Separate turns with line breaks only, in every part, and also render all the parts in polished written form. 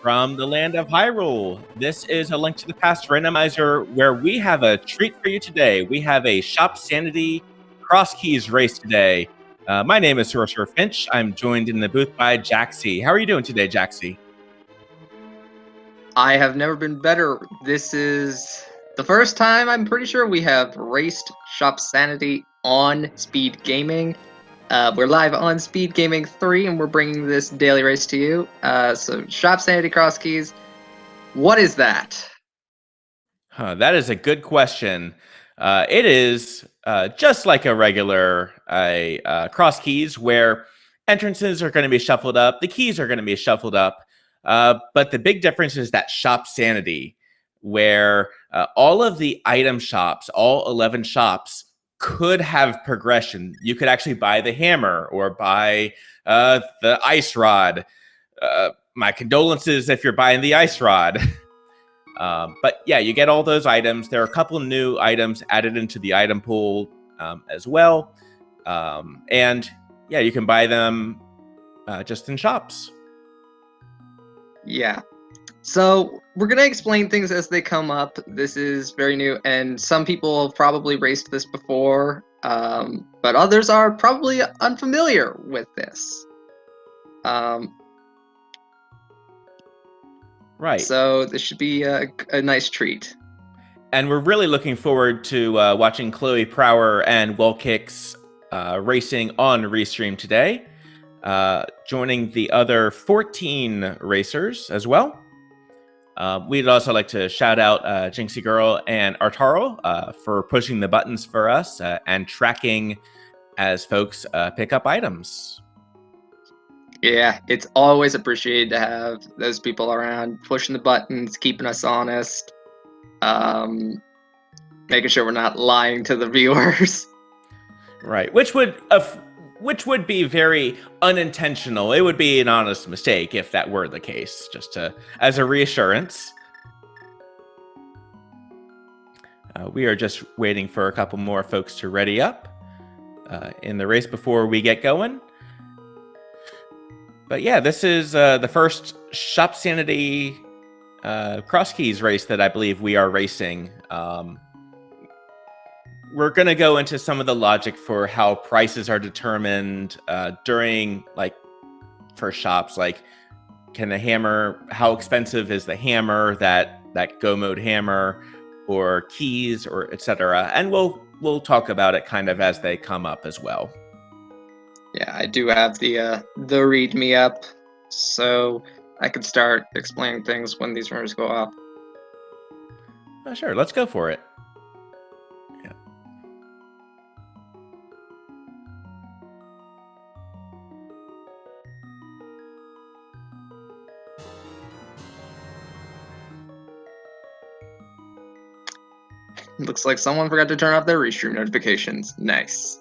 From the land of Hyrule, this is a Link to the Past randomizer where we have a treat for you today. We have a Shopsanity Crosskeys race today. My name is Sorcerer Finch. I'm joined in the booth by Jaxie. How are you doing today, Jaxie?
I have never been better. This is the first time I'm pretty sure we have raced Shopsanity on Speed Gaming. We're live on Speed Gaming 3, and we're bringing this daily race to you. So Shopsanity Crosskeys, what is that?
That is a good question. It is just like a regular Crosskeys where entrances are going to be shuffled up, the keys are going to be shuffled up, but the big difference is that Shopsanity, where all of the item shops, all 11 shops, could have progression. You could actually buy the hammer or buy the ice rod. My condolences if you're buying the ice rod. But yeah, you get all those items. There are a couple of new items added into the item pool as well. And yeah, you can buy them just in shops.
Yeah. So we're going to explain things as they come up. This is very new, and some people have probably raced this before, but others are probably unfamiliar with this.
Right.
So this should be a nice treat.
And we're really looking forward to watching Chloe Prower and Wellkicks racing on Restream today, joining the other 14 racers as well. We'd also like to shout out Jinxie Girl and Artaro for pushing the buttons for us and tracking as folks pick up items.
Yeah, it's always appreciated to have those people around pushing the buttons, keeping us honest, making sure we're not lying to the viewers.
Right, which would be very unintentional. It would be an honest mistake if that were the case, just as a reassurance. We are just waiting for a couple more folks to ready up in the race before we get going. But yeah, this is the first Shopsanity Crosskeys race that I believe we are racing. We're going to go into some of the logic for how prices are determined during, like, for shops. Like, how expensive is the hammer, that Go Mode hammer, or keys, or etc. And we'll talk about it kind of as they come up as well.
Yeah, I do have the README up, so I can start explaining things when these rumors go up.
Sure, let's go for it. Yeah.
Looks like someone forgot to turn off their restream notifications. Nice.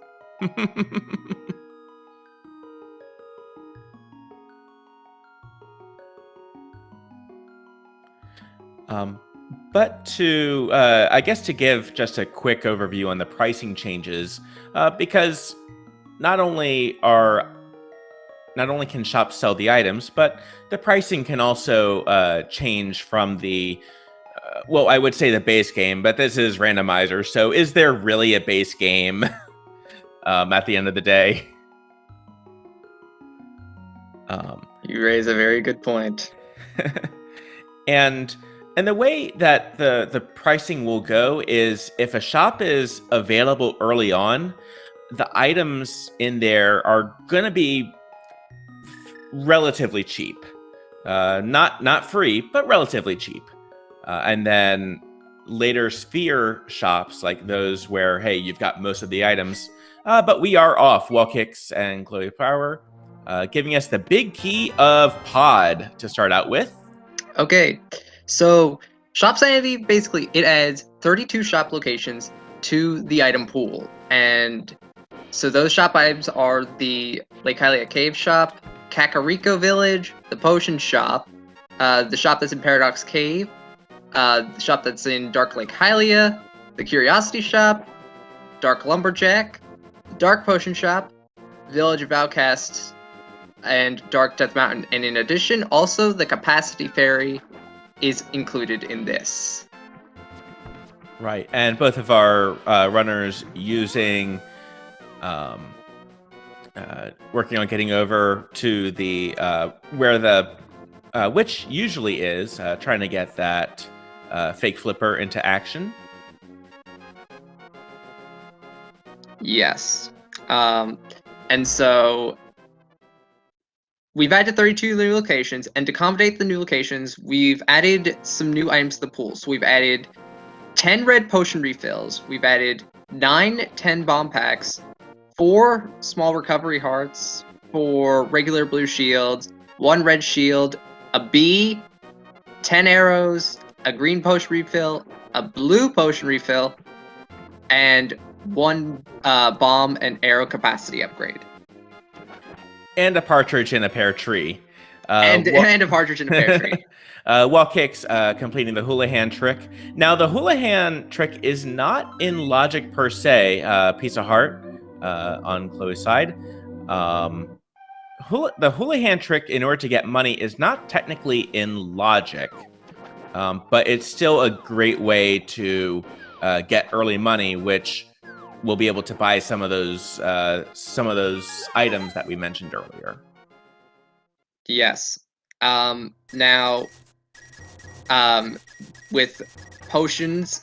But I guess to give just a quick overview on the pricing changes, because not only can shops sell the items, but the pricing can also change from the, well, I would say the base game, but this is randomizer. So is there really a base game at the end of the day?
You raise a very good point.
And the way that the pricing will go is if a shop is available early on, the items in there are going to be relatively cheap. Not free, but relatively cheap. And then later sphere shops, like those where, hey, you've got most of the items, but we are off, Wellkicks and Chloe Power, giving us the big key of Pod to start out with.
Okay, so Shopsanity, basically, it adds 32 shop locations to the item pool. And so those shop items are the Lake Hylia Cave shop, Kakariko Village, the Potion shop, the shop that's in Paradox Cave, the shop that's in Dark Lake Hylia, the Curiosity shop, Dark Lumberjack, Dark Potion shop, Village of Outcasts, and Dark Death Mountain. And in addition, also the Capacity Fairy is included in this.
Right, and both of our runners using, working on getting over to the where the witch usually is, trying to get that fake flipper into action.
Yes. And so we've added 32 new locations, and to accommodate the new locations, we've added some new items to the pool. So we've added 10 red potion refills, we've added 9 10 bomb packs, 4 small recovery hearts, 4 regular blue shields, 1 red shield, a bee, 10 arrows, a green potion refill, a blue potion refill, and 1 bomb and arrow capacity upgrade.
And a partridge in a pear tree.
And a partridge in a pear tree.
Wall kicks completing the Houlihan trick. Now, the Houlihan trick is not in logic per se. Piece of heart on Chloe's side. The Houlihan trick, in order to get money, is not technically in logic, but it's still a great way to get early money, which we'll be able to buy some of those items that we mentioned earlier.
Yes. Now, with potions,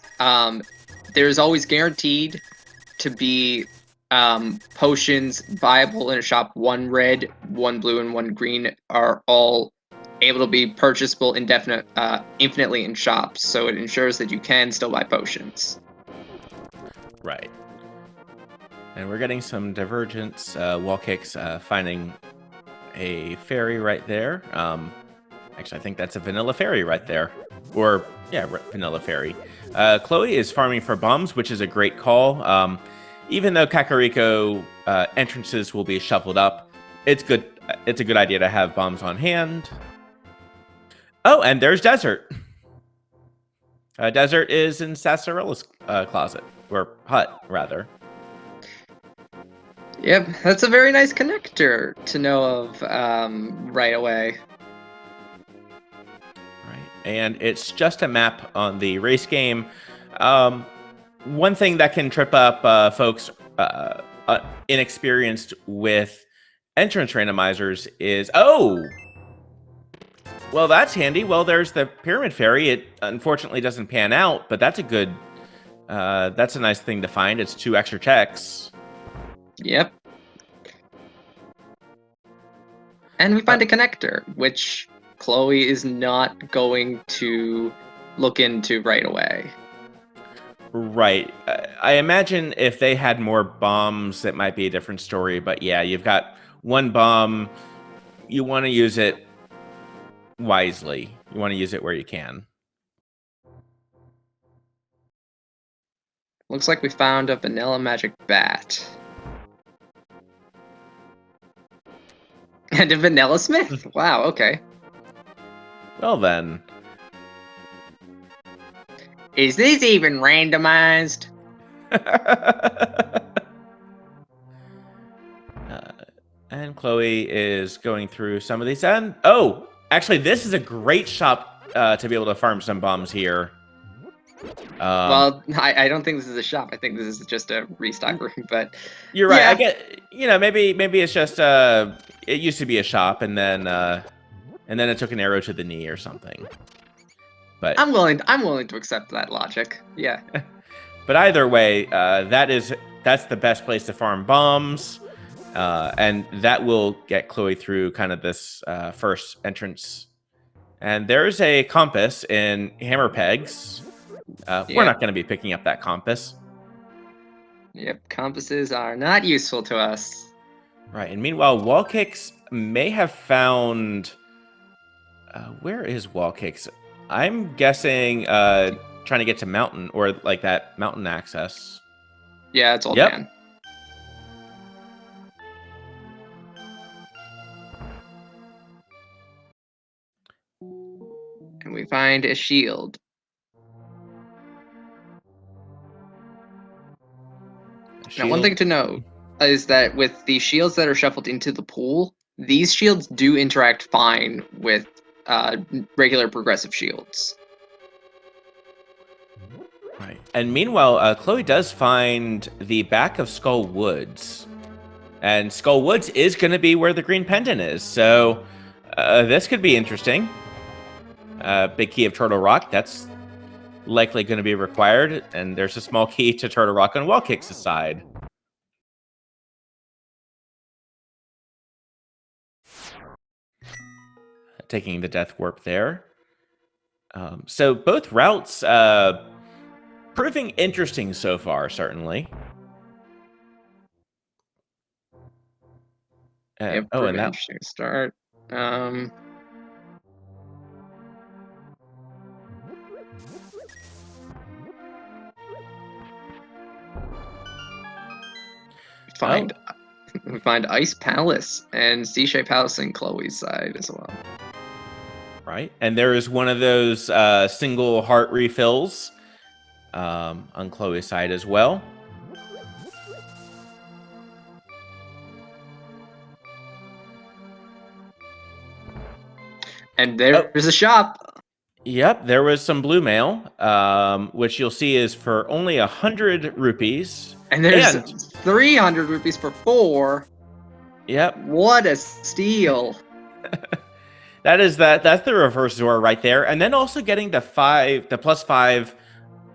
there's always guaranteed to be potions viable in a shop. 1 red, 1 blue, and 1 green are all able to be purchasable infinitely in shops. So it ensures that you can still buy potions.
Right. And we're getting some divergence. Wall kicks finding a fairy right there. Actually, I think that's a vanilla fairy right there. Or, yeah, vanilla fairy. Chloe is farming for bombs, which is a great call. Even though Kakariko entrances will be shuffled up, it's good. It's a good idea to have bombs on hand. Oh, and there's Desert. Desert is in Sassarella's closet, or hut, rather.
Yep, that's a very nice connector to know of right away.
Right, and it's just a map on the race game. One thing that can trip up folks inexperienced with entrance randomizers is, well, that's handy. Well, there's the Pyramid Fairy. It unfortunately doesn't pan out, but that's a nice thing to find. It's 2 extra checks.
Yep. And we find a connector, which Chloe is not going to look into right away.
Right. I imagine if they had more bombs, it might be a different story. But yeah, you've got 1 bomb. You want to use it wisely. You want to use it where you can.
Looks like we found a vanilla magic bat. And a vanilla smith? Wow, okay.
Well then.
Is this even randomized?
And Chloe is going through some of these. And actually, this is a great shop to be able to farm some bombs here.
Well, I don't think this is a shop. I think this is just a restock room. But
you're right.
yeah.
I get, maybe it's just it used to be a shop, and then it took an arrow to the knee or something. But
I'm willing to accept that logic. Yeah.
But either way, that's the best place to farm bombs, and that will get Chloe through kind of this first entrance. And there's a compass in hammer pegs. We're not going to be picking up that compass.
Yep, compasses are not useful to us.
Right, and meanwhile, Wall Kicks may have found... where is Wall Kicks? I'm guessing trying to get to mountain, or like that mountain access.
Yeah, it's Old Man. And we find a shield. Now, one thing to note is that with the shields that are shuffled into the pool, these shields do interact fine with regular progressive shields.
Right. And meanwhile, Chloe does find the back of Skull Woods. And Skull Woods is going to be where the green pendant is. So this could be interesting. Big key of Turtle Rock. That's likely going to be required. And there's a small key to Turtle Rock on Wall Kicks' side. Taking the Death Warp there. So both routes proving interesting so far, certainly.
Yep,
Oh, and that
interesting start. We find Ice Palace and Seashade Palace in Chloe's side as well.
Right, and there is one of those single heart refills on Chloe's side as well.
And there's a shop.
Yep, there was some blue mail, which you'll see is for only 100 rupees.
And there's 300 rupees for 4.
Yep.
What a steal.
That's the reverse Zora right there. And then also getting the +5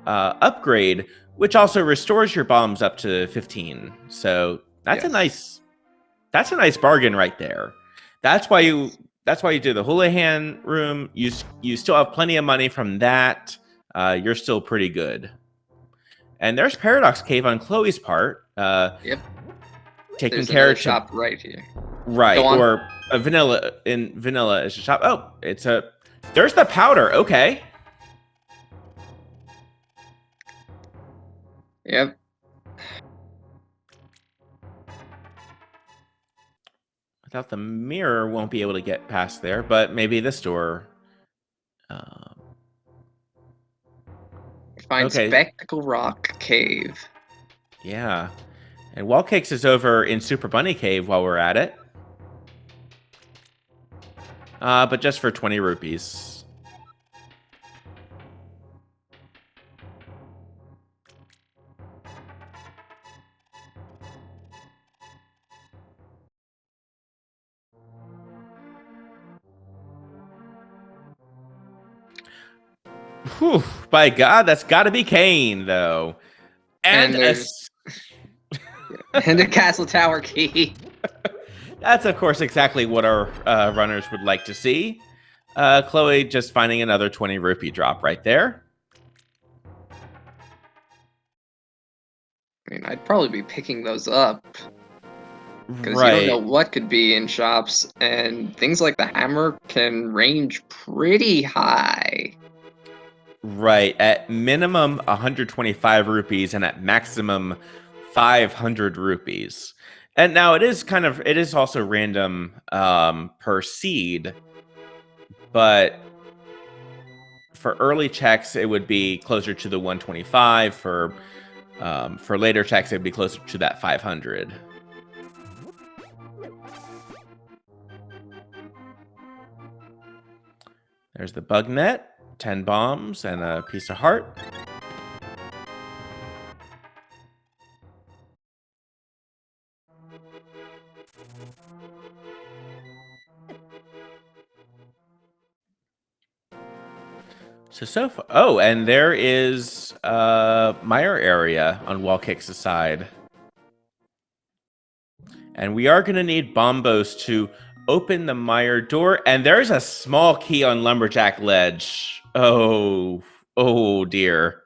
upgrade, which also restores your bombs up to 15. So that's a nice bargain right there. That's why you do the Houlihan room. You still have plenty of money from that. You're still pretty good. And there's Paradox Cave on Chloe's part.
Yep.
Taking care of
shop right here.
Right, or a vanilla is a shop. Oh, there's the powder. Okay.
Yep.
Without the mirror, won't be able to get past there, but maybe this door.
Find Spectacle Rock Cave.
Yeah. And Wall Cakes is over in Super Bunny Cave while we're at it. But just for 20 rupees. Whew, by God, that's got to be Kane, though. And
a Castle Tower key.
That's, of course, exactly what our runners would like to see. Chloe just finding another 20 rupee drop right there.
I mean, I'd probably be picking those up. Because you don't know what could be in shops, and things like the hammer can range pretty high.
Right, at minimum 125 rupees and at maximum 500 rupees. And now it is also random per seed, but for early checks it would be closer to the 125. For later checks it would be closer to that 500. There's the bug net, 10 bombs, and a piece of heart. So far, oh, and there is Mire area on Wall Kicks' side. And we are going to need Bombos to open the Mire door. And there's a small key on Lumberjack Ledge. Oh dear.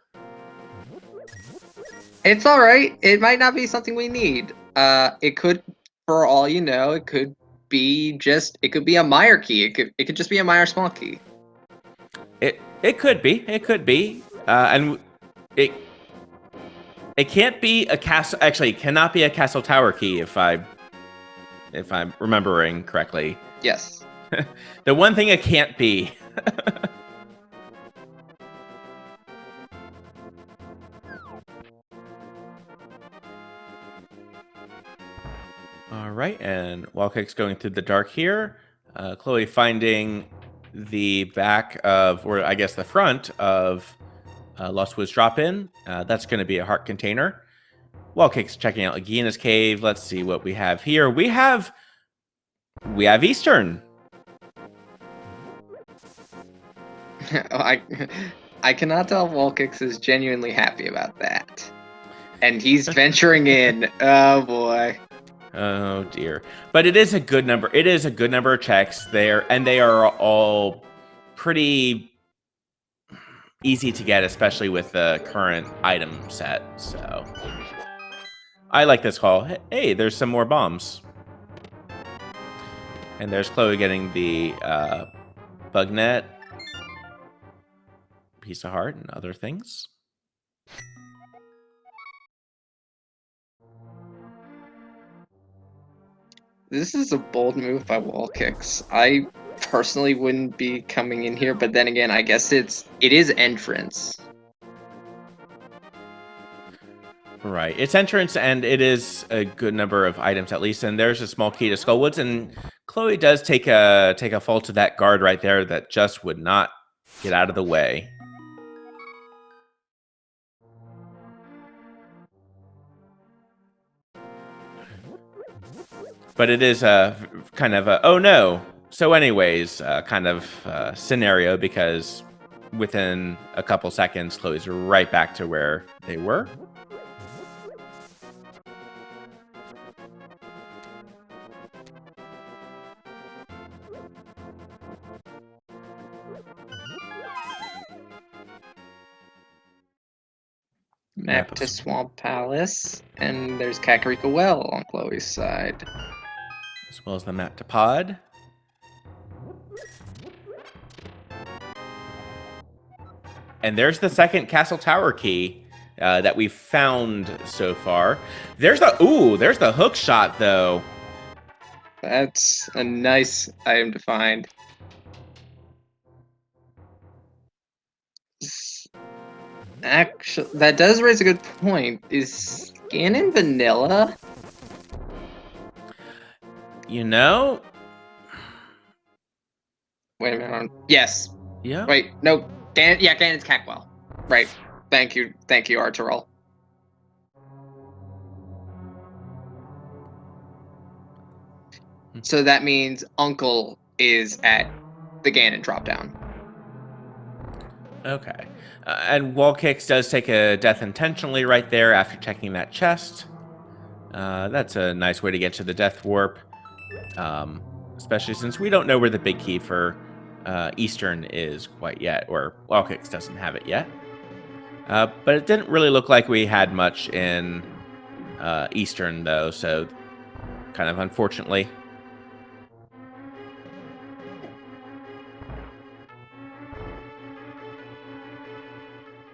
It's all right. It might not be something we need. It could, for all you know, it could be a Mire key. It could just be a Mire small key.
It could be. And it can't be a castle. Actually, it cannot be a castle tower key if I'm remembering correctly.
Yes.
The one thing it can't be. All right, and Wallkick's going through the dark here. Chloe finding the back of, or I guess the front of Lost Woods drop-in. That's going to be a heart container. Wallkick's checking out Agina's cave. Let's see what we have here. We have Eastern.
I cannot tell if Wallkicks is genuinely happy about that. And he's venturing in. Oh boy.
Oh dear. But it is a good number. It is a good number of checks there, and they are all pretty easy to get, especially with the current item set. So I like this call. Hey, there's some more bombs. And there's Chloe getting the bug net, piece of heart, and other things.
This is a bold move by Wallkicks. I personally wouldn't be coming in here, but then again, I guess it is entrance.
Right. It's entrance, and it is a good number of items at least. And there's a small key to Skullwoods, and Chloe does take a fall to that guard right there that just would not get out of the way. But it is a kind of a, oh no. So anyways, kind of scenario, because within a couple seconds, Chloe's right back to where they were.
Map to Swamp Palace, and there's Kakariko Well on Chloe's side.
As well as the map to Pod. And there's the second Castle Tower key that we've found so far. There's the hook shot, though.
That's a nice item to find. Actually, that does raise a good point. Is Ganon vanilla?
You know?
Wait a minute. Yes.
Yeah.
Wait, no. Ganon's Cackwell. Right. Thank you, Arturel. So that means Uncle is at the Ganon dropdown.
Okay. And Wallkicks does take a death intentionally right there after checking that chest. That's a nice way to get to the death warp. Especially since we don't know where the big key for Eastern is quite yet, or Wallkicks doesn't have it yet. But it didn't really look like we had much in Eastern, though, so kind of unfortunately.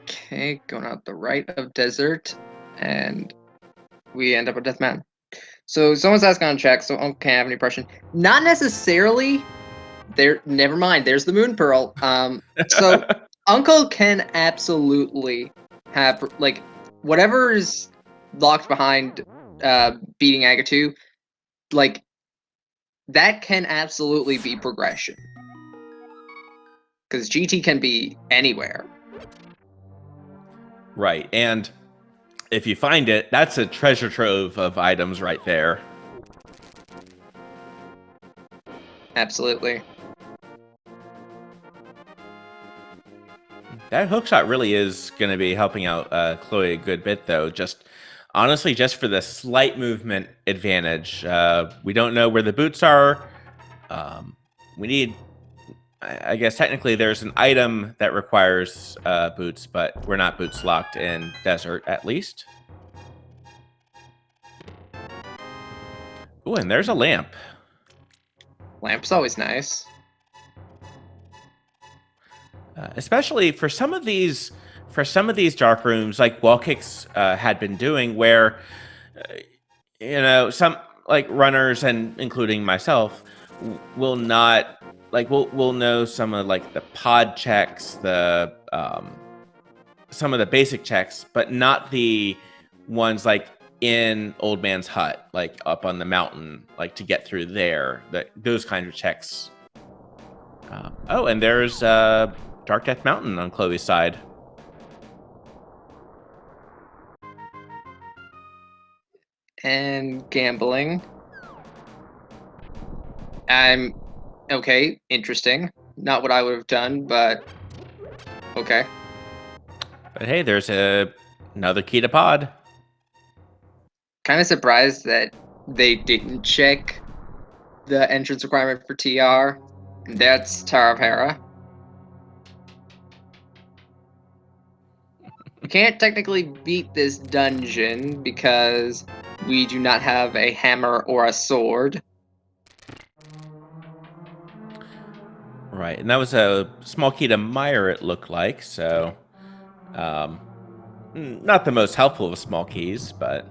Okay, going out the right of Desert, and we end up with Death Mountain. So someone's asking on chat, so Uncle can't have any impression. Not necessarily. There, never mind. There's the Moon Pearl. So Uncle can absolutely have like whatever is locked behind beating Agatu, like that can absolutely be progression. Because GT can be anywhere.
Right, and if you find it, that's a treasure trove of items right there.
Absolutely.
That hookshot really is going to be helping out Chloe a good bit, though. Just honestly, just for the slight movement advantage. We don't know where the boots are. We need, I guess technically there's an item that requires boots, but we're not boots locked in Desert, at least. Oh, and there's a lamp.
Lamp's always nice.
Especially for some of these dark rooms, like Wallkicks had been doing, where some like runners and including myself will not we'll know some of like the pod checks, the some of the basic checks, but not the ones like in Old Man's Hut, like up on the mountain, like to get through there. Those kinds of checks. Oh, and there's Dark Death Mountain on Chloe's side.
And gambling. Okay, interesting. Not what I would have done, but okay.
But hey, there's another key to pod.
Kind of surprised that they didn't check the entrance requirement for TR. That's Tower of Hera. We can't technically beat this dungeon because we do not have a hammer or a sword.
Right, and that was a small key to Mire, it looked like, so not the most helpful of small keys, but...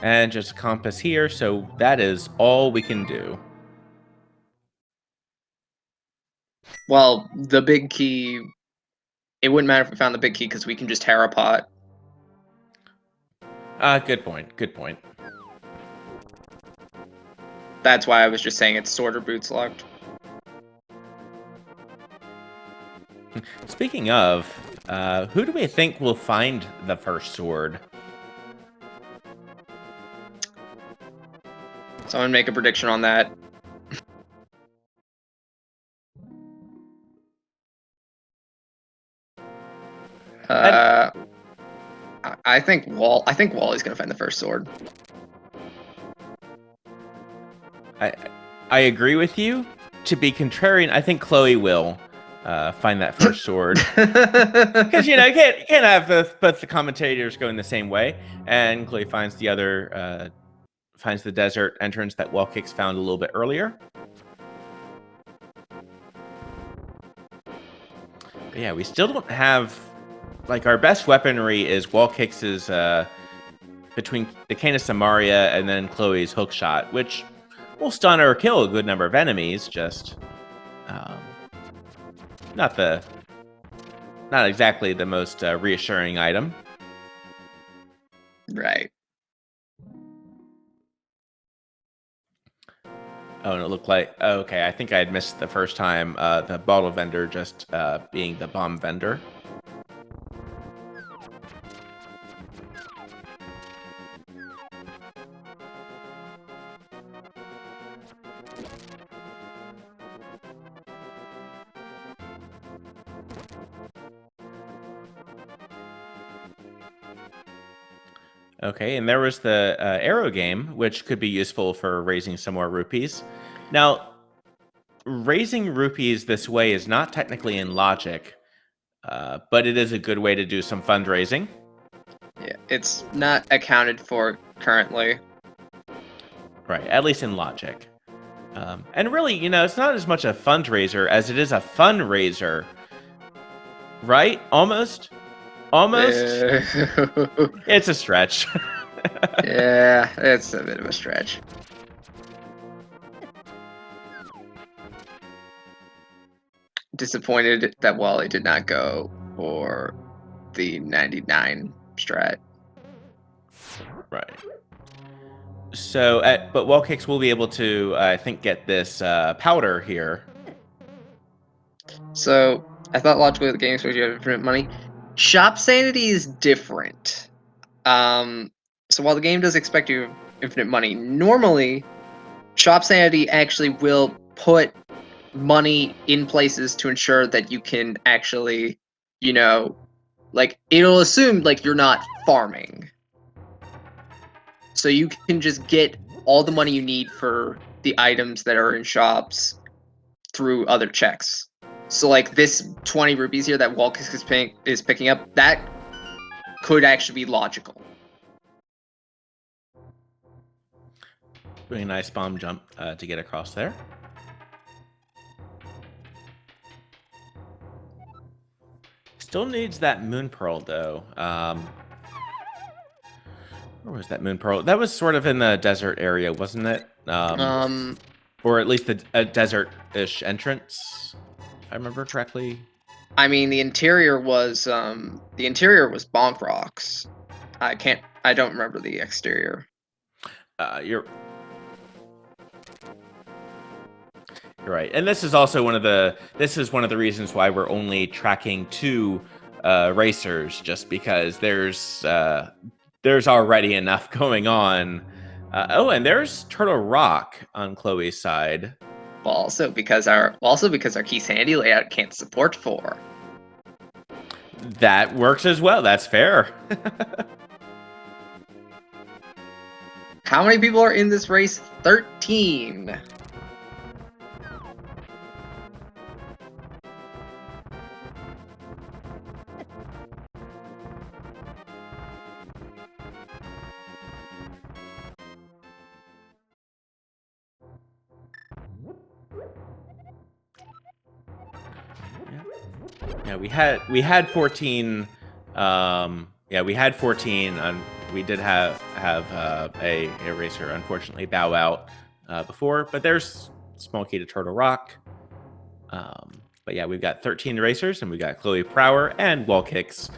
And just a compass here, so that is all we can do.
Well, the big key... It wouldn't matter if we found the big key because we can just Hera pot.
Good point, good point.
That's why I was just saying it's sword or boots locked.
Speaking of, who do we think will find the first sword?
Someone make a prediction on that. I think Wally's gonna find the first sword.
I agree with you. To be contrarian, I think Chloe will find that first sword. Because, you can't have both the commentators going the same way. And Chloe finds the other, finds the desert entrance that Wallkicks found a little bit earlier. But yeah, we still don't have... Like, our best weaponry is Wallkicks' between the Cane of Samaria and then Chloe's hookshot, which will stun or kill a good number of enemies, just not exactly the most reassuring item.
Right.
Oh, and it looked like... Okay, I think I had missed the first time the bottle vendor just being the bomb vendor. Okay, and there was the arrow game, which could be useful for raising some more rupees. Now, raising rupees this way is not technically in logic, but it is a good way to do some fundraising.
Yeah, it's not accounted for currently.
Right, at least in logic. And really, it's not as much a fundraiser as it is a fundraiser. Right? Almost? It's a stretch.
Yeah, it's a bit of a stretch. Disappointed that Wally did not go for the 99 strat.
Right. So, but Wallkicks will be able to, I think, get this powder here.
So, I thought logically the game supposed to have infinite money. Shopsanity is different. So while the game does expect you infinite money, normally Shopsanity actually will put money in places to ensure that you can actually, it'll assume you're not farming. So you can just get all the money you need for the items that are in shops through other checks. So this 20 rupees here that Walkis is picking up, that could actually be logical.
Doing a nice bomb jump to get across there. Still needs that moon pearl, though. Where was that moon pearl? That was sort of in the desert area, wasn't it? Or at least a desert-ish entrance, if I remember correctly.
I mean, the interior was bonk rocks. I can't I don't remember the exterior.
You're right, and this is also one of the reasons why we're only tracking 2 racers, just because there's already enough going on. Oh, and there's Turtle Rock on Chloe's side.
Well, also because our key sanity layout can't support 4.
That works as well. That's fair.
How many people are in this race? 13.
Yeah, we had 14. Yeah, we had 14. We did have a racer unfortunately bow out before, but there's small key to Turtle Rock. But yeah, we've got 13 racers, and we got Chloe Prower and Wall Kicks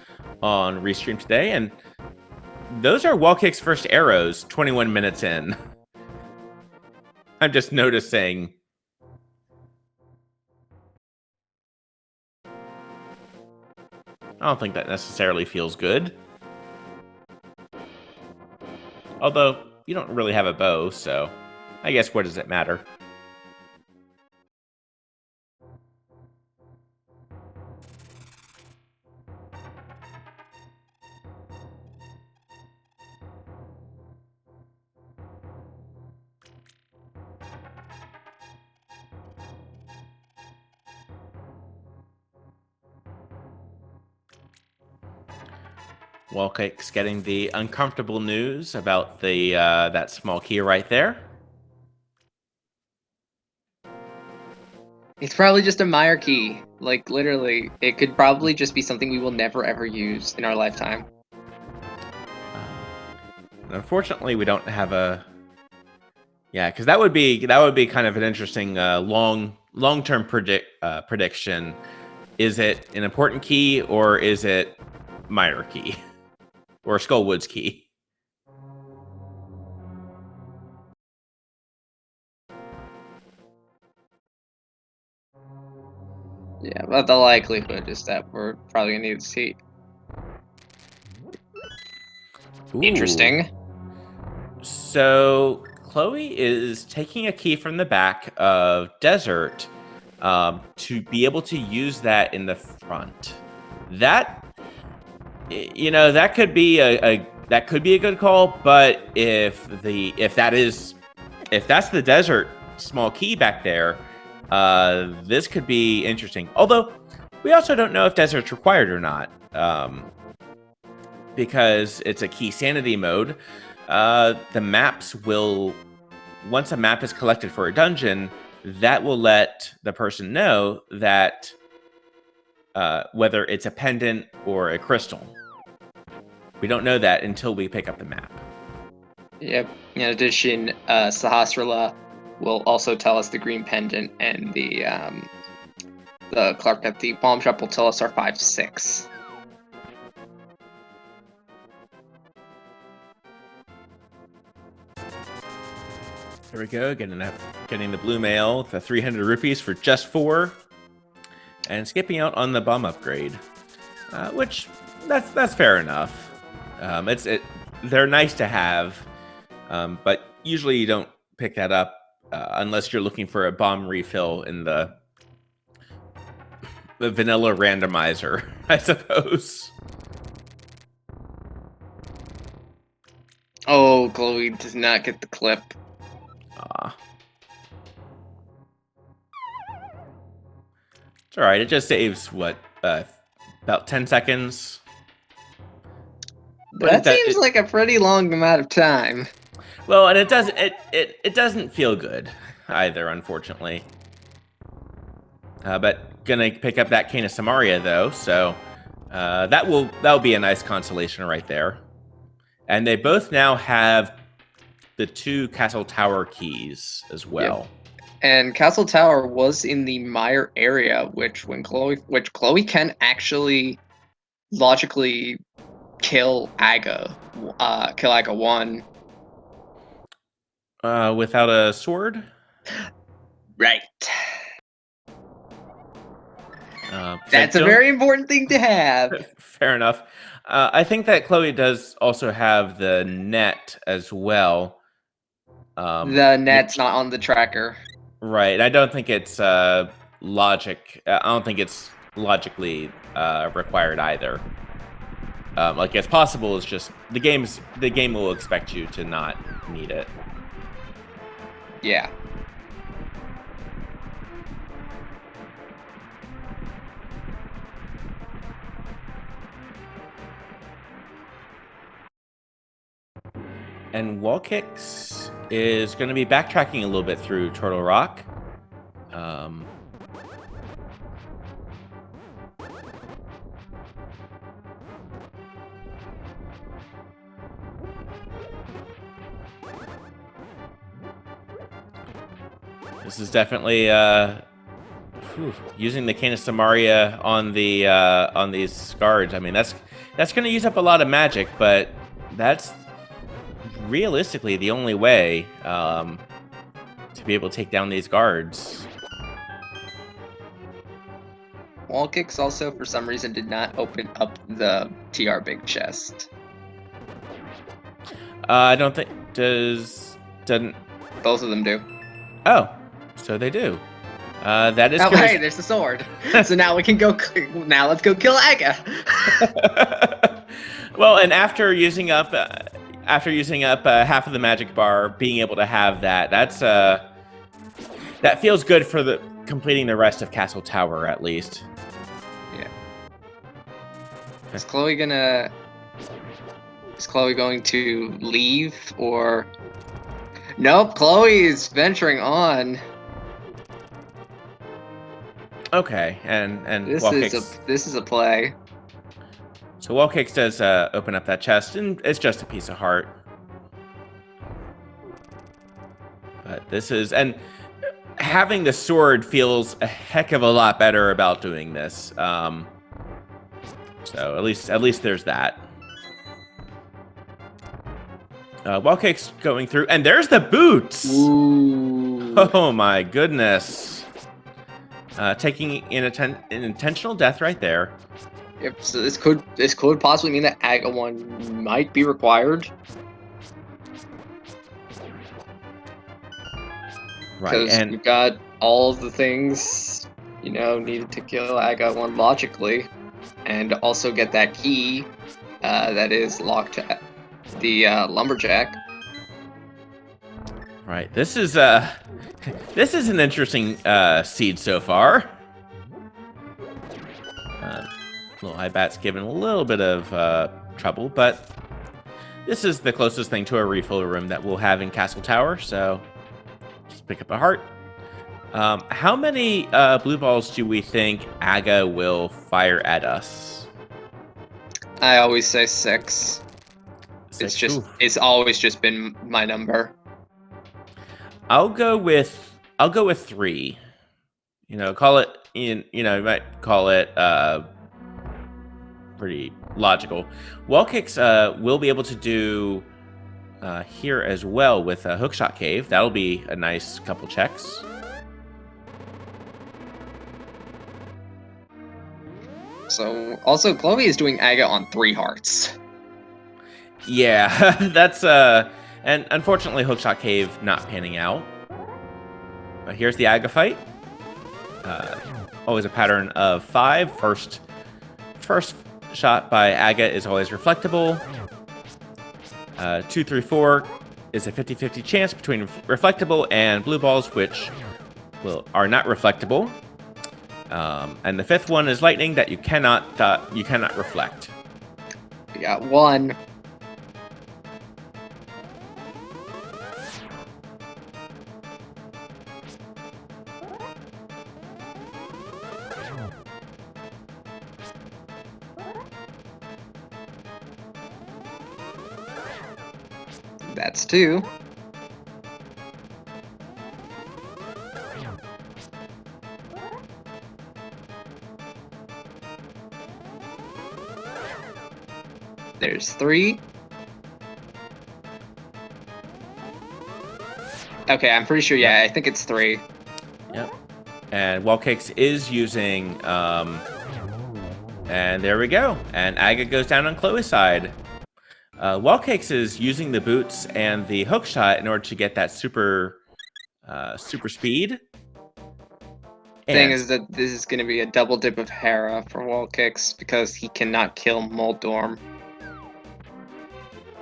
on Restream today, and those are Wall Kicks' first arrows 21 minutes in. I'm just noticing. I don't think that necessarily feels good. Although, you don't really have a bow, so I guess what does it matter? Wallcake's getting the uncomfortable news about the that small key right there.
It's probably just a Meyer key. Like, literally, it could probably just be something we will never ever use in our lifetime.
Unfortunately, we don't have a. Yeah, because that would be kind of an interesting long-term prediction. Is it an important key, or is it Meyer key or Skullwood's key?
Yeah, but the likelihood is that we're probably gonna need to see.
Ooh.
Interesting.
So Chloe is taking a key from the back of Desert to be able to use that in the front. That, that could be a good call. But if that's the Desert small key back there, this could be interesting. Although we also don't know if Desert's required or not, because it's a key sanity mode. The maps will, once a map is collected for a dungeon, that will let the person know that whether it's a pendant or a crystal. We don't know that until we pick up the map.
Yep. In addition, Sahasrara will also tell us the green pendant, and the Clark at the pawn shop will tell us our 5-6.
There we go, getting the blue mail, the 300 rupees for just 4, and skipping out on the bomb upgrade, which that's fair enough. They're nice to have, but usually you don't pick that up unless you're looking for a bomb refill in the vanilla randomizer, I suppose.
Oh, Chloe does not get the clip.
It's all right. It just saves what about 10 seconds.
That seems like a pretty long amount of time.
Well, and it doesn't feel good either, unfortunately. But gonna pick up that Cane of Samaria though, so that'll be a nice consolation right there. And they both now have the 2 Castle Tower keys as well.
Yep. And Castle Tower was in the Meyer area, which Chloe can actually logically kill Aga. Kill Aga 1.
Without a sword?
Right.
That's
a very important thing to have.
Fair enough. I think that Chloe does also have the net as well.
The net's not on the tracker.
Right. I don't think it's logic. I don't think it's logically required either. Like it's possible. It's just the game will expect you to not need it.
Yeah.
And Wall Kicks is going to be backtracking a little bit through Turtle Rock. This is definitely using the Canis Samaria on these guards. I mean, that's going to use up a lot of magic, but that's realistically the only way to be able to take down these guards.
Wall Kicks also, for some reason, did not open up the TR big chest.
I don't think doesn't.
Both of them do.
Oh, so they do. That is.
Oh, hey, there's the sword. So now we can go. Now let's go kill Aga.
Well, and after using up half of the magic bar, being able to have that feels good for completing the rest of Castle Tower at least.
Yeah. Is Chloe going to leave or? Nope, Chloe is venturing on.
Okay, and
this is a play.
So Wall Kicks does open up that chest, and it's just a piece of heart. But this is, and having the sword feels a heck of a lot better about doing this. So at least there's that. Wall Kicks going through, and there's the boots.
Ooh.
Oh my goodness! Taking an intentional death right there.
Yep. So this could possibly mean that Aga 1 might be required.
Right, and
we've got all of the things needed to kill Aga 1 logically, and also get that key that is locked to the lumberjack.
Right. This is an interesting seed so far. Little High Bat's given a little bit of trouble, but this is the closest thing to a refill room that we'll have in Castle Tower, so just pick up a heart. How many blue balls do we think Aga will fire at us?
I always say 6. It's always just been my number.
I'll go with 3. You might call it pretty logical. Wall Kicks will be able to do here as well with a Hookshot Cave. That'll be a nice couple checks.
So also Chloe is doing Aga on 3 hearts.
Yeah, that's and unfortunately Hookshot Cave not panning out. But here's the Aga fight. Always a pattern of 5. First shot by Aga is always reflectable. 2, 3, 4 is a 50-50 chance between reflectable and blue balls, which are not reflectable. And the 5th one is lightning that you cannot reflect.
We got 1. That's 2. There's 3. Okay, I'm pretty sure. Yeah, I think it's 3.
Yep. And Wall Kicks is using, and there we go. And Aga goes down on Chloe's side. Wall Cakes is using the boots and the hook shot in order to get that super speed.
Thing is that this is going to be a double dip of Hera for Wall Kicks because he cannot kill Moldorm.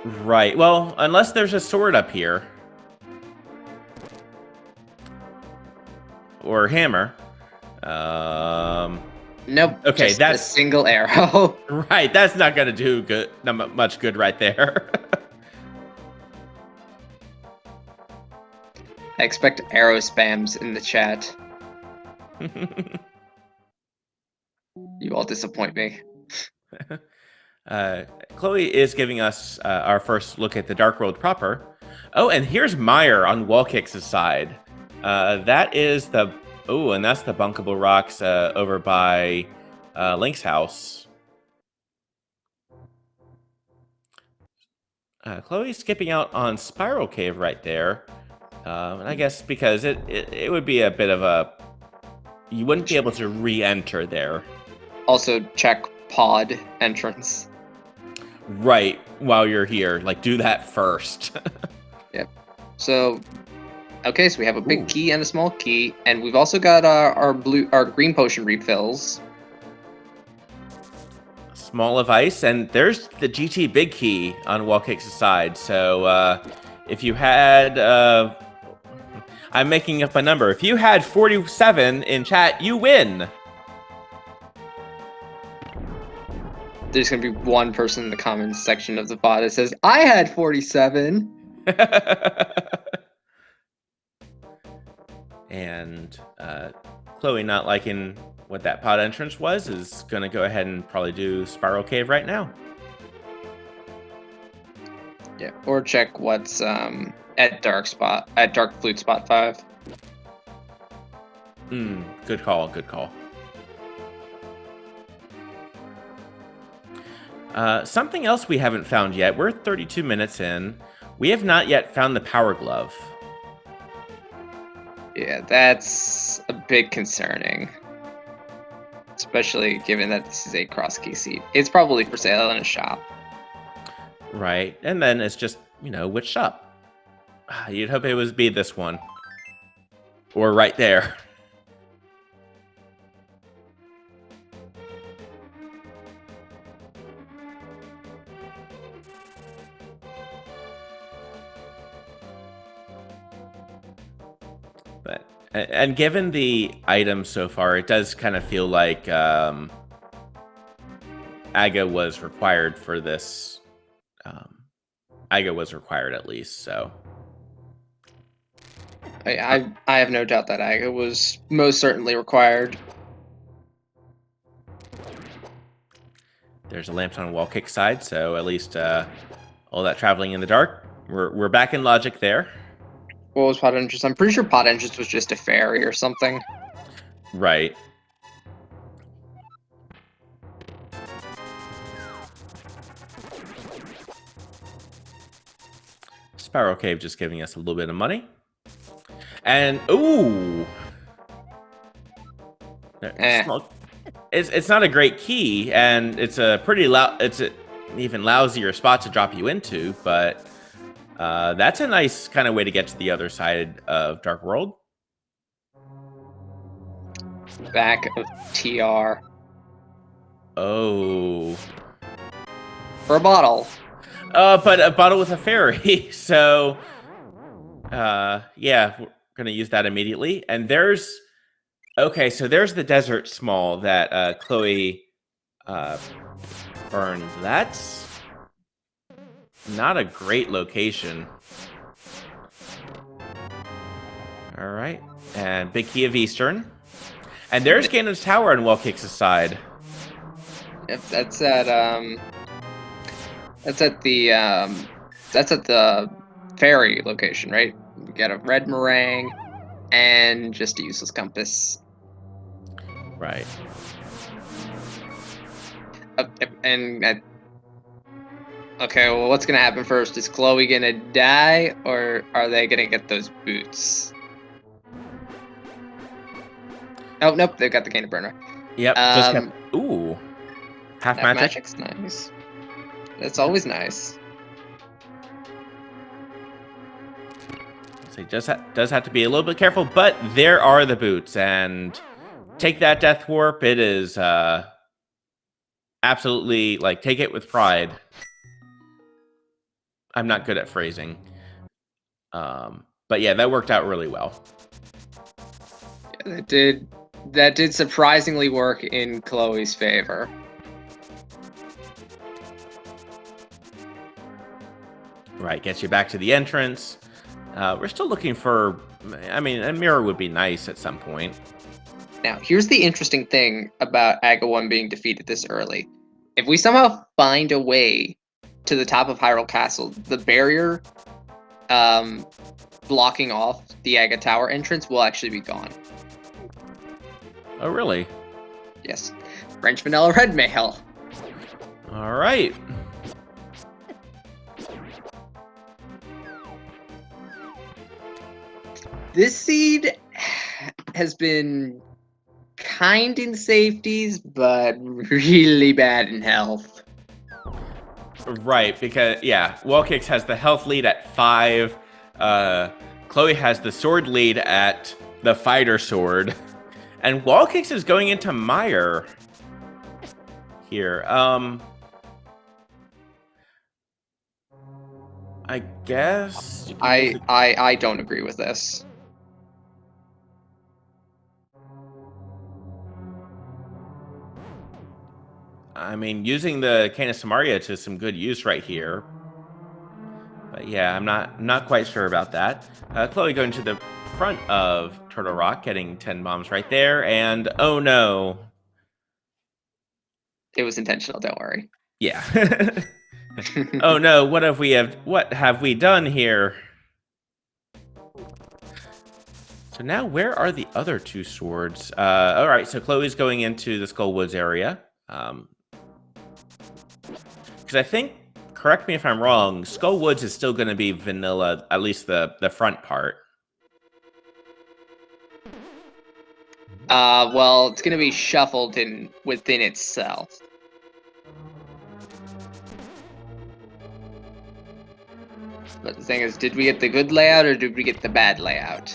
Right. Well, unless there's a sword up here. Or hammer.
Nope.
Okay,
just
that's
a single arrow.
Right, that's not gonna do good, not much good right there.
I expect arrow spams in the chat. You all disappoint me.
Chloe is giving us our first look at the Dark World proper. Oh, and here's Meyer on Wall Kicks' side. That is the and that's the bunkable rocks over by Link's house. Chloe's skipping out on Spiral Cave right there. And I guess because it would be a bit of a... You wouldn't be able to re-enter there.
Also, check pod entrance.
Right, while you're here. Like, do that first.
Yep. So, okay, so we have a big key and a small key. And we've also got our green potion refills.
Small of ice, and there's the GT big key on Wall Kicks' side. So if you had, I'm making up a number. If you had 47 in chat, you win.
There's gonna be one person in the comments section of the bot that says, "I had 47."
And Chloe, not liking what that pod entrance was, is going to go ahead and probably do Spiral Cave right now.
Yeah, or check what's at Dark Flute Spot 5.
Good call, good call. Something else we haven't found yet. We're 32 minutes in. We have not yet found the Power Glove.
Yeah, that's a bit concerning. Especially given that this is a Crosskey seat. It's probably for sale in a shop.
Right, and then it's just, which shop? You'd hope it would be this one. Or right there. But, and given the items so far, it does kind of feel like Aga was required for this. Aga was required at least, so.
I have no doubt that Aga was most certainly required.
There's a lamp on Wall Kick side, so at least all that traveling in the dark. We're back in logic there.
What was Pod Entrance? I'm pretty sure Pod Entrance was just a fairy or something.
Right. Spiral Cave just giving us a little bit of money. And, ooh! It's not a great key, and it's a pretty it's an even lousier spot to drop you into, but that's a nice kind of way to get to the other side of Dark World.
Back of TR.
Oh.
For a bottle.
But a bottle with a fairy, so yeah, we're gonna use that immediately. And there's so there's the desert small that Chloe burned. That's not a great location. All right, and big key of Eastern, and there's Ganon's Tower on Wall Kicks' side.
Yep, that's at the ferry location, right? We got a red meringue and just a useless compass.
Right.
Okay, well, what's gonna happen first? Is Chloe gonna die, or are they gonna get those boots? Oh, nope, they've got the Ganon burner.
Yep, just kept. Ooh, half
That
magic.
magic's nice. That's always nice.
So he just does have to be a little bit careful, but there are the boots, and take that Death Warp. It is absolutely, like, take it with pride. I'm not good at phrasing. But yeah, that worked out really well.
Yeah, that did surprisingly work in Chloe's favor.
Right, gets you back to the entrance. We're still looking for, I mean, a mirror would be nice at some point.
Now, here's the interesting thing about Aga 1 being defeated this early. If we somehow find a way to the top of Hyrule Castle, the barrier blocking off the Aga Tower entrance will actually be gone.
Oh, really?
Yes. French vanilla red mail.
All right.
This seed has been kind in safeties, but really bad in health.
Right, because, yeah, Wallkicks has the health lead at 5. Chloe has the sword lead at the fighter sword. And Wallkicks is going into Mire here. I guess
I don't agree with this.
I mean, using the Canis Samaria to some good use right here. But yeah, I'm not quite sure about that. Chloe going to the front of Turtle Rock, getting 10 bombs right there, and oh no.
It was intentional, don't worry.
Yeah. Oh no, what have we done here? So now where are the other 2 swords? All right, so Chloe's going into the Skull Woods area. Because I think, correct me if I'm wrong, Skull Woods is still going to be vanilla, at least the front part.
Well, it's gonna be shuffled within itself. But the thing is, did we get the good layout or did we get the bad layout?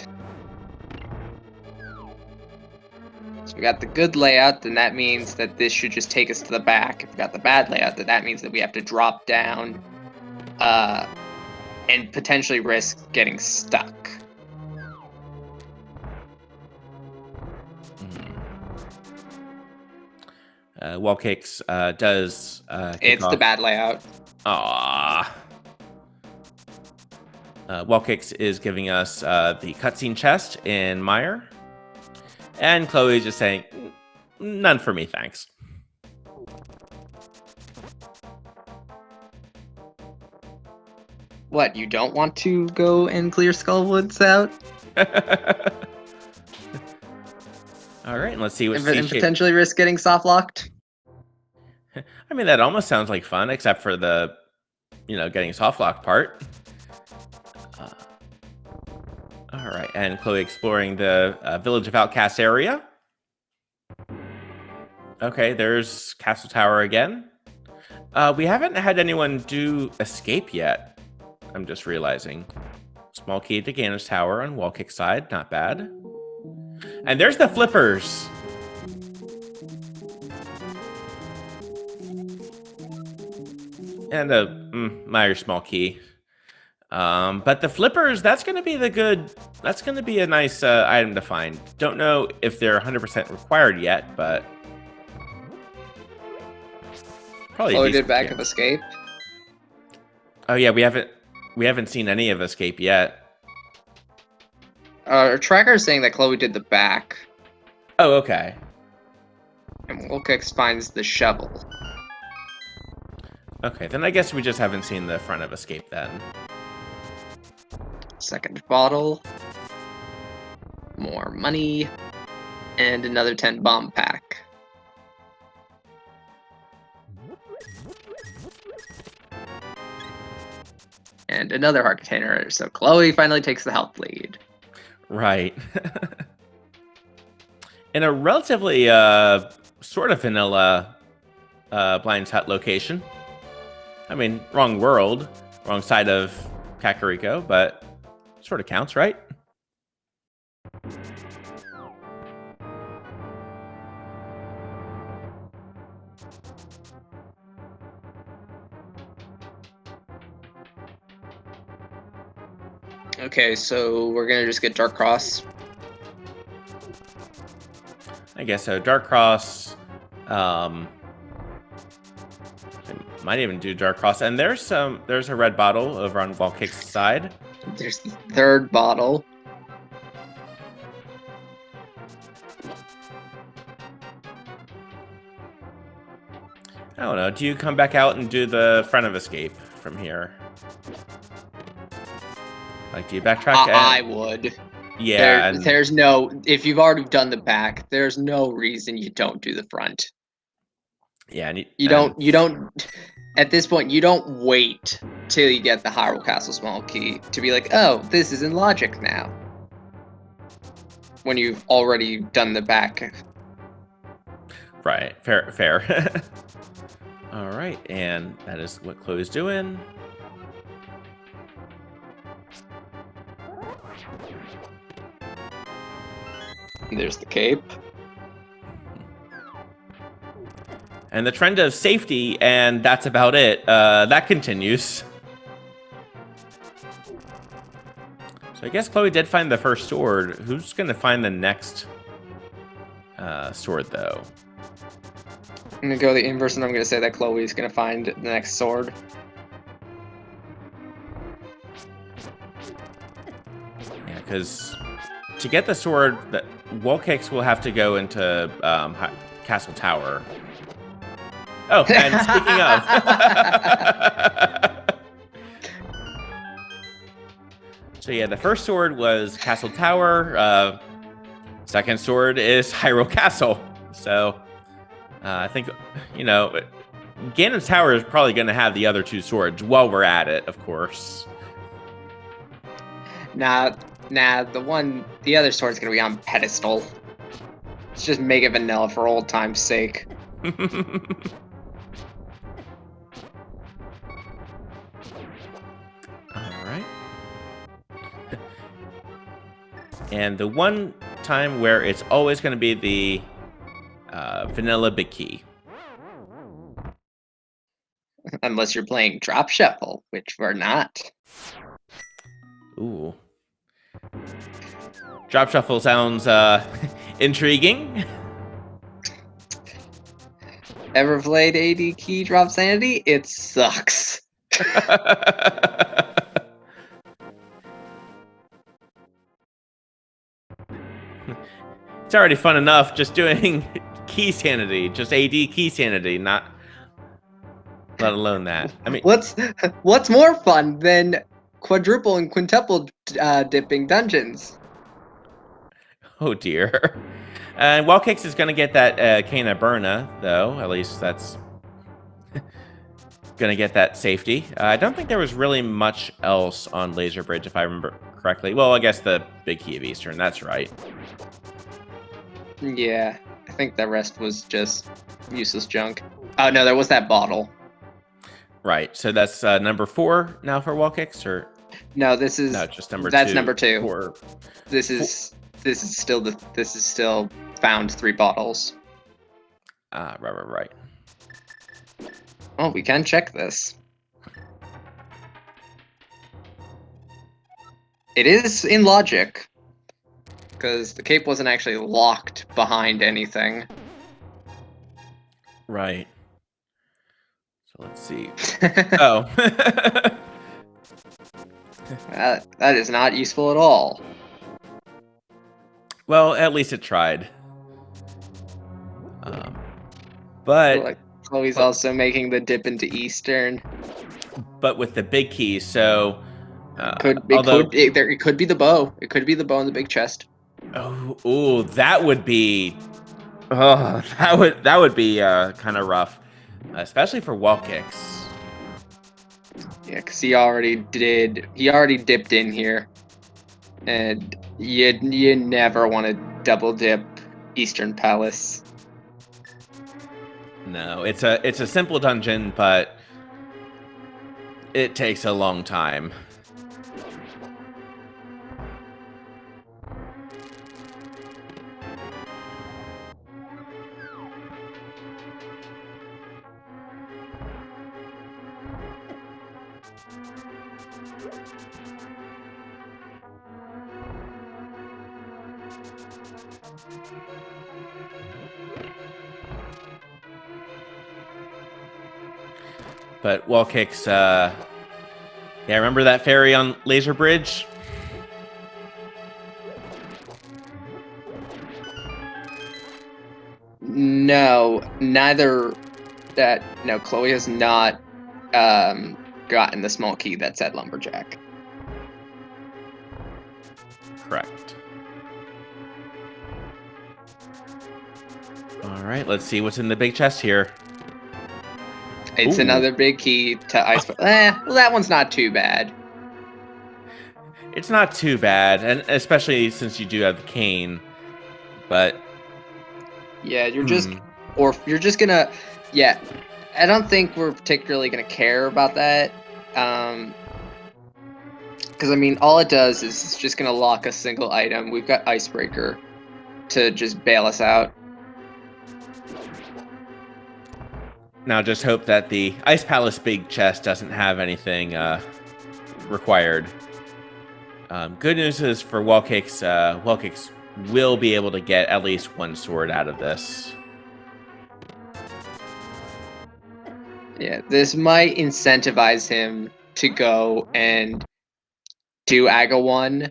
So we got the good layout, then that means that this should just take us to the back. If we got the bad layout, then that means that we have to drop down, and potentially risk getting stuck.
Wallkicks does
It's
off.
the bad layout.
Aww. Wallkicks is giving us the cutscene chest in Mire. And Chloe's just saying, none for me, thanks.
What, you don't want to go and clear Skullwoods out?
All right, and let's see what
And potentially risk getting soft locked?
I mean, that almost sounds like fun, except for the, getting soft lock part. All right, and Chloe exploring the Village of Outcasts area. Okay, there's Castle Tower again. We haven't had anyone do escape yet. I'm just realizing. Small key to Ganon's Tower on Wallkick side, not bad. And there's the flippers. And a Meyer small key. But the flippers, that's going to be a nice item to find. Don't know if they're 100% required yet, but probably.
Oh, did backup escape?
Oh yeah, we haven't seen any of escape yet.
Our tracker is saying that Chloe did the back.
Oh, okay.
And Wilkix finds the shovel.
Okay, then I guess we just haven't seen the front of escape then.
Second bottle. More money. And another 10 bomb pack. and another heart container. So Chloe finally takes the health lead.
Right. In a relatively sort of vanilla Blind's Hut location. I mean, wrong world, wrong side of Kakariko, but sort of counts, right?
Okay, so we're gonna just get Dark Cross.
I guess so. Dark Cross. Might even do Dark Cross. And there's a red bottle over on Volkick's side.
There's the third bottle.
I don't know. Do you come back out and do the front of escape from here? Like, do you backtrack?
I would.
Yeah.
There's no. If you've already done the back, there's no reason you don't do the front.
Yeah.
You don't. At this point, you don't wait till you get the Hyrule Castle small key to be like, oh, this is in logic now. When you've already done the back.
Right. Fair. All right. And that is what Chloe's doing.
There's the cape.
And the trend of safety, and that's about it. That continues. So I guess Chloe did find the first sword. Who's going to find the next sword, though?
I'm going to go the inverse, and I'm going to say that Chloe's going to find the next sword.
Yeah, because to get the sword, Volkick's will have to go into Castle Tower. Oh, and speaking of... So yeah, the first sword was Castle Tower. Second sword is Hyrule Castle. So I think, Ganon's Tower is probably going to have the other two swords while we're at it, of course.
Nah, the other sword's going to be on pedestal. Let's just make it vanilla for old time's sake.
And the one time where it's always going to be the vanilla big key.
Unless you're playing Drop Shuffle, which we're not.
Ooh. Drop Shuffle sounds intriguing.
Ever played AD Key Drop Sanity? It sucks.
It's already fun enough just doing key sanity, just AD key sanity, not let alone that. I mean,
what's more fun than quadruple and quintuple dipping dungeons?
Oh dear. And Volkick's is going to get that Kana Burna, though. At least that's going to get that safety. I don't think there was really much else on Laser Bridge, if I remember correctly. Well, I guess the big key of Eastern, that's right.
Yeah, I think the rest was just useless junk. Oh, no, there was that bottle.
Right, so that's number 4 now for Volkick's, or?
No, this is...
No, just number 2.
That's number 2.
Four.
This is still found 3 bottles.
Right.
Oh, we can check this. It is in logic. Because the cape wasn't actually locked behind anything.
Right. So let's see. Oh.
That is not useful at all.
Well, at least it tried. But
Like, Chloe's also making the dip into Eastern.
But with the big key, so
it could be the bow. It could be the bow in the big chest.
Oh, that would be. Oh, that would be kind of rough, especially for Volkick's.
Yeah, because he already dipped in here. And you never want to double dip Eastern Palace.
No, it's a simple dungeon, but it takes a long time. But wall kicks, yeah, remember that ferry on Laser Bridge?
No, Chloe has not gotten the small key that said lumberjack.
Correct. All right, let's see what's in the big chest here.
It's
Ooh.
another big key to ice. Well, that one's not too bad.
It's not too bad, and especially since you do have Kane. But
yeah, you're just gonna. Yeah, I don't think we're particularly gonna care about that. Because I mean, all it does is it's just gonna lock a single item. We've got Icebreaker to just bail us out.
Now just hope that the Ice Palace big chest doesn't have anything required. Good news is for wall kicks will be able to get at least one sword out of this.
Yeah, this might incentivize him to go and do Aga 1.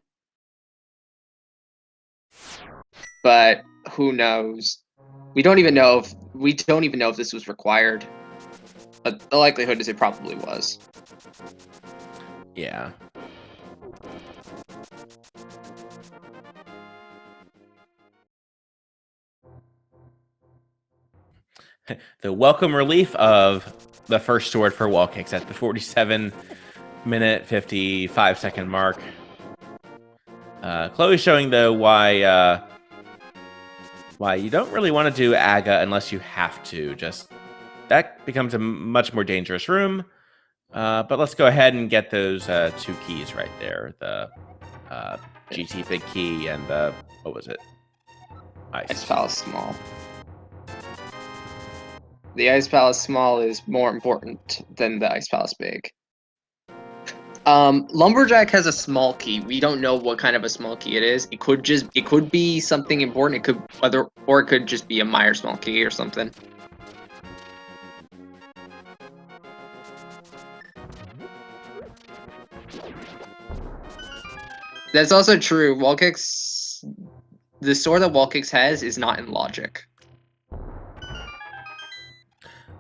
But who knows? We don't even know if this was required. But the likelihood is it probably was.
Yeah. The welcome relief of the first sword for wall kicks at the 47-minute 55-second mark. Chloe's showing though why you don't really want to do Aga unless you have to. Just that becomes a much more dangerous room. But let's go ahead and get those two keys right there. The GT big key and the, what was it?
Ice Palace Small. The Ice Palace Small is more important than the Ice Palace Big. Lumberjack has a small key. We don't know what kind of a small key it is. It could be something important. It could just be a Meyer small key or something. That's also true. The sword that Wallkicks has is not in logic.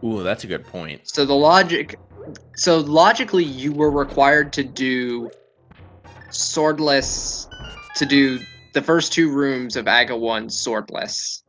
Ooh, that's a good point.
So logically, you were required to do swordless, to do the first two rooms of Aga 1 swordless.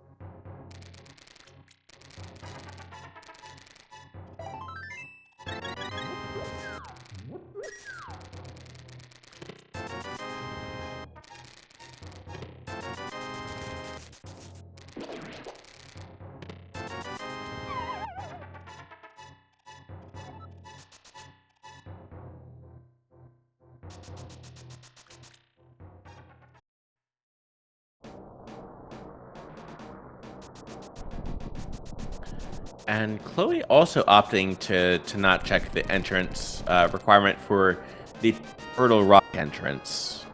And Chloe also opting to not check the entrance requirement for the Turtle Rock entrance.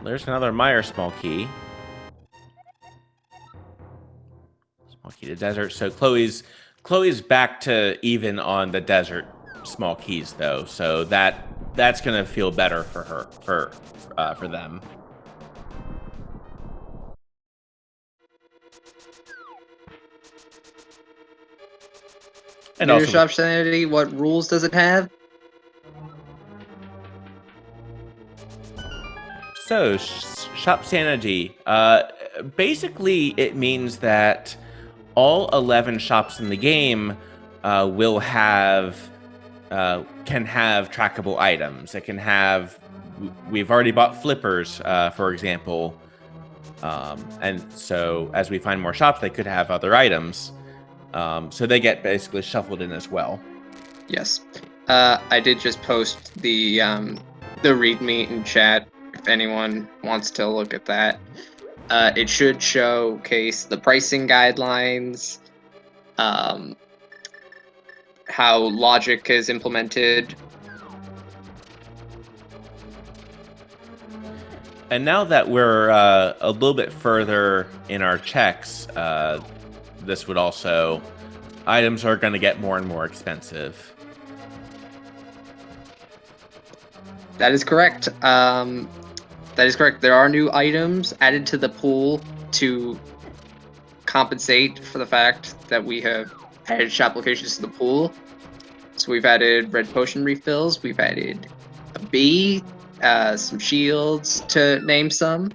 There's another Meyer small key. Small key to desert. So Chloe's back to even on the desert small keys though. So that's gonna feel better for her for them. And
New
also
Shopsanity, what rules does it have?
So, Shopsanity. Basically, it means that all 11 shops in the game will have can have trackable items. It can have. We've already bought flippers, for example, and so as we find more shops, they could have other items. So they get basically shuffled in as well.
Yes. I did just post the README in chat if anyone wants to look at that. It should showcase the pricing guidelines, how logic is implemented.
And now that we're a little bit further in our checks, this would also items are going to get more and more expensive.
That is correct. That is correct. There are new items added to the pool to compensate for the fact that we have added shop locations to the pool. So we've added red potion refills. We've added a bee, some shields, to name some.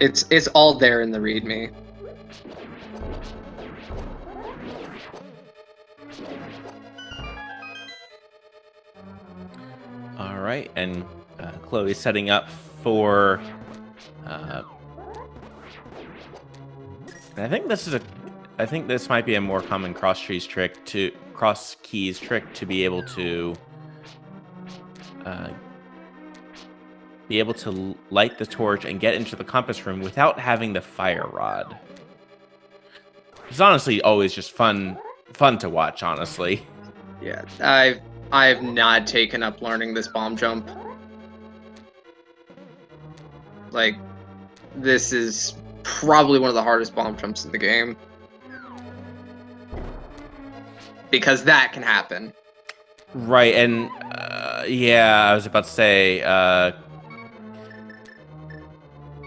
It's all there in the README.
All right, and Chloe's setting up for. I think this might be a more common Crosskeys trick to be able to light the torch and get into the compass room without having the fire rod. It's honestly always just fun to watch, honestly.
Yeah, I've not taken up learning this bomb jump. Like, this is probably one of the hardest bomb jumps in the game. Because that can happen.
Right, and yeah, I was about to say,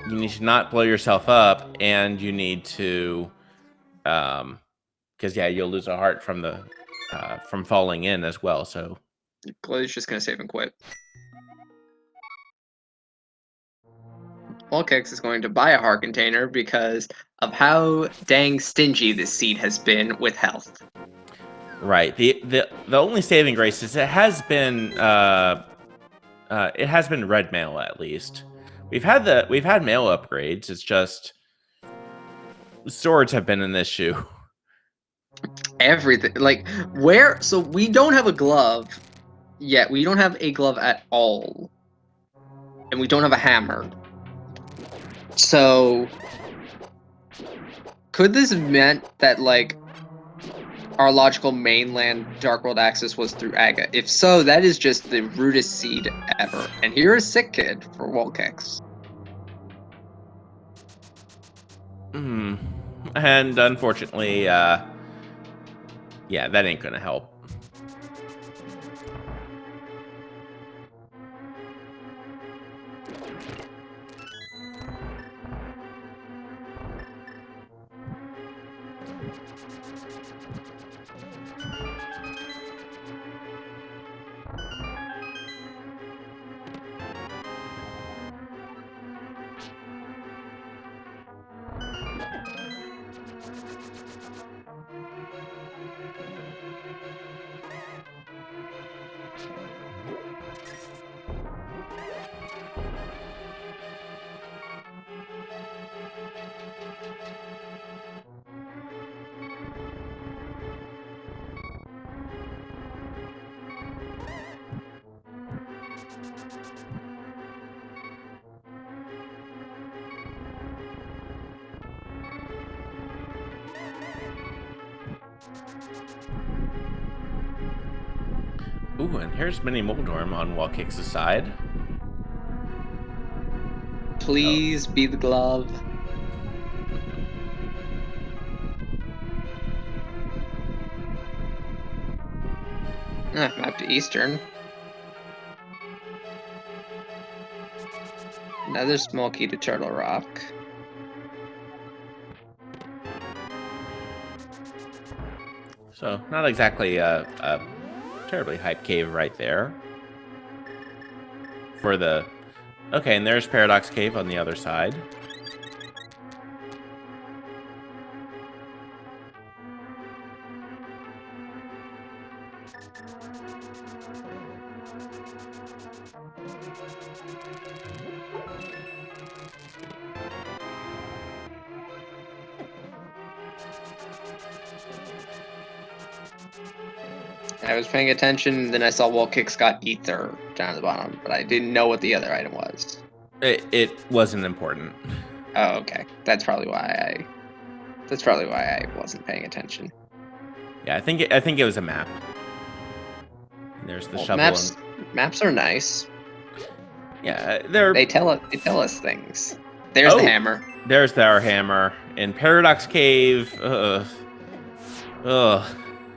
you need to not blow yourself up, and you need to, because yeah, you'll lose a heart from the from falling in as well. So
Chloe's just gonna save and quit. Volkex is going to buy a heart container because of how dang stingy this seed has been with health.
right, the only saving grace is it has been red mail at least. We've had mail upgrades. It's just swords have been an issue.
Everything, like, where? So we don't have a glove yet. We don't have a glove at all, and we don't have a hammer. So could this have meant that, like, our logical mainland Dark World access was through Aga? If so, that is just the rudest seed ever. And here is Sick Kid for Volkex.
And unfortunately, yeah, that ain't gonna help. Ooh, and here's Mini Moldorm on Wallkick's side.
Please be the glove. Map to Eastern. Another small key to Turtle Rock.
So not exactly a terribly hype cave right there. For the... Okay, and there's Paradox Cave on the other side.
I was paying attention, then I saw Wall Kicks got Ether down at the bottom, but I didn't know what the other item was.
It wasn't important.
Oh, okay. That's probably why I wasn't paying attention.
Yeah, I think it was a map. And there's the shovel.
Maps are nice.
Yeah,
they tell us things. There's the hammer.
There's our hammer in Paradox Cave. Ugh.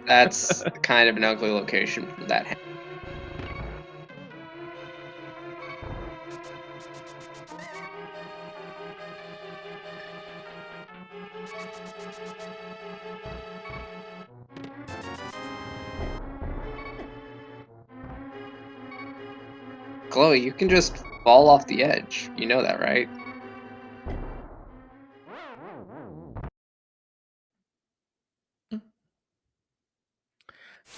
That's kind of an ugly location for that hammer. Chloe, you can just fall off the edge. You know that, right?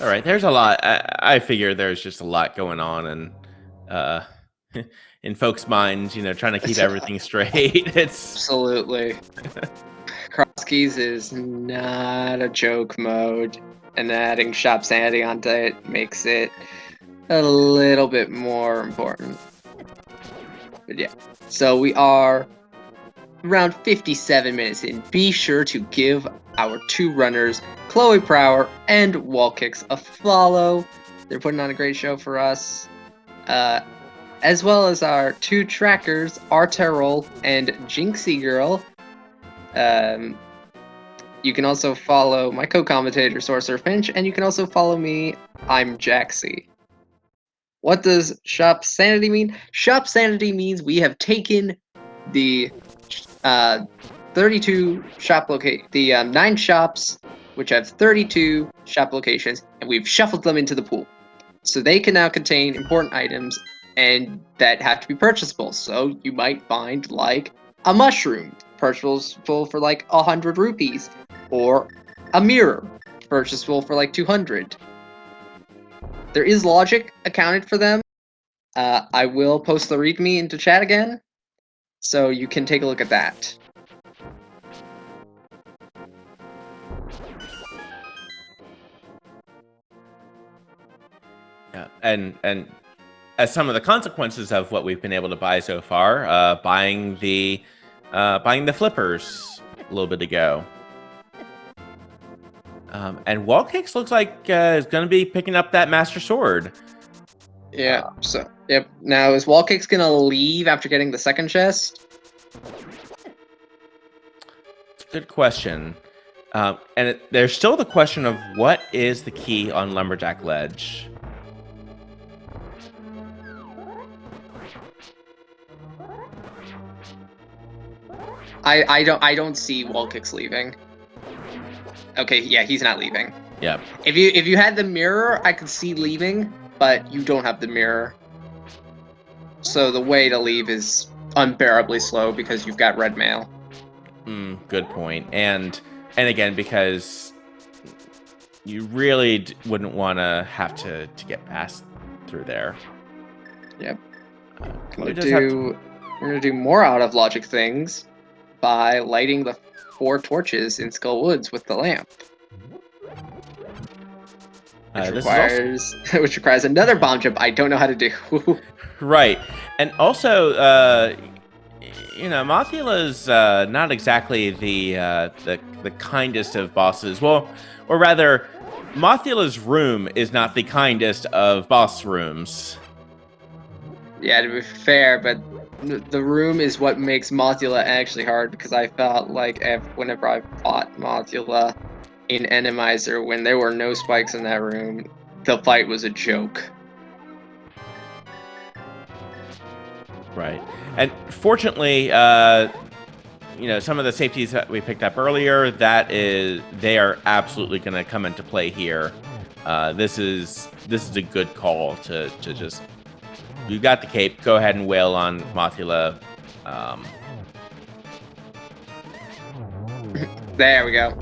All right, there's a lot. I figure there's just a lot going on, and in folks' minds, you know, trying to keep everything straight. It's
absolutely. Crosskeys is not a joke mode, and adding Shopsanity onto it makes it a little bit more important. But yeah, so we are around 57 minutes in. Be sure to give our two runners, Chloe Prower and Wall Kicks, a follow. They're putting on a great show for us. As well as our two trackers, Arterol and Jinxie Girl. You can also follow my co-commentator, Sorcerer Finch, and you can also follow me, I'm Jaxie. What does Shopsanity mean? Shopsanity means we have taken the 32 shop the 9 shops, which have 32 shop locations, and we've shuffled them into the pool. So they can now contain important items and that have to be purchasable. So you might find like a mushroom, purchasable for like 100 rupees, or a mirror, purchasable for like 200. There is logic accounted for them. I will post the README into chat again, so you can take a look at that.
Yeah, and as some of the consequences of what we've been able to buy so far, buying the flippers a little bit ago. And Wall Kicks looks like is going to be picking up that Master Sword.
Yeah, so, yep. Now, is Wall Kicks going to leave after getting the second chest?
It's a good question. And there's still the question of what is the key on Lumberjack Ledge?
I don't see Wall Kicks leaving. Okay, yeah, he's not leaving.
Yeah.
If you had the mirror, I could see leaving, but you don't have the mirror. So the way to leave is unbearably slow because you've got red mail.
Good point. And again, because you really wouldn't want to have to get past through there.
Yep. We're gonna do more out of logic things by lighting the 4 torches in Skull Woods with the lamp. Which requires another bomb jump I don't know how to do.
Right. And also, you know, Mothula's not exactly the kindest of bosses. Well, or rather, Mothula's room is not the kindest of boss rooms.
Yeah, to be fair, but the room is what makes Mothula actually hard, because I felt like whenever I fought Mothula in Randomizer, when there were no spikes in that room, the fight was a joke.
Right. And fortunately, some of the safeties that we picked up earlier, they are absolutely going to come into play here. This is a good call to just, you got the cape, go ahead and wail on Mothula.
There we go.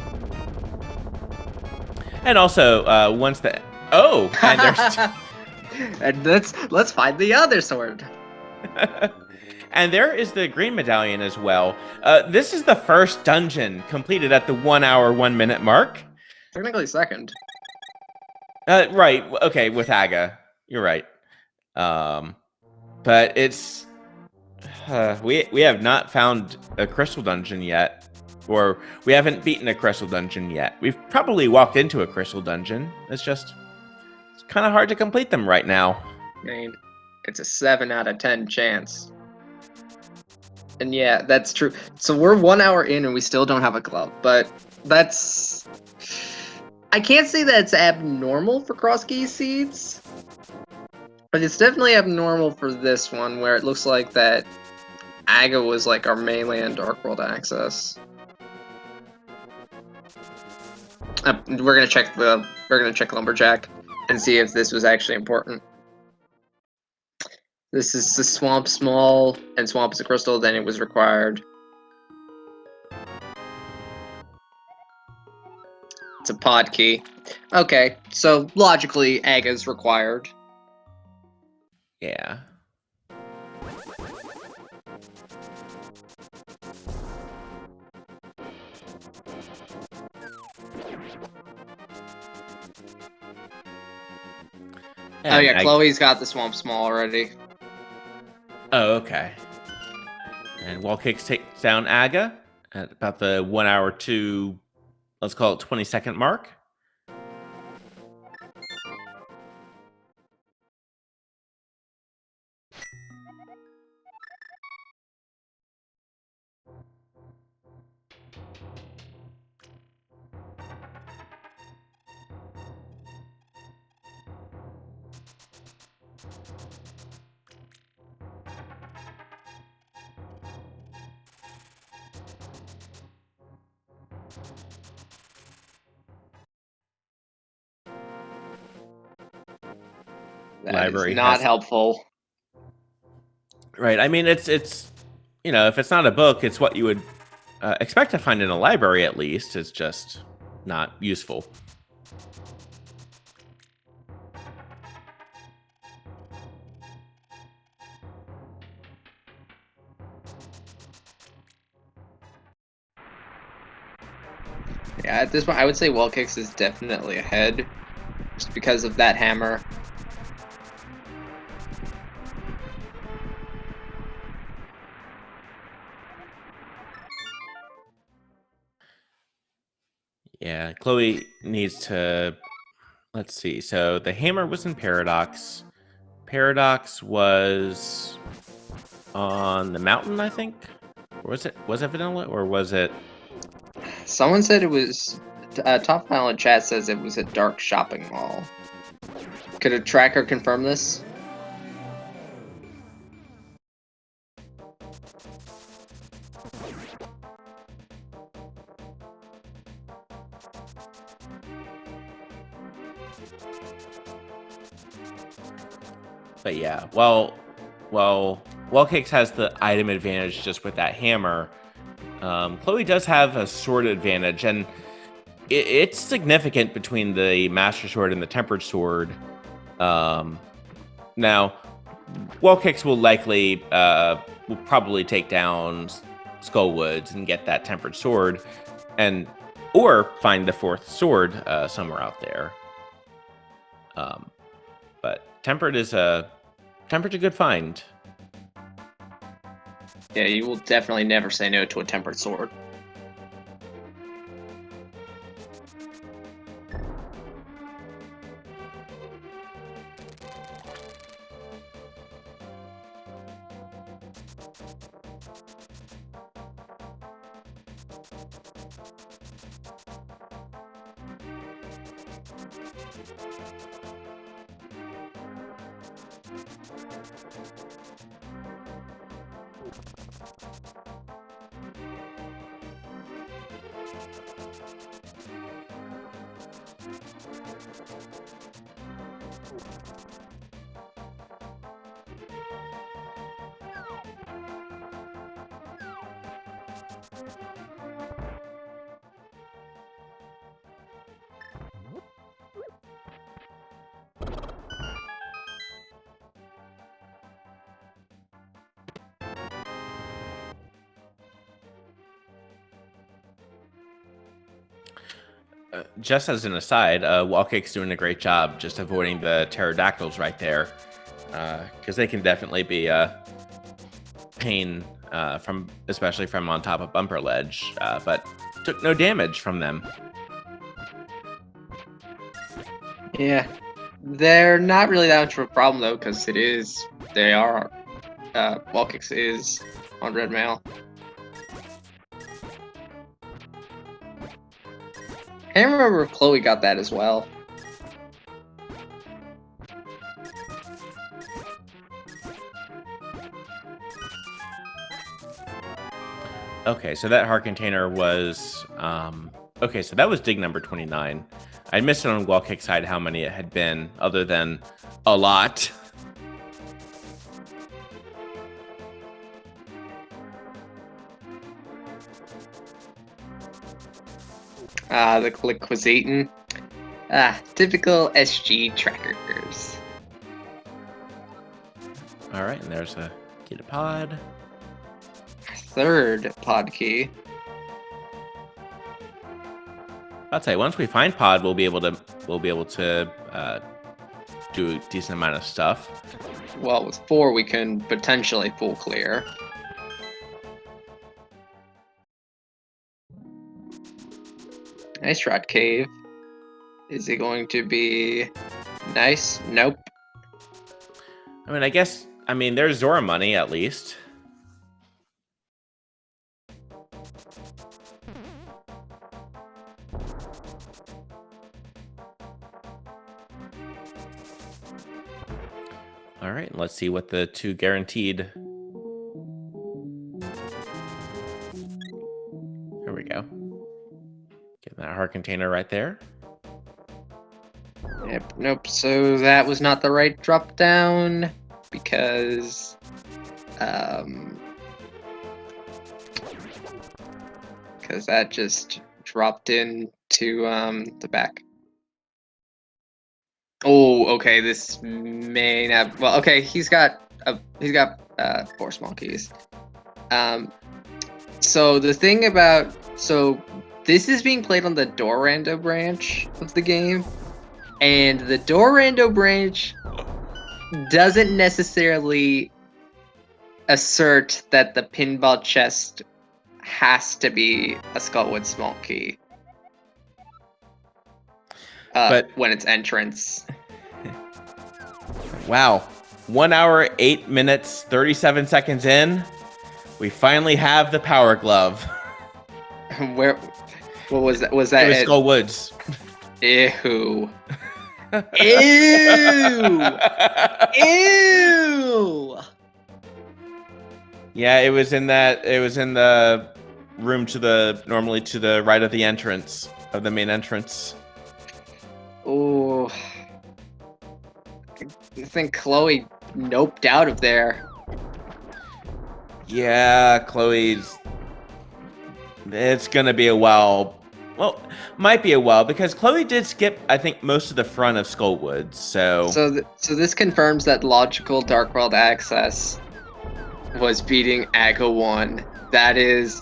And also, and there's
And let's find the other sword.
and there is the green medallion as well. This is the first dungeon completed at the 1 hour, 1 minute mark.
Technically second.
Right. Okay, with Aga. You're right. But it's we have not found a crystal dungeon yet, or we haven't beaten a crystal dungeon yet. We've probably walked into a crystal dungeon. It's kind of hard to complete them right now.
I mean, it's a 7 out of 10 chance. And yeah, that's true. So we're 1 hour in and we still don't have a glove, but that's... I can't say that it's abnormal for Crosskeys seeds, but it's definitely abnormal for this one, where it looks like that Aga was like our mainland Dark World access. We're gonna check Lumberjack and see if this was actually important. This is the Swamp Small, and Swamp is a crystal, then it was required. It's a pod key. Okay, so logically, Aga's required.
Yeah.
Oh yeah, Chloe's got the Swamp Small already.
Oh, okay. And Wall Kicks takes down Aga at about the 1 hour to, let's call it 20-second mark.
That is not helpful.
Right. I mean, it's if it's not a book, it's what you would expect to find in a library at least. It's just not useful.
Yeah, at this point, I would say Wall Kicks is definitely ahead, just because of that hammer.
Yeah, Chloe needs to. Let's see. So the hammer was in Paradox. Paradox was on the mountain, I think. Or was it vanilla, or was it?
Someone said it was. Top file in chat says it was a dark shopping mall. Could a tracker confirm this?
But yeah, well, Wallcakes has the item advantage just with that hammer. Chloe does have a sword advantage, and it's significant between the Master Sword and the Tempered Sword. Now, Wallkicks will probably take down Skullwoods and get that Tempered Sword, or find the fourth sword somewhere out there. But Tempered's a good find.
Yeah, you will definitely never say no to a Tempered Sword.
Just as an aside, Wallkick's doing a great job just avoiding the pterodactyls right there, because they can definitely be a pain, especially from on top of bumper ledge, but took no damage from them.
Yeah, they're not really that much of a problem though, because wall kicks is on red mail. I can't remember if Chloe got that as well.
Okay, so that heart container was okay. So that was dig number 29. I missed it on Wallkick's side how many it had been, other than a lot.
The click was eaten. Typical SG trackers.
All right, and there's a key to pod.
Third pod key.
I'll tell you, once we find pod, we'll be able to do a decent amount of stuff.
Well, with 4, we can potentially full clear. Nice Rod Cave. Is it going to be nice? Nope.
I mean, there's Zora money at least. All right, let's see what the 2 guaranteed. Here we go. Get that heart container right there.
Yep, nope. So that was not the right drop down because that just dropped into the back. Oh, okay. This may not. Well, okay. He's got 4 small keys. So the thing about this is being played on the Dorando branch of the game, and the Dorando branch doesn't necessarily assert that the pinball chest has to be a Skullwood small key. But when it's entrance.
Wow. 1 hour, 8 minutes, 37 seconds in, we finally have the power glove.
What was that? Was that
it was Skullwoods.
Ew. Ew. Ew.
Yeah, it was in the room normally to the right of the entrance, of the main entrance.
Oh. I think Chloe noped out of there.
Yeah, Chloe's. It's gonna be a while. Well, might be a while because Chloe did skip, I think, most of the front of Skullwoods. So
this confirms that logical Dark World access was beating AGA 1. That is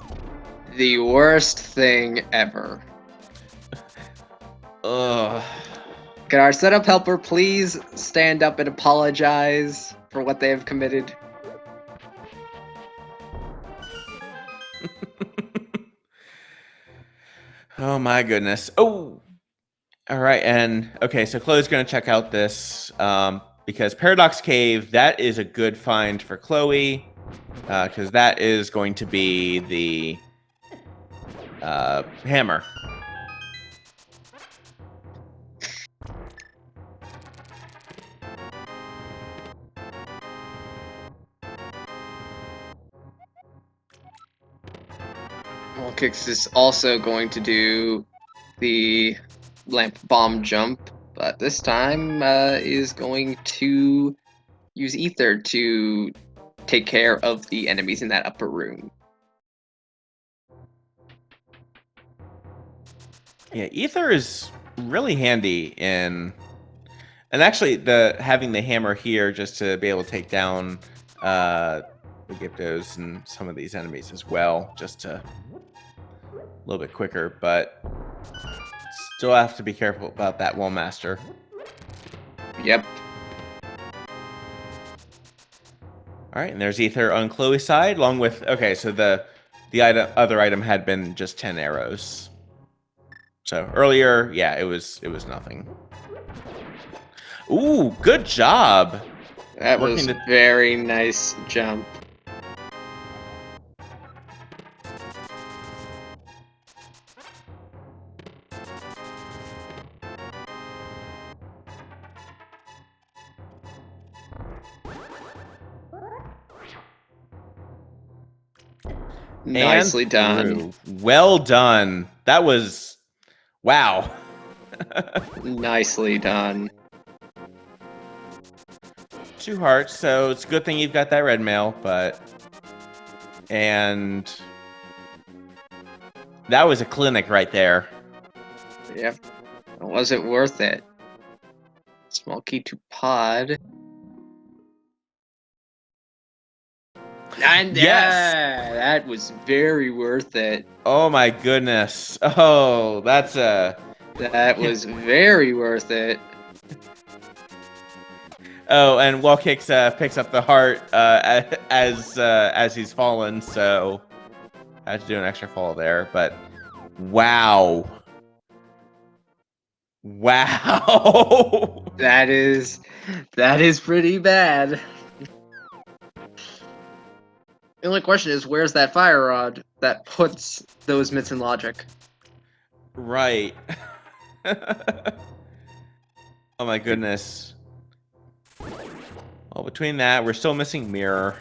the worst thing ever.
Ugh.
Can our setup helper please stand up and apologize for what they have committed?
Oh my goodness. Oh, all right. And okay, so Chloe's gonna check out this because Paradox Cave, that is a good find for Chloe because that is going to be the hammer.
Kix is also going to do the lamp bomb jump, but this time is going to use ether to take care of the enemies in that upper room.
Yeah, ether is really handy in, and actually having the hammer here just to be able to take down the Gyptos and some of these enemies as well, just to a little bit quicker, but still have to be careful about that Wall Master.
Yep.
All right, and there's ether on Chloe's side, along with, okay, so the other item had been just 10 arrows. So earlier, yeah, it was nothing. Ooh, good job.
That was a very nice jump. Nicely done.
Well done. That was, wow.
Nicely done.
2 hearts, so it's a good thing you've got that red mail, but... And... That was a clinic right there.
Yep. Was it worth it? Small key to pod. And
yes!
That was very worth it.
Oh my goodness. Oh, that's a...
That was very worth it.
Oh, and Wallkicks picks up the heart as he's fallen, so I had to do an extra fall there. But wow, wow,
that is pretty bad. The only question is, where's that fire rod that puts those mitts in logic?
Right. Oh my goodness. Well, between that, we're still missing mirror.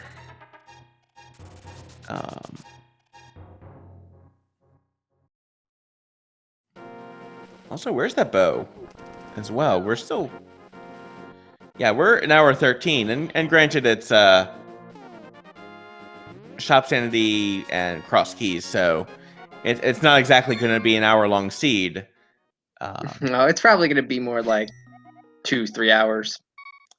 Also, where's that bow as well? We're still... Yeah, we're in hour 13, and granted, it's Shopsanity and Crosskeys, so it's not exactly going to be an hour-long seed.
No, it's probably going to be more like 2-3 hours.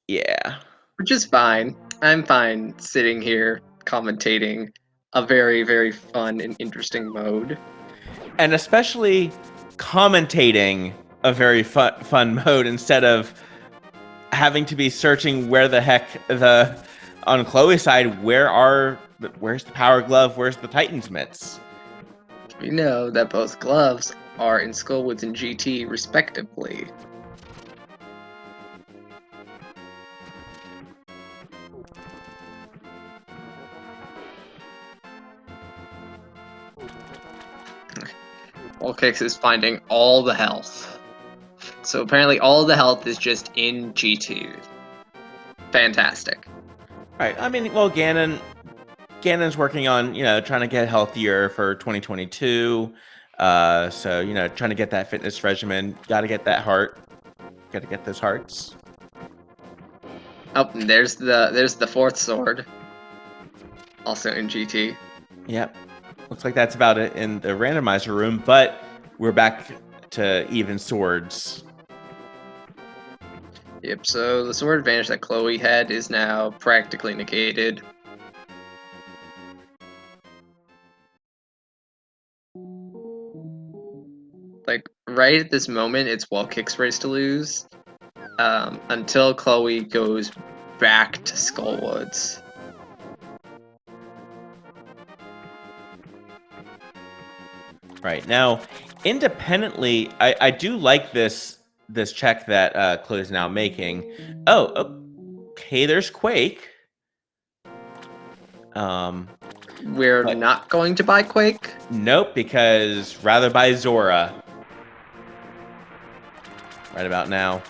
Yeah.
Which is fine. I'm fine sitting here commentating a very, very fun and interesting mode. And
especially commentating a very fun mode instead of having to be searching where the heck on Chloe's side, where's the Power Glove, where's the Titan's Mitts?
We know that both gloves are in Skullwoods and GT respectively. Wallkicks is finding all the health. So apparently all the health is just in G2. Fantastic.
Right. I mean, well, Ganon's working on, trying to get healthier for 2022. So, trying to get that fitness regimen. Got to get that heart. Got to get those hearts.
Oh, and there's the fourth sword. Also in GT.
Yep. Looks like that's about it in the randomizer room, but we're back to even swords.
Yep, so the sword advantage that Chloe had is now practically negated. Like, right at this moment, it's Wallkick's race to lose. Until Chloe goes back to Skullwoods.
Right. Now, independently, I do like this check that Chloe's now making. Oh, okay, there's Quake.
We're not going to buy Quake?
Nope, because rather buy Zora. Right about now.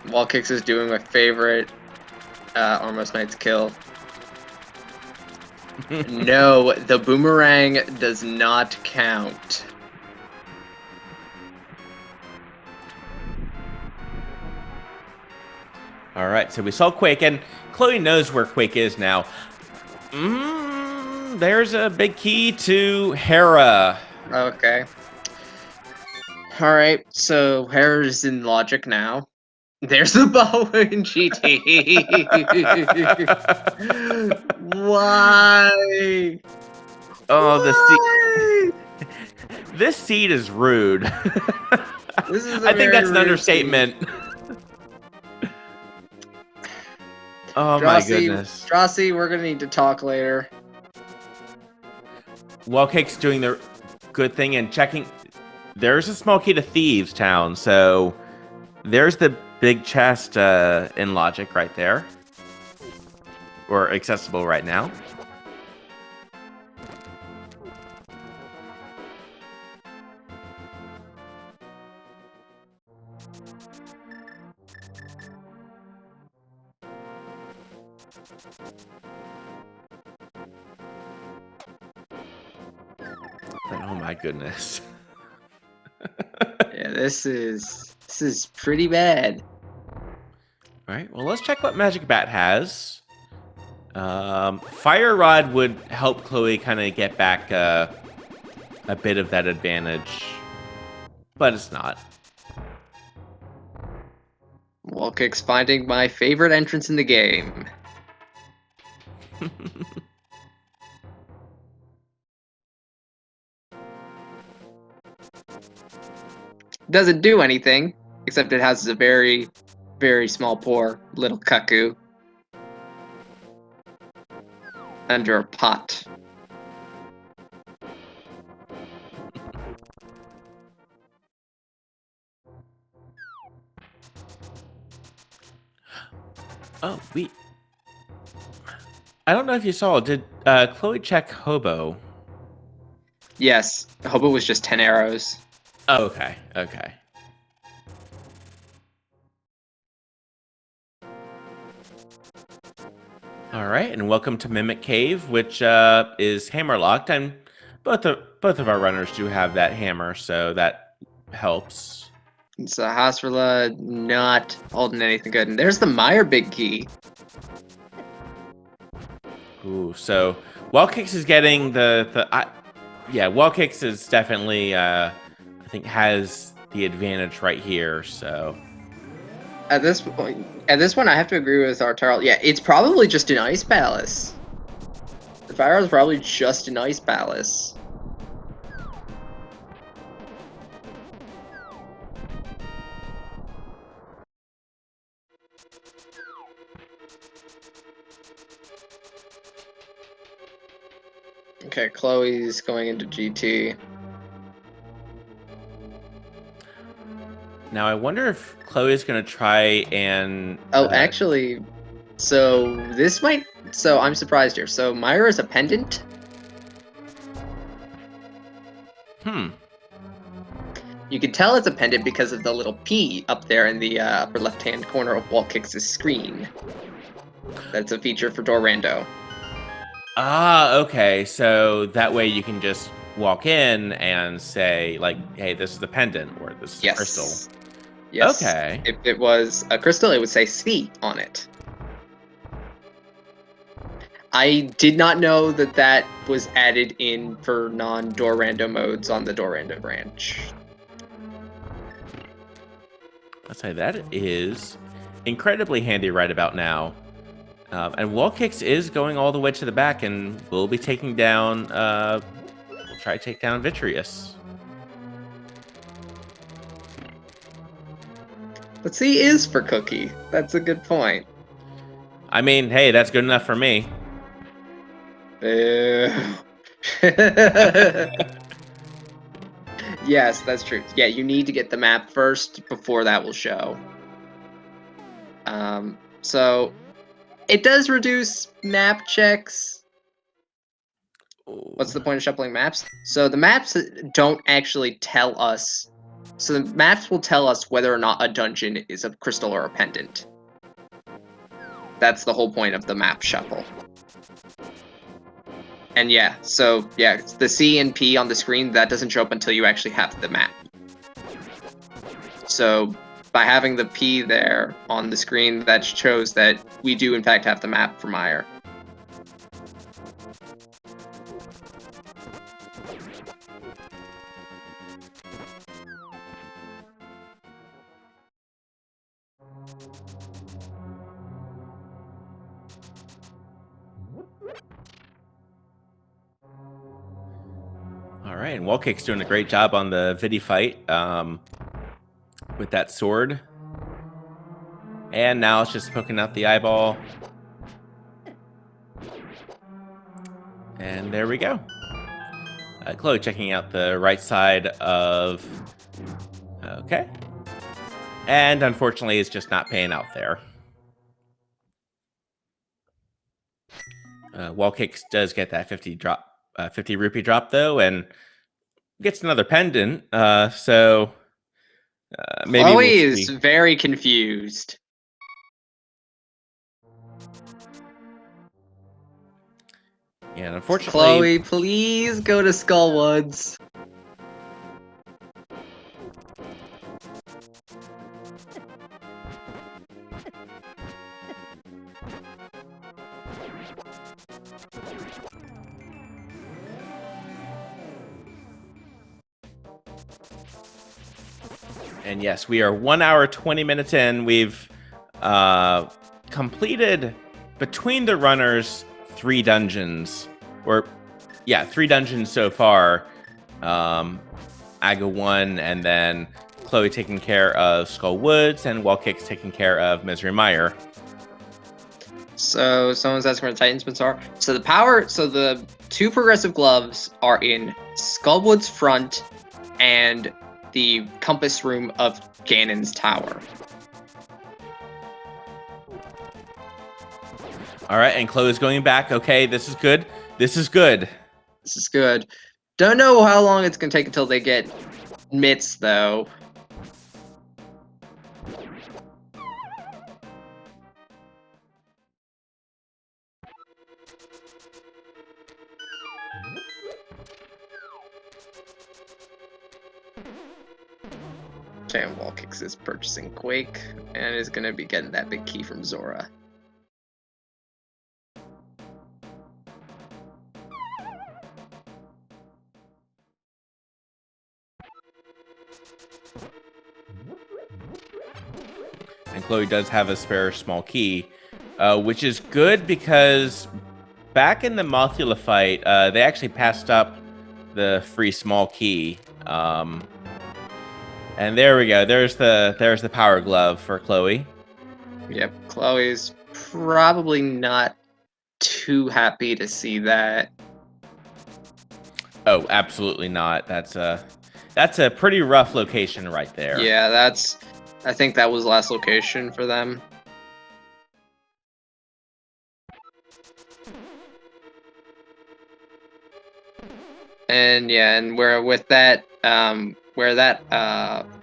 Wallkicks is doing my favorite Ormos Knight's kill. No, the boomerang does not count.
All right, so we saw Quake, and Chloe knows where Quake is now. There's a big key to Hera.
Okay. Alright, so Hera's in logic now. There's the bow in GT. Why?
Oh,
Why?
this seed is rude.
This is a
I think
very
that's an
rude
understatement. Oh my goodness.
Drosy, we're gonna need to talk later.
Wallcake's doing the good thing and checking. There's a small key to Thieves Town, so there's the big chest in logic right there. Or accessible right now. But oh my goodness.
Yeah, this is pretty bad.
All right, well, let's check what Magic Bat has. Fire Rod would help Chloe kind of get back a bit of that advantage, but it's not.
Wallkick's finding my favorite entrance in the game. Doesn't do anything, except it has a very, very small pore, little cuckoo. Under a pot.
Oh, I don't know if you saw, did Chloe check Hobo?
Yes, Hobo was just 10 arrows.
Oh, okay, okay. All right, and welcome to Mimic Cave, which is hammer locked, and both of our runners do have that hammer, so that helps.
So Hasrla not holding anything good. And there's the Meyer big key.
Ooh, so Wallkicks is getting yeah, Wallkicks is definitely I think has the advantage right here. So
At this one, I have to agree with Artarl. Yeah, it's probably just an Ice Palace. The Fire is probably just an Ice Palace. Okay, Chloe's going into GT.
now I wonder if Chloe's gonna try and.
Oh, actually, so this might. So I'm surprised here. So Myra is a pendant. You can tell it's a pendant because of the little P up there in the upper left-hand corner of Wallkick's screen. That's a feature for Door Rando.
Ah, okay. So that way you can just walk in and say, like, hey, this is the pendant or this is the crystal.
Yes.
Okay.
If it was a crystal, it would say C on it. I did not know that that was added in for non-Door Rando modes on the Door Rando branch.
I'll say that is incredibly handy right about now. And Wallkicks is going all the way to the back, and we'll be taking down. We'll try to take down Vitreous.
But C is for Cookie. That's a good point.
I mean, hey, that's good enough for me.
Yes, that's true. Yeah, you need to get the map first before that will show. So it does reduce map checks. What's the point of shuffling maps? So the maps don't actually tell us. So the maps will tell us whether or not a dungeon is a crystal or a pendant. That's the whole point of the map shuffle. And yeah, so yeah, the C and P on the screen, that doesn't show up until you actually have the map. So by having the P there on the screen, that shows that we do in fact have the map for Meyer.
All right, and Wallkick's doing a great job on the Vidi fight with that sword. And now it's just poking out the eyeball. And there we go. Chloe checking out the right side of... Okay. And unfortunately, it's just not paying out there. Wallkicks does get that 50 rupee drop, though, and gets another pendant. So maybe
Chloe
we'll
is
see.
very confused.
Yeah, unfortunately...
Chloe, please go to Skullwoods.
And yes, we are 1 hour, 20 minutes in. We've completed, between the runners, 3 dungeons. Or, yeah, 3 dungeons so far. Aga 1, and then Chloe taking care of Skull Woods, and Wallkick's taking care of Misery Mire.
So someone's asking where the Titans are. So the 2 progressive gloves are in Skullwood's front and the compass room of Ganon's tower.
All right, and Chloe's going back. Okay, this is good. This is good.
This is good. Don't know how long it's gonna take until they get mitts, though. Okay, Wallkicks is purchasing Quake and is gonna be getting that big key from Zora.
And Chloe does have a spare small key, which is good because back in the Mothula fight, they actually passed up the free small key. And there we go. There's the power glove for Chloe.
Yep, Chloe's probably not too happy to see that.
Oh, absolutely not. That's a pretty rough location right there.
Yeah, I think that was the last location for them. And yeah, and where that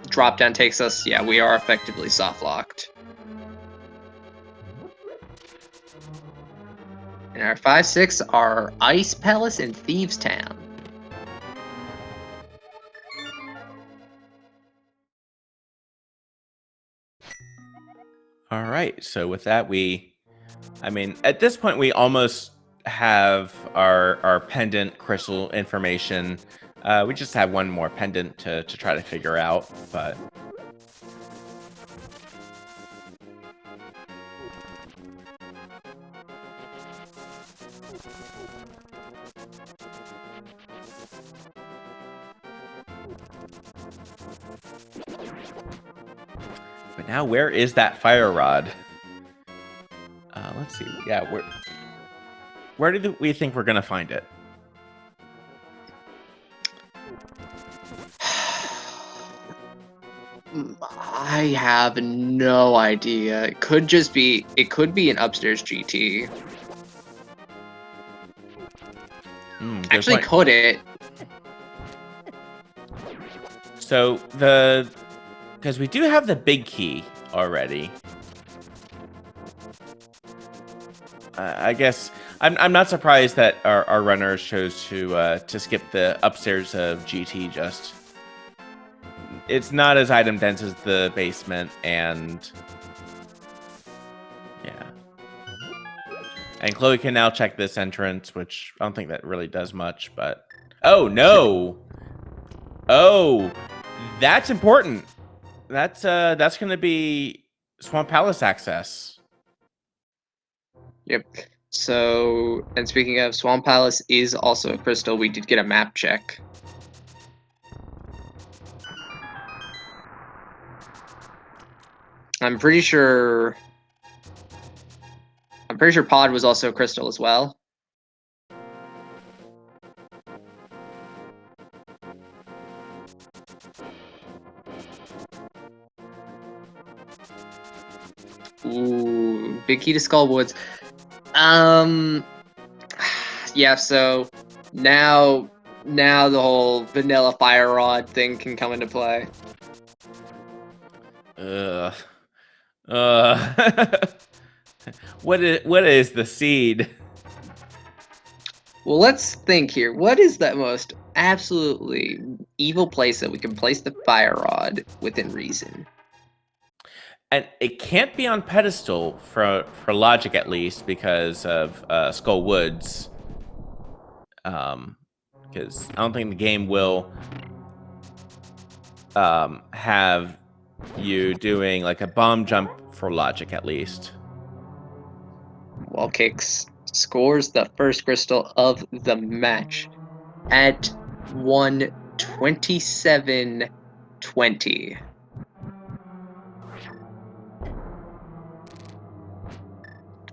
drop down takes us, yeah, we are effectively soft locked. And our 5-6 are Ice Palace and Thieves Town.
All right. So with that, I mean, at this point, we almost have our pendant crystal information. We just have one more pendant to try to figure out, but... But now, where is that fire rod? Let's see. Yeah, where do we think we're gonna find it?
I have no idea. It could be an upstairs GT.
Good
Actually,
point.
could it?
So because we do have the big key already. I guess I'm not surprised that our runners chose to skip the upstairs of GT. Just it's not as item dense as the basement, and yeah. And Chloe can now check this entrance, which I don't think that really does much, but oh no. Oh, that's important. That's going to be Swamp Palace access.
Yep. So, and speaking of, Swamp Palace is also a crystal. We did get a map check. I'm pretty sure Pod was also a crystal as well. Ooh, big key to Skull Woods. Yeah, so now the whole vanilla fire rod thing can come into play.
What is the seed?
Well, let's think here. What is the most absolutely evil place that we can place the fire rod within reason?
And it can't be on pedestal for logic, at least, because of Skull Woods. Because I don't think the game will have you doing like a bomb jump for logic, at least.
Wall Kicks scores the first crystal of the match at 127-20.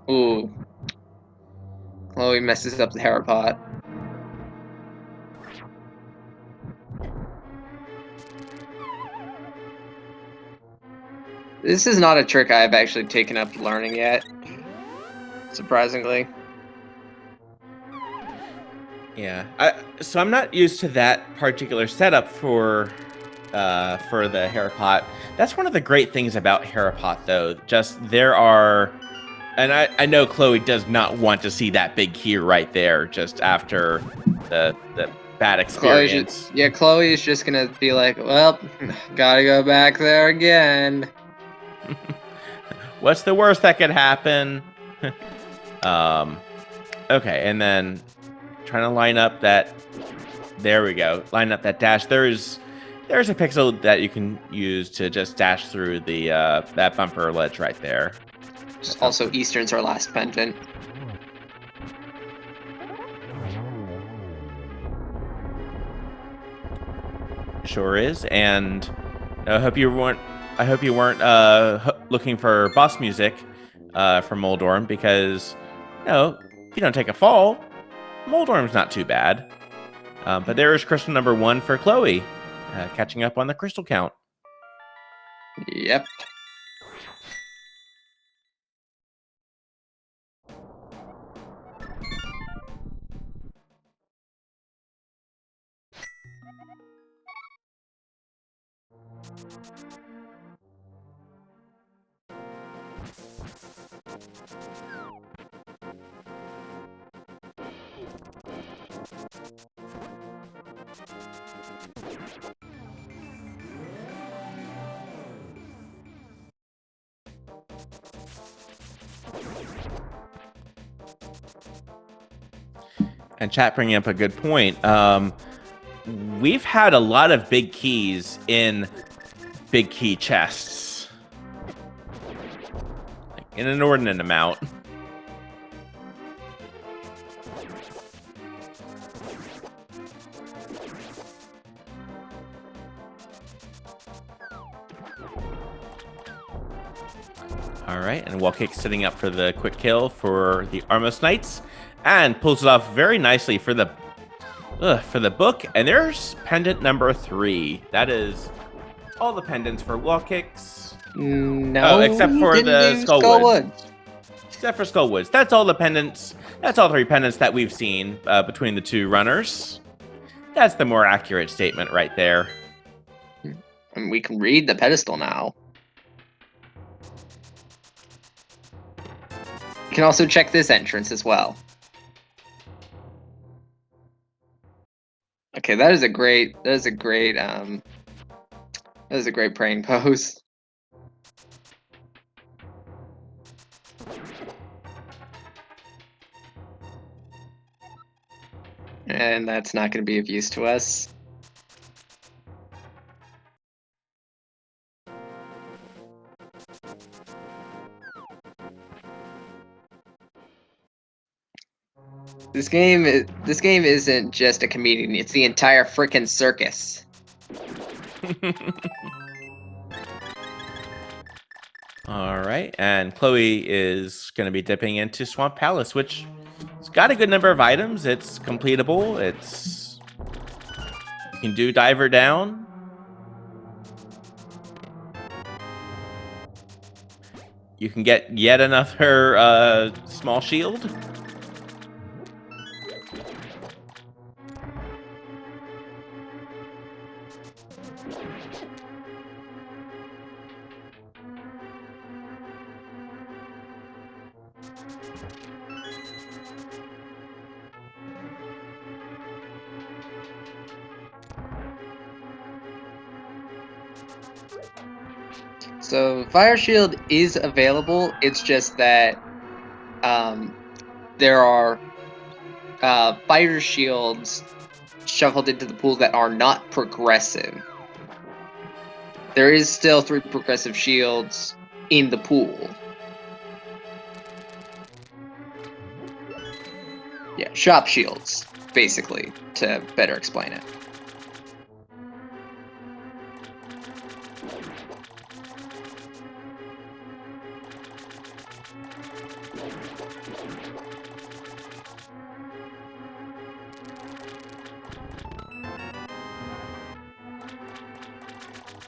Ooh. Chloe messes up the hair pot. This is not a trick I've actually taken up learning yet, surprisingly.
Yeah, so I'm not used to that particular setup for the hair pot. That's one of the great things about hair pot, though. Just there are, and I know Chloe does not want to see that big key right there. Just after the bad experience.
Chloe is just gonna be like, well, gotta go back there again.
What's the worst that could happen? Okay, and then trying to line up that. There we go. Line up that dash. There's a pixel that you can use to just dash through the that bumper ledge right there.
Also, Eastern's our last pendant.
Sure is, and I hope you weren't looking for boss music from Moldorm, because if you don't take a fall, Moldorm's not too bad. But there is crystal number 1 for Chloe, catching up on the crystal count.
Yep.
And chat bringing up a good point. We've had a lot of big keys in big key chests, like an inordinate amount. All right, and Wallkick sitting up for the quick kill for the Armos Knights, and pulls it off very nicely for the book. And there's pendant number 3. That is all the pendants for Wallkicks.
No,
except for the Skullwoods. Except for Skullwoods. That's all the pendants. That's all 3 pendants that we've seen between the 2 runners. That's the more accurate statement right there.
And we can read the pedestal now. You can also check this entrance as well. Okay, that is a great praying pose. And that's not going to be of use to us. This game isn't just a comedian, it's the entire frickin' circus.
All right, and Chloe is going to be dipping into Swamp Palace, which has got a good number of items. It's completable. You can do Diver Down. You can get yet another small shield.
So Fire Shield is available, it's just that there are Fire Shields shuffled into the pool that are not progressive. There is still 3 progressive shields in the pool. Yeah, shop shields, basically, to better explain it.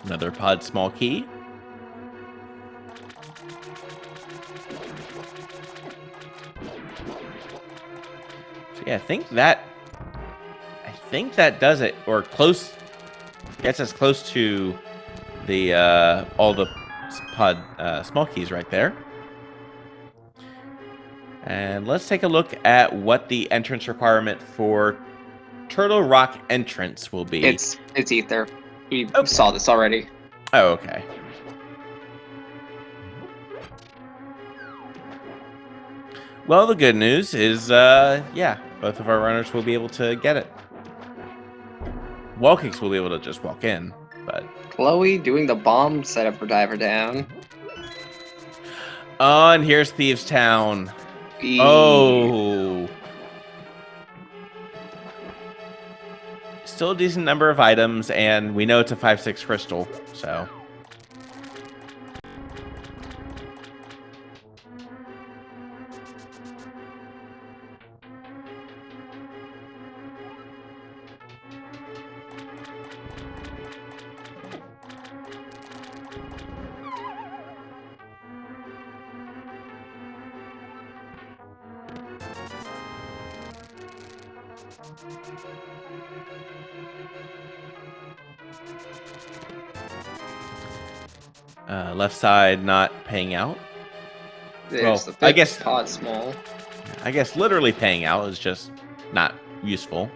Another pod small key. So yeah, I think that does it, or close. Gets us close to the all the pod small keys right there. And let's take a look at what the entrance requirement for Turtle Rock entrance will be.
It's Ether. We saw this already.
Oh, okay. Well, the good news is, yeah, both of our runners will be able to get it. Walkings will be able to just walk in, but...
Chloe doing the bomb setup for Diver Down.
Oh, and here's Thieves Town. Oh. Still a decent number of items, and we know it's a 5/6 crystal, so... left side not paying out.
There's
well, I guess
pod small.
I guess literally paying out is just not useful.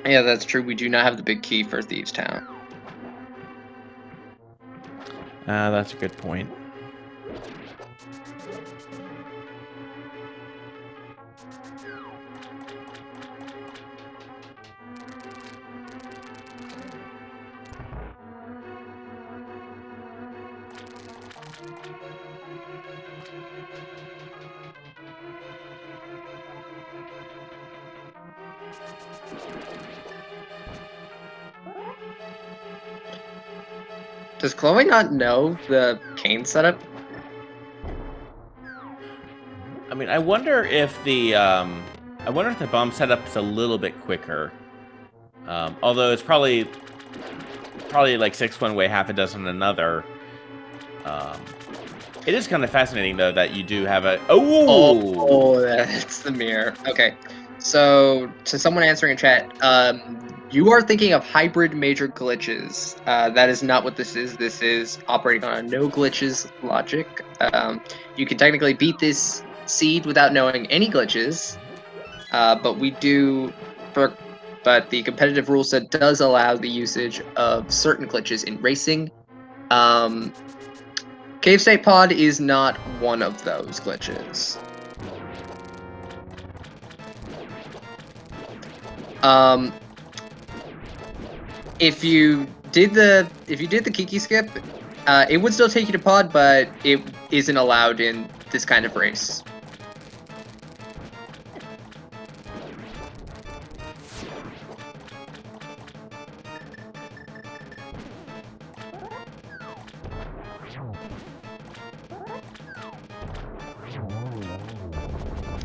Yeah, that's true. We do not have the big key for Thieves Town.
That's a good point.
Does Chloe not know the cane setup?
I mean, I wonder if the bomb setup's a little bit quicker. Although it's probably like 6 one way, half a dozen another. It is kind of fascinating though that you do have a
oh that's the mirror. Okay, so to someone answering in chat, you are thinking of hybrid major glitches. That is not what this is. This is operating on a no glitches logic. You can technically beat this seed without knowing any glitches, but the competitive rule set does allow the usage of certain glitches in racing. Cave State Pod is not one of those glitches. If you did the Kiki skip, it would still take you to pod, but it isn't allowed in this kind of race.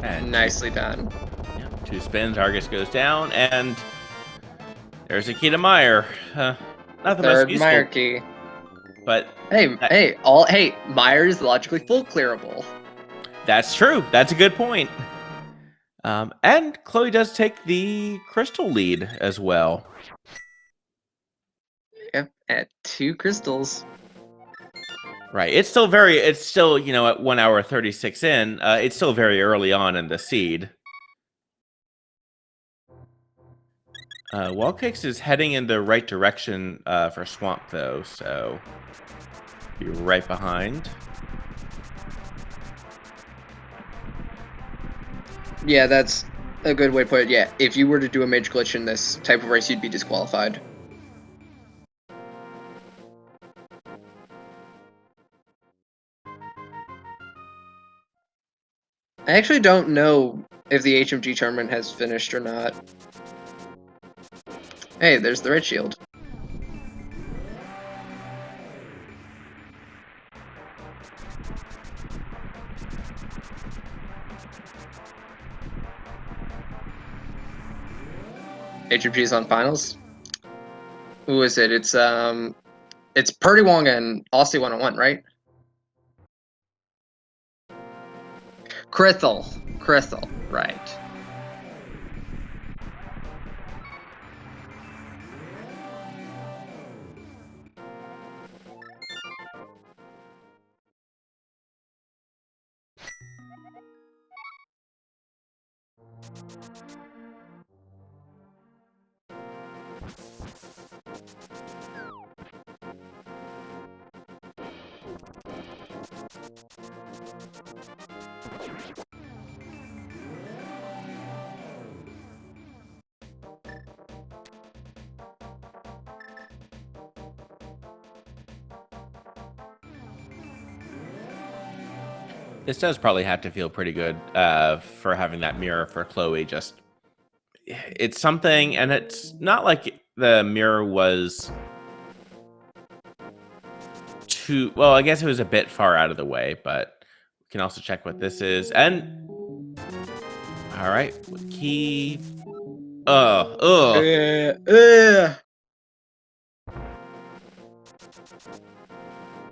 And
Nicely done.
Yeah, 2 spins, Argus goes down, and there's a key to Meyer. Not the most
Third
useful,
Meyer key.
but
Hey, Meyer is logically full clearable.
that's true. That's a good point. And Chloe does take the crystal lead as well.
Yep, at 2 crystals.
Right. It's still, at 1 hour 36 in, it's still very early on in the seed. Wallkicks is heading in the right direction for Swamp, though, so be right behind.
Yeah, that's a good way to put it. Yeah, if you were to do a mage glitch in this type of race, you'd be disqualified. I actually don't know if the HMG tournament has finished or not. Hey, there's the red shield. HMG's on finals. Who is it? It's Purdy Wong and Aussie 101, right? Crithel, right.
This does probably have to feel pretty good for having that mirror for Chloe. Just, it's something, and it's not like the mirror was too, well, I guess it was a bit far out of the way, but we can also check what this is. And, all right, key.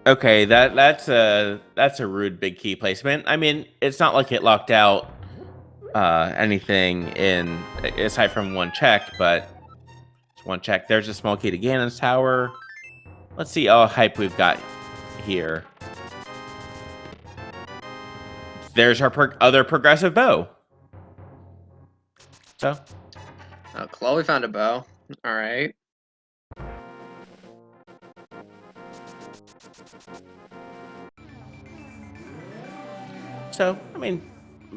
Okay, that's a rude big key placement. I mean, it's not like it locked out anything in aside from one check, but one check. There's a small key to Ganon's tower. Let's see all hype we've got here. There's our other progressive bow. So,
Chloe found a bow. All right.
So, I mean,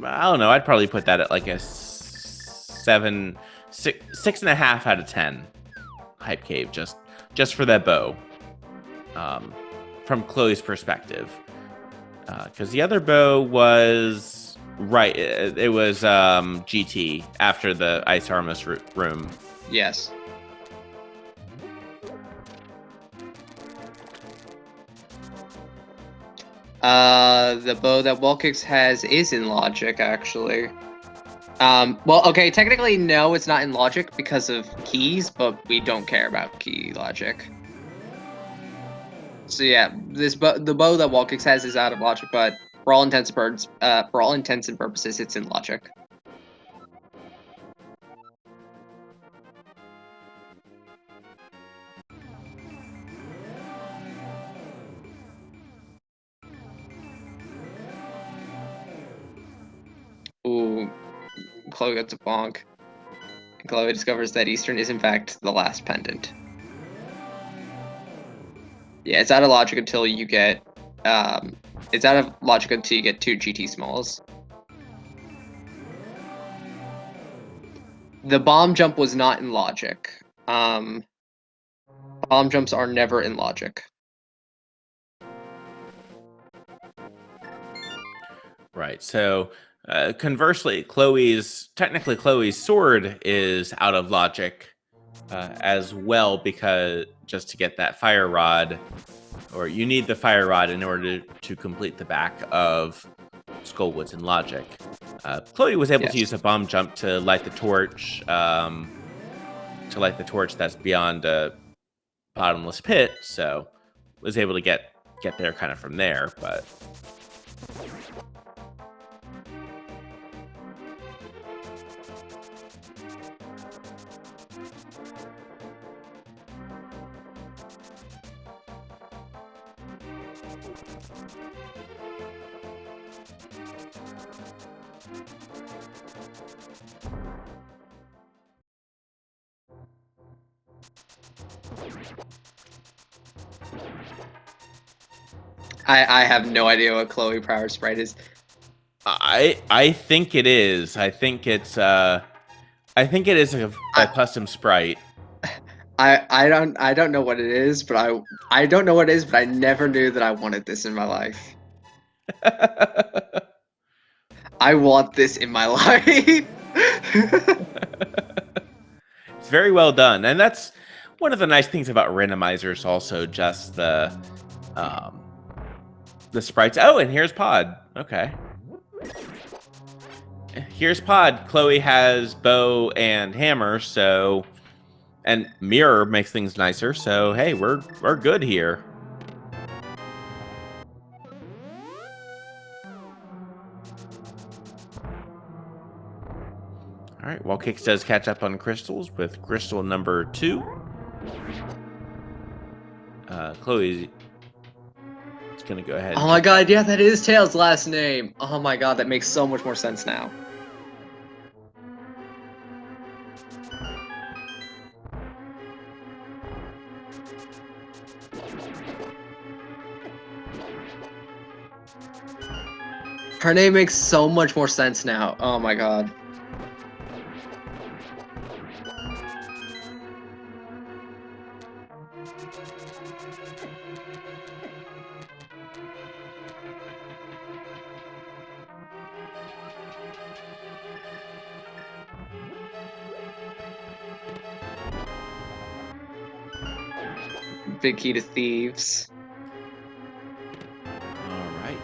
I don't know. I'd probably put that at like a 6.5 out of 10 hype cave, just for that bow. From Chloe's perspective, because the other bow was right. It was GT after the Ice Harmless room.
Yes. The bow that Wallkicks has is in logic, actually. Well, okay, technically, no, it's not in logic because of keys, but we don't care about key logic. So yeah, the bow that Wallkicks has is out of logic, but for all intents and purposes, it's in logic. Ooh, Chloe gets a bonk. And Chloe discovers that Eastern is in fact the last pendant. Yeah, it's out of logic until you get it's out of logic until you get 2 GT smalls. The bomb jump was not in logic. Bomb jumps are never in logic.
Right. So conversely, technically Chloe's sword is out of logic as well, because just to get that fire rod, or you need the fire rod in order to complete the back of Skullwoods in logic. Chloe was able to use a bomb jump to light the torch. That's beyond a bottomless pit, so was able to get there kind of from there, but.
I have no idea what Chloe Power Sprite is.
I think it is. I think it's a custom sprite.
I don't know what it is, but I don't know what it is, but I never knew that I wanted this in my life. I want this in my life.
It's very well done, and that's one of the nice things about randomizers. Also, just the sprites. Oh, and here's Pod. Okay. Here's Pod. Chloe has bow and hammer, so, and mirror makes things nicer. So hey, we're good here. All right. Well, Kix does catch up on crystals with crystal number 2. Chloe. Gonna go ahead.
Oh my god, yeah, that is Tails' last name. Oh my god, that makes so much more sense now. Her name makes so much more sense now. Oh my god. Big key to thieves.
All right.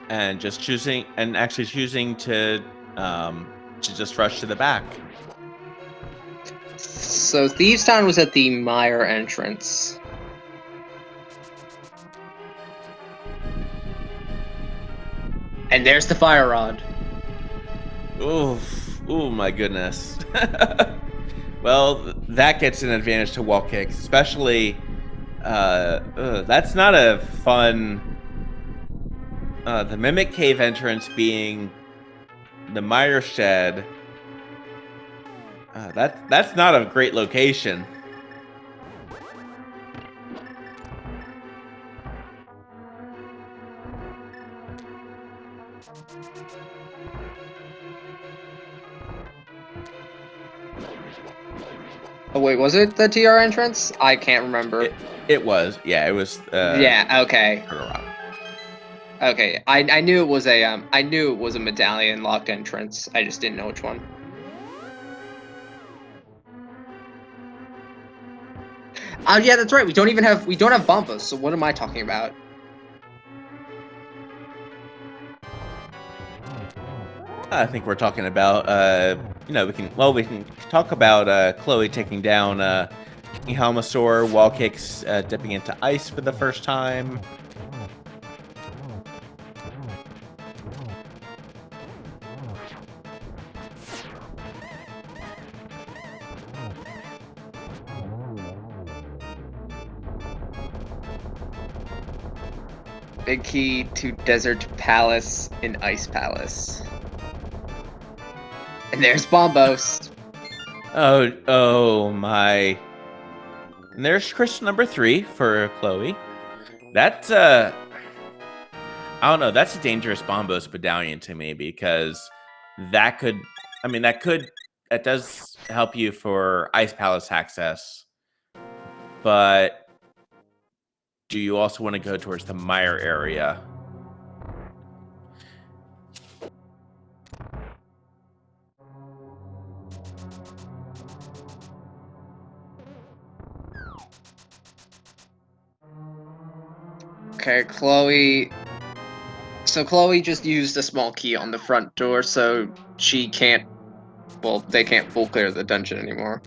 And actually choosing to just rush to the back.
So Thieves Town was at the Mire entrance. And there's the fire rod.
Oof. Oh my goodness. Well, that gets an advantage to wall kicks, especially that's not a fun the Mimic Cave entrance being the Mire Shed. That's not a great location.
Oh wait, was it the TR entrance? I can't remember.
It was. Yeah, it was.
Yeah. Okay.
Turn around.
Okay. I knew it was a medallion locked entrance. I just didn't know which one. Oh yeah, that's right. We don't have Bumpus. So what am I talking about?
I think we're talking about we can talk about Chloe taking down King Helmasaur, wall kicks dipping into ice for the first time.
Big key to Desert Palace in Ice Palace. And there's Bombos.
Oh my. And there's crystal number 3 for Chloe. That's I don't know, that's a dangerous Bombos medallion to me because that could that does help you for Ice Palace access. But do you also want to go towards the Mire area?
Okay, Chloe. So Chloe just used a small key on the front door, so she can't. Well, they can't full clear the dungeon anymore.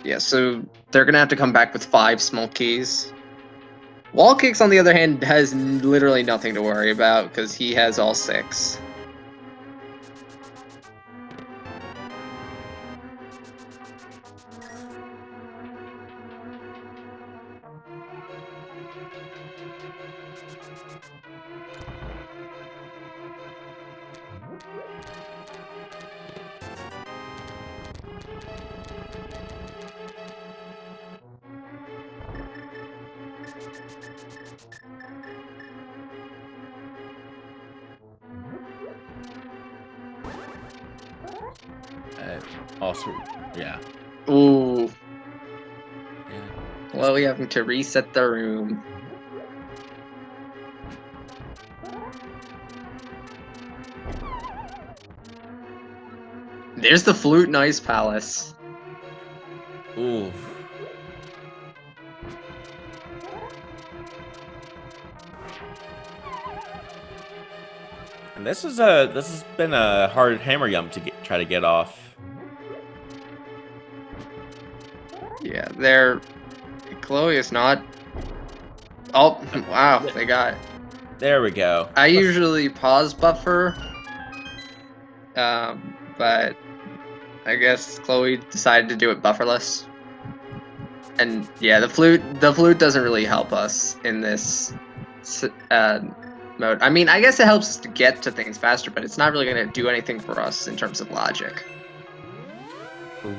Yeah, so they're gonna have to come back with 5 small keys. Wall Kicks, on the other hand, has literally nothing to worry about because he has all 6.
Also, yeah.
Ooh.
Yeah.
Chloe having to reset the room. There's the flute and Ice Palace.
Ooh. And this has been a hard hammer yum to try to get off.
Yeah, Chloe is not. Oh, wow, they got it.
There we go.
I usually pause buffer, but I guess Chloe decided to do it bufferless. And yeah, the flute doesn't really help us in this mode. I mean, I guess it helps us to get to things faster, but it's not really going to do anything for us in terms of logic.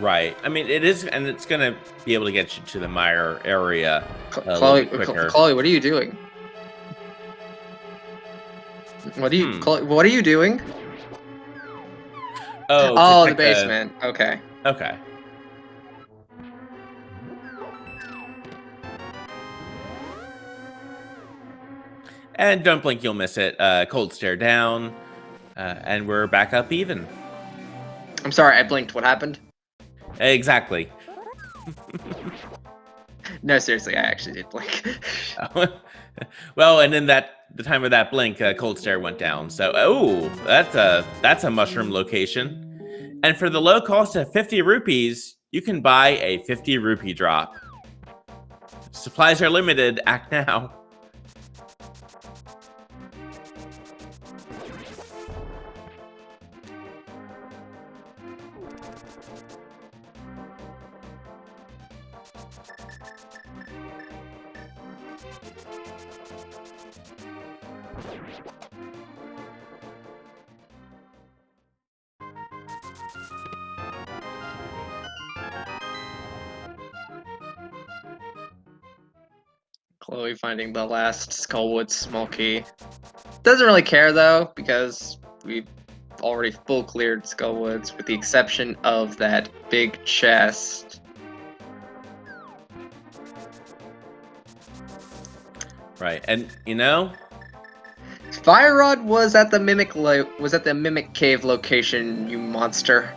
Right. I mean, it is, and it's gonna be able to get you to the Mire area a little
Chloe,
bit quicker.
Chloe, what are you doing? What are you doing?
Oh,
the basement. Okay.
Okay. And don't blink, you'll miss it. Cold stare down, and we're back up even.
I'm sorry, I blinked. What happened?
Exactly.
No, seriously, I actually did blink.
Well, and in the time of that blink, cold stare went down. So, oh, that's a mushroom location. And for the low cost of 50 rupees, you can buy a 50 rupee drop. Supplies are limited. Act now.
Chloe finding the last Skullwood small key. Doesn't really care though, because we've already full cleared Skullwoods, with the exception of that big chest.
Right, and you know,
Fire Rod was at the mimic cave location, you monster.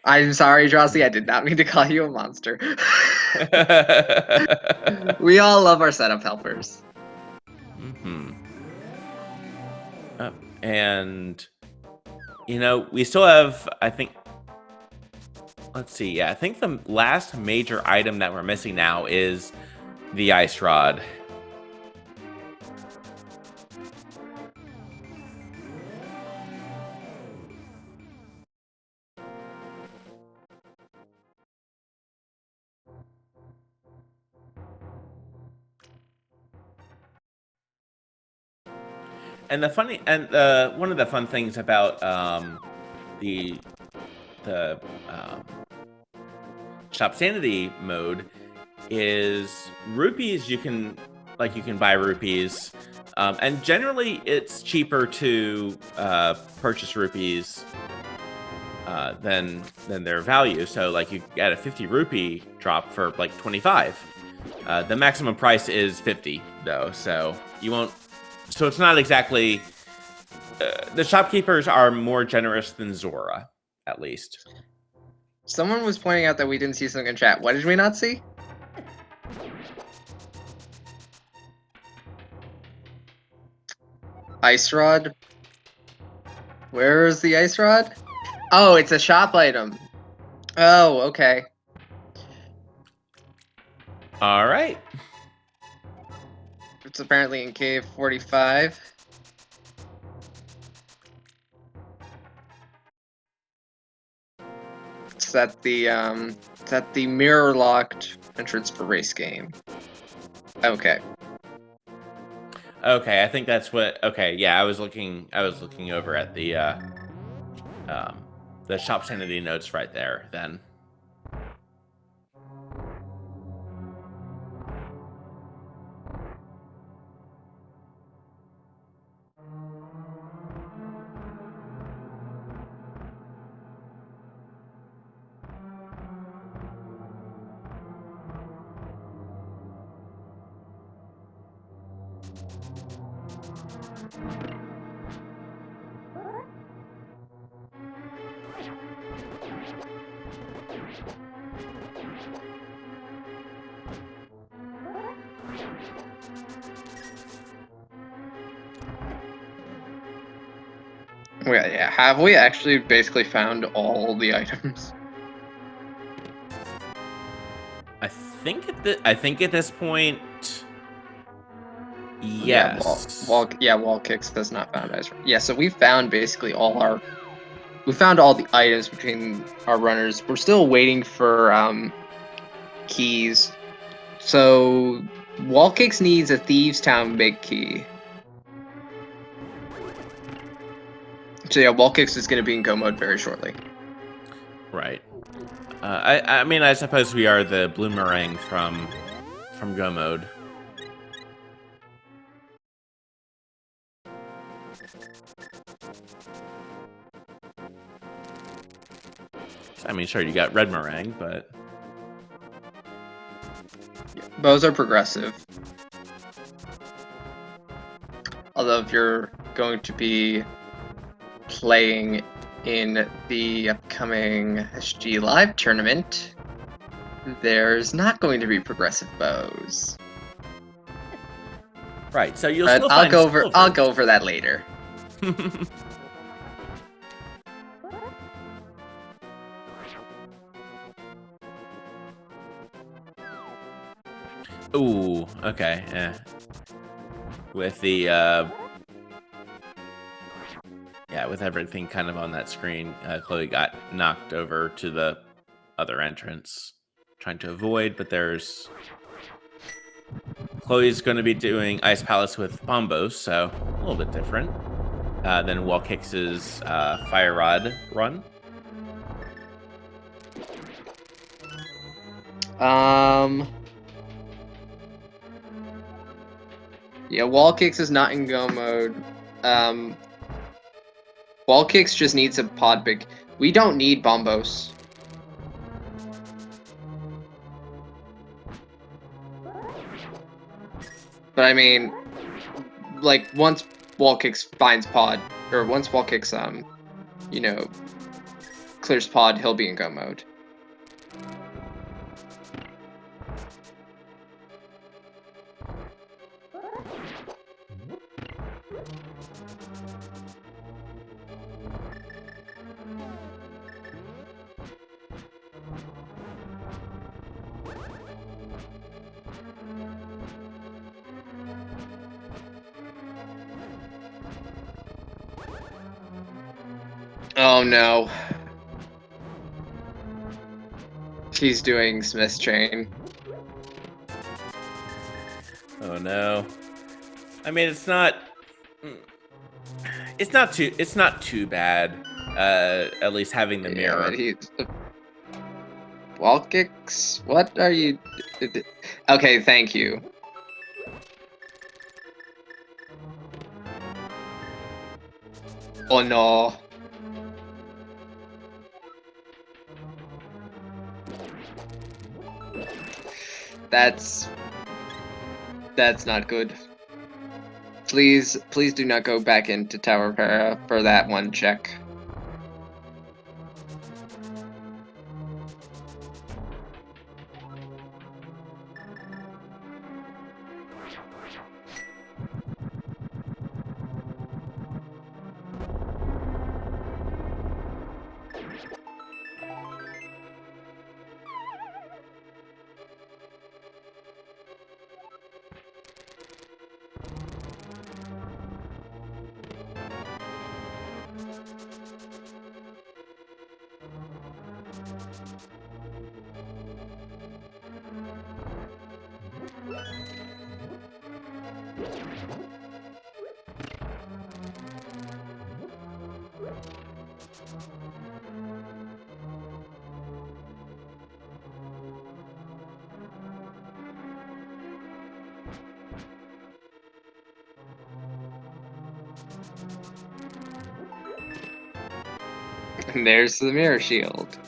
I'm sorry, Drosy, I did not mean to call you a monster. We all love our setup helpers.
And you know, we still have, I think, let's see, yeah, I think the last major item that we're missing now is the ice rod. And one of the fun things about the Shopsanity mode is rupees. You can buy rupees, and generally it's cheaper to purchase rupees than their value. So like you get a 50 rupee drop for like 25. The maximum price is 50 though, so you won't. So it's not exactly. The shopkeepers are more generous than Zora, at least.
Someone was pointing out that we didn't see something in chat. What did we not see? Ice rod? Where is the ice rod? Oh, it's a shop item. Oh, okay.
All right.
It's apparently in cave 45. It's at the mirror locked entrance for race game. Okay.
Okay, I think that's what. Okay, yeah, I was looking over at the Shopsanity notes right there. Then.
Well, yeah, have we actually basically found all the items?
I think at this point, yes.
Wall kicks does not found ice. Yeah, so we found basically we found all the items between our runners. We're still waiting for keys. So Wall Kicks needs a Thieves Town big key. So yeah, Wall Kicks is going to be in go mode very shortly.
Right. I mean, I suppose we are the bloomerang from go mode. I mean, sure, you got red meringue, but
Bows are progressive. Although if you're going to be playing in the upcoming SG Live tournament, there's not going to be progressive bows.
Right, so you'll
But
still
I'll
find
go over that later.
Ooh, okay, yeah. With the yeah, with everything kind of on that screen, Chloe got knocked over to the other entrance, trying to avoid, but there's Chloe's going to be doing Ice Palace with Bombos, so a little bit different than Wall Kicks' Fire Rod run.
Yeah, Wall Kicks is not in go mode. Wall Kicks just needs a pod big. We don't need Bombos. But I mean, like, once Wall Kicks finds pod, or once Wall Kicks, you know, clears pod, he'll be in go mode. Oh no. She's doing Smith's chain.
Oh no. I mean, it's not too bad. At least having the
Yeah,
mirror.
but he wall kicks. What are you? Okay, thank you. Oh no. That's not good. Please do not go back into Tower Para for that one check. And there's the mirror shield.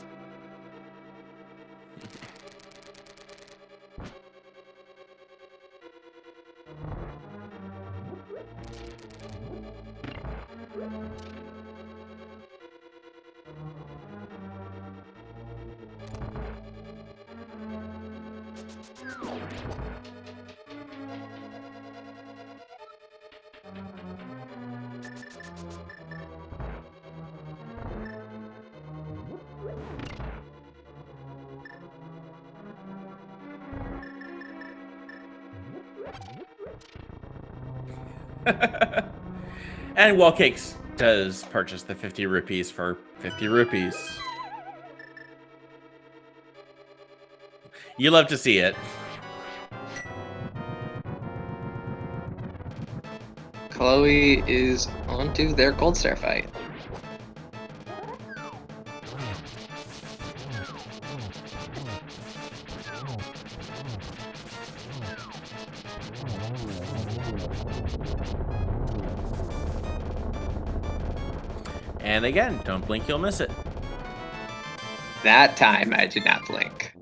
And Wall Cakes does purchase the 50 rupees for 50 rupees. You love to see it.
Chloe is onto their Gold Star fight.
And again, don't blink, you'll miss it.
That time I did not blink.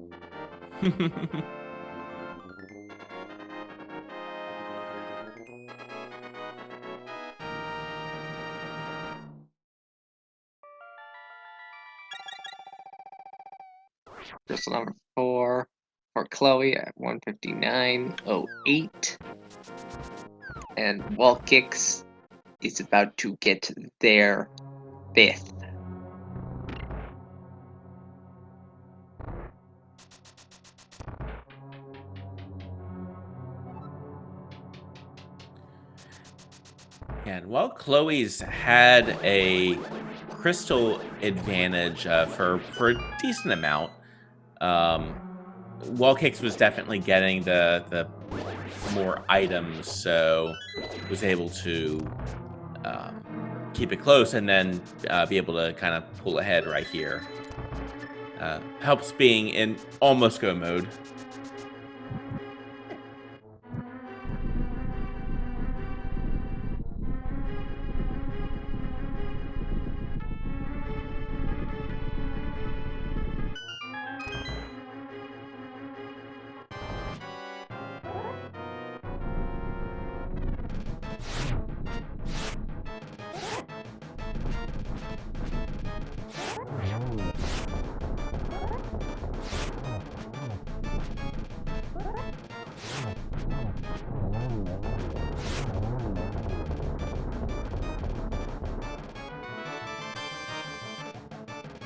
Crystal number 4 for Chloe at 159.08. And Wall Kicks is about to get their 5th.
And while Chloe's had a crystal advantage for a decent amount, Wall Cakes was definitely getting the more items, so was able to keep it close and then be able to kind of pull ahead right here. Helps being in almost go mode.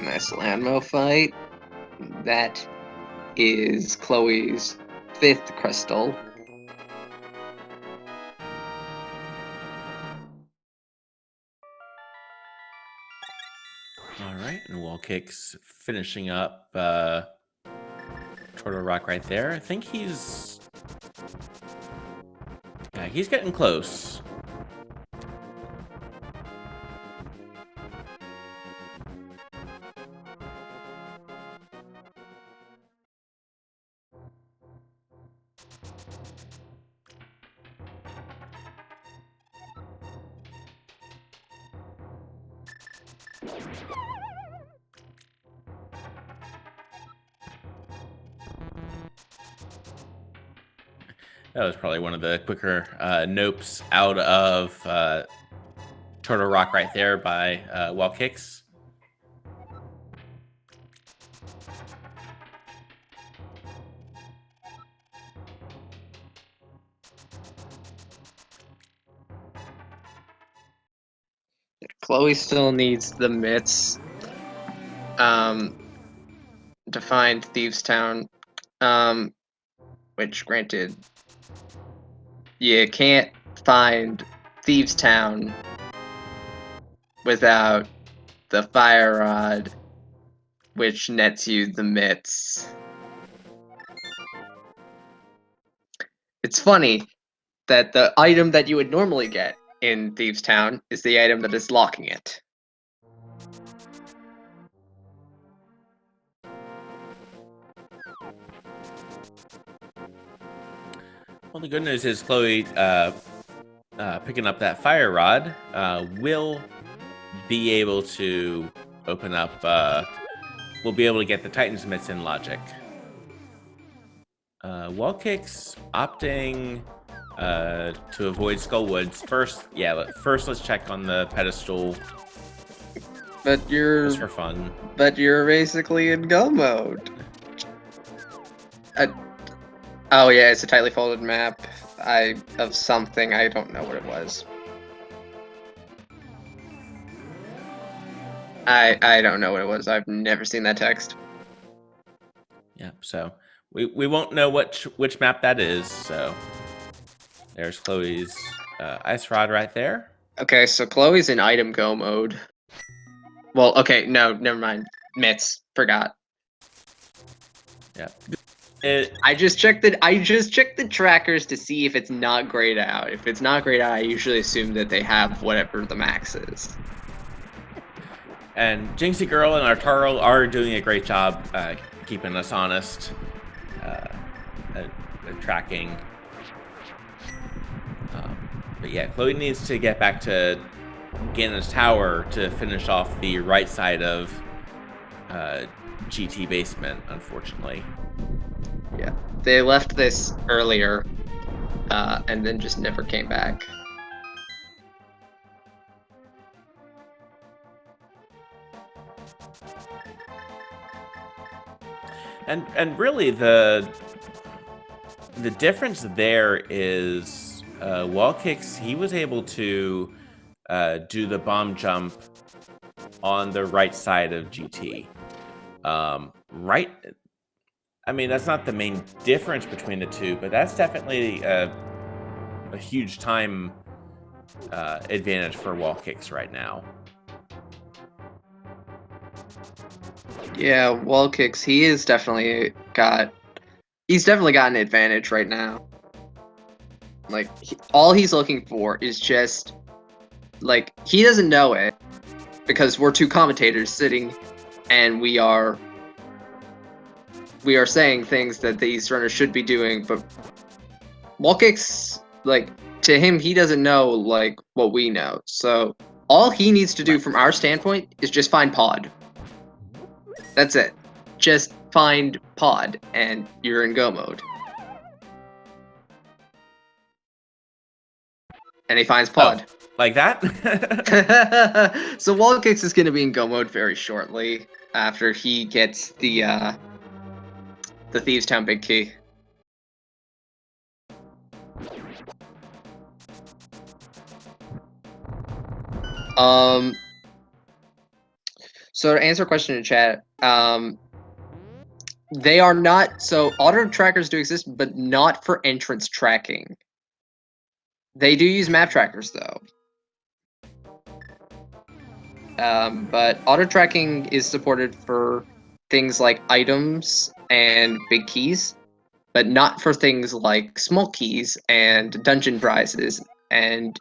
Nice landmo fight. That is Chloe's 5th crystal.
Kicks finishing up Turtle Rock right there. I think he's getting close. That was probably one of the quicker nopes out of Turtle Rock right there by Wall Kicks.
Chloe still needs the mitts to find Thieves Town, which granted, you can't find Thieves Town without the fire rod, which nets you the mitts. It's funny that the item that you would normally get in Thieves Town is the item that is locking it.
Well, the good news is Chloe picking up that fire rod will be able to open up. We'll be able to get the Titan's mitts in logic. Wall Kicks opting to avoid Skullwoods. First let's check on the pedestal.
But you're
just for fun.
But you're basically in go mode. Oh yeah, it's a tightly folded map. Of something, I don't know what it was. I don't know what it was. I've never seen that text.
Yeah, so we won't know which map that is. So there's Chloe's ice rod right there.
Okay, so Chloe's in item go mode. Well, okay, no, never mind. Mitts, forgot.
Yeah.
I just checked the trackers to see if it's not grayed out. If it's not grayed out, I usually assume that they have whatever the max is.
And Jinxie Girl and Artaro are doing a great job keeping us honest at tracking. But yeah, Chloe needs to get back to Ganon's tower to finish off the right side of GT basement, unfortunately.
Yeah, they left this earlier and then just never came back.
And really the difference there is Wall Kicks, he was able to do the bomb jump on the right side of GT. Right, I mean, that's not the main difference between the two, but that's definitely a huge time advantage for Wall Kicks right now.
Yeah, Wall Kicks, he's definitely got an advantage right now. Like, all he's looking for is just, like, he doesn't know it because we're two commentators sitting and we are saying things that these runners should be doing, but Wall Kicks, like, to him, he doesn't know, like, what we know. So all he needs to do from our standpoint is just find pod. That's it. Just find pod, and you're in go mode. And he finds pod.
Oh, like that?
So Wall Kicks is going to be in go mode very shortly after he gets the Thieves Town big key. So to answer a question in chat, they are not, so auto trackers do exist, but not for entrance tracking. They do use map trackers though. But auto tracking is supported for things like items and big keys, but not for things like small keys and dungeon prizes and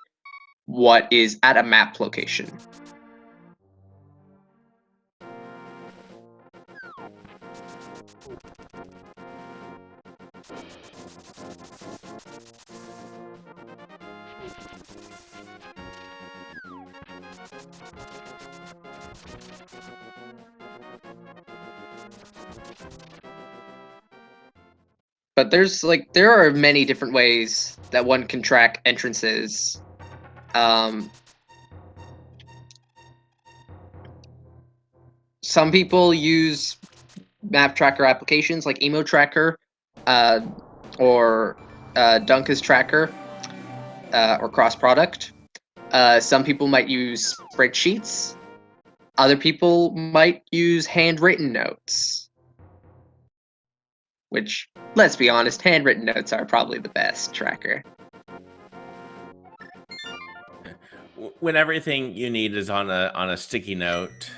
what is at a map location. But there are many different ways that one can track entrances. Some people use map tracker applications like Emo Tracker, or Dunkus Tracker, or Cross Product. Some people might use spreadsheets. Other people might use handwritten notes. Which, let's be honest, handwritten notes are probably the best tracker.
When everything you need is on a sticky note.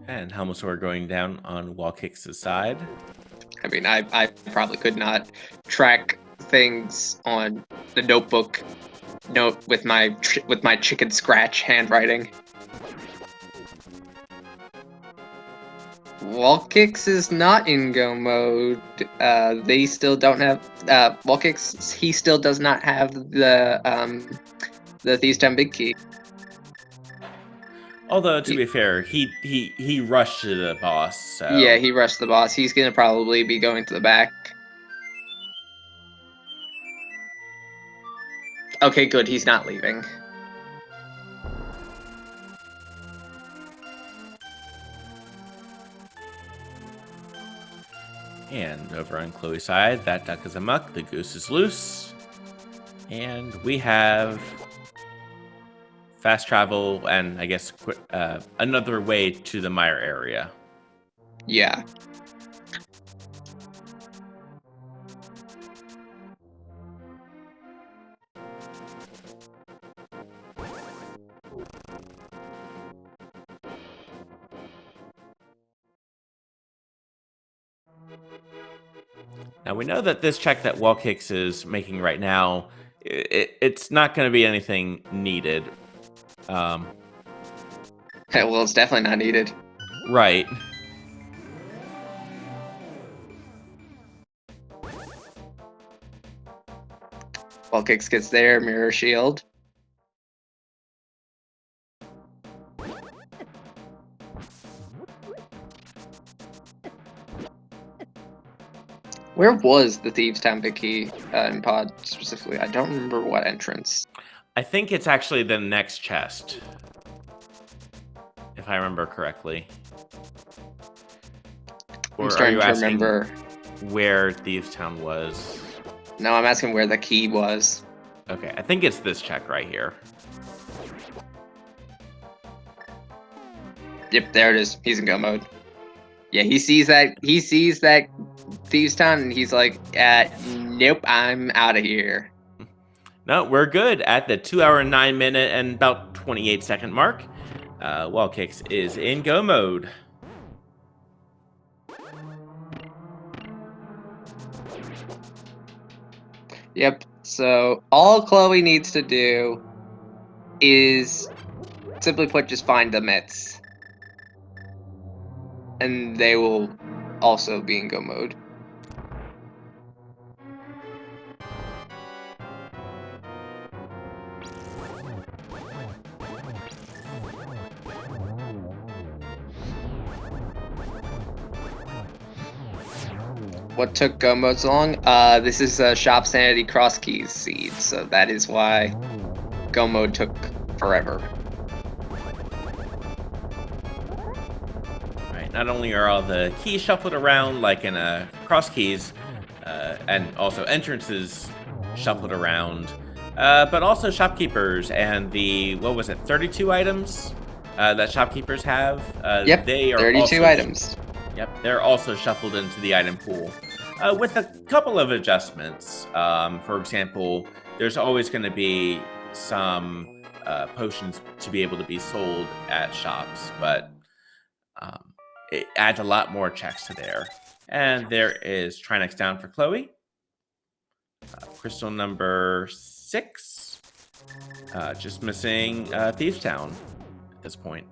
And Helmosaur going down on Wallkicks' side.
I mean, I probably could not track things on the notebook note with my chicken scratch handwriting. Wallkicks is not in go mode. They still don't have Wallkicks. He still does not have the Thieves' Town Big Key.
Although to be fair, he rushed to the boss. So.
Yeah, he rushed the boss. He's gonna probably be going to the back. Okay, good. He's not leaving.
And over on Chloe's side, that duck is amok, the goose is loose. And we have fast travel and, I guess, another way to the mire area.
Yeah.
Now, we know that this check that Wallkicks is making right now, it's not going to be anything needed.
Well, it's definitely not needed.
Right.
Wallkicks gets there, mirror shield. Where was the Thieves' Town Big Key in Pod specifically? I don't remember what entrance.
I think it's actually the next chest, if I remember correctly. Or
I'm starting
are you
to remember
where Thieves' Town was?
No, I'm asking where the key was.
Okay, I think it's this check right here.
Yep, there it is. He's in go mode. Yeah, he sees that Thieves' Town, and he's like, nope, I'm out of here.
No, we're good at the 2 hour, 9 minute, and about 28 second mark. Wallkicks is in go mode.
Yep, so all Chloe needs to do is, simply put, just find the mitts. And they will also be in go mode. What took go mode so long? This is a Shopsanity Crosskeys seed, so that is why go mode took forever.
Not only are all the keys shuffled around like in a Crosskeys, and also entrances shuffled around, but also shopkeepers and the, 32 items that shopkeepers have?
Yep,
they are
32
also,
items.
Yep, they're also shuffled into the item pool. with a couple of adjustments. For example, there's always going to be some potions to be able to be sold at shops, but um, it adds a lot more checks to there. And there is Trinex down for Chloe. Crystal number 6. Just missing Thieves Town at this point.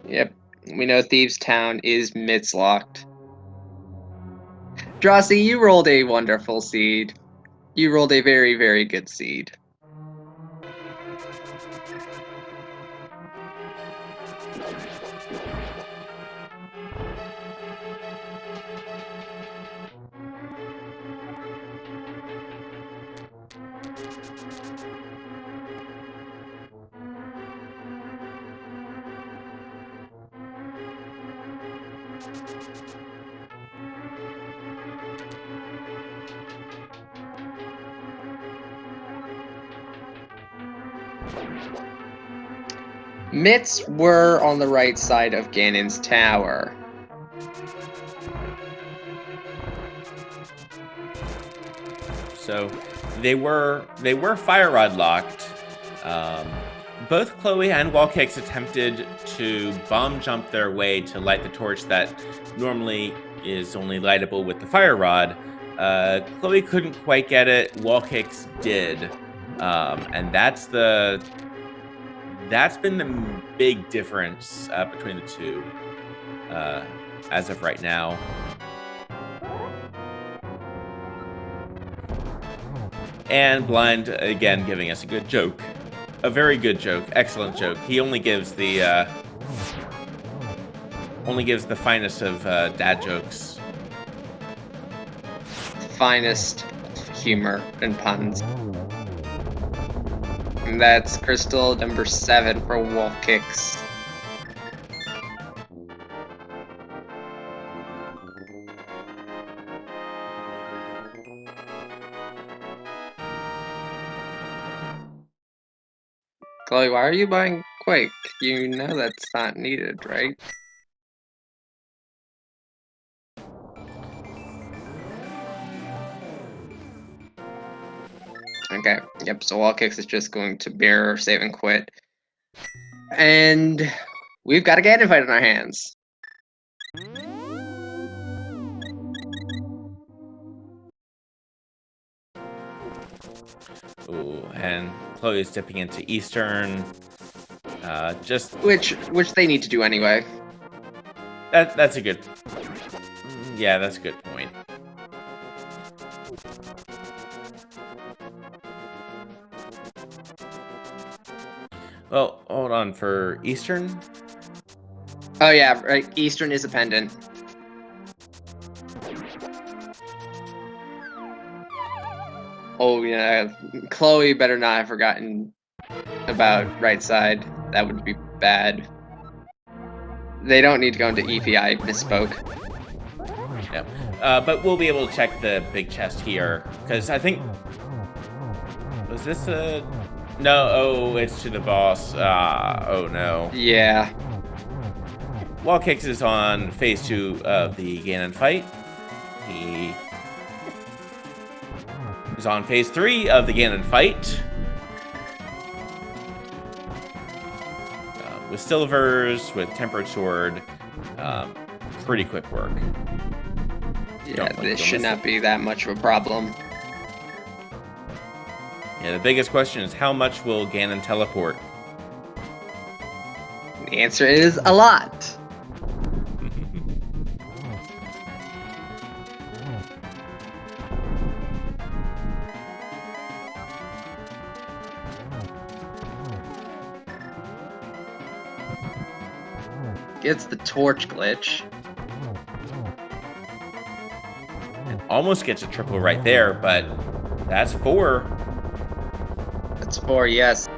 Yep, we know Thieves Town is Mitz locked. Drosy, you rolled a wonderful seed. You rolled a very, very good seed. Mitts were on the right side of Ganon's tower.
So they were fire rod locked. Both Chloe and Wallkicks attempted to bomb jump their way to light the torch that normally is only lightable with the fire rod. Chloe couldn't quite get it. Wallkicks did, and that's been the big difference between the two as of right now. And Blind, again, giving us a good joke. A very good joke. Excellent joke. He only gives the finest of dad jokes.
Finest humor and puns. And that's Crystal number 7 for wall kicks. Chloe, why are you buying Quake? You know that's not needed, right? Okay, yep, so Wall Kicks is just going to bear, save, and quit. And we've got a Ganon fight in our hands.
Ooh, and Chloe's dipping into Eastern. Just
Which they need to do anyway.
that's a good. Yeah, that's a good point. Well, hold on for Eastern.
Oh yeah, right. Eastern is a pendant. Oh yeah, Chloe better not have forgotten about right side. That would be bad. They don't need to go into EPI. I misspoke.
Yep. But we'll be able to check the big chest here because I think was this a no? Oh, it's to the boss. Oh no.
Yeah.
Wall Kicks is on phase 2 of the Ganon fight. He is on phase 3 of the Ganon fight. With Silvers, with Tempered Sword, pretty quick work.
Yeah, this should not be that much of a problem.
Yeah, the biggest question is how much will Ganon teleport?
The answer is a lot. Gets the torch glitch.
And almost gets a triple right there, but that's 4.
That's 4, yes.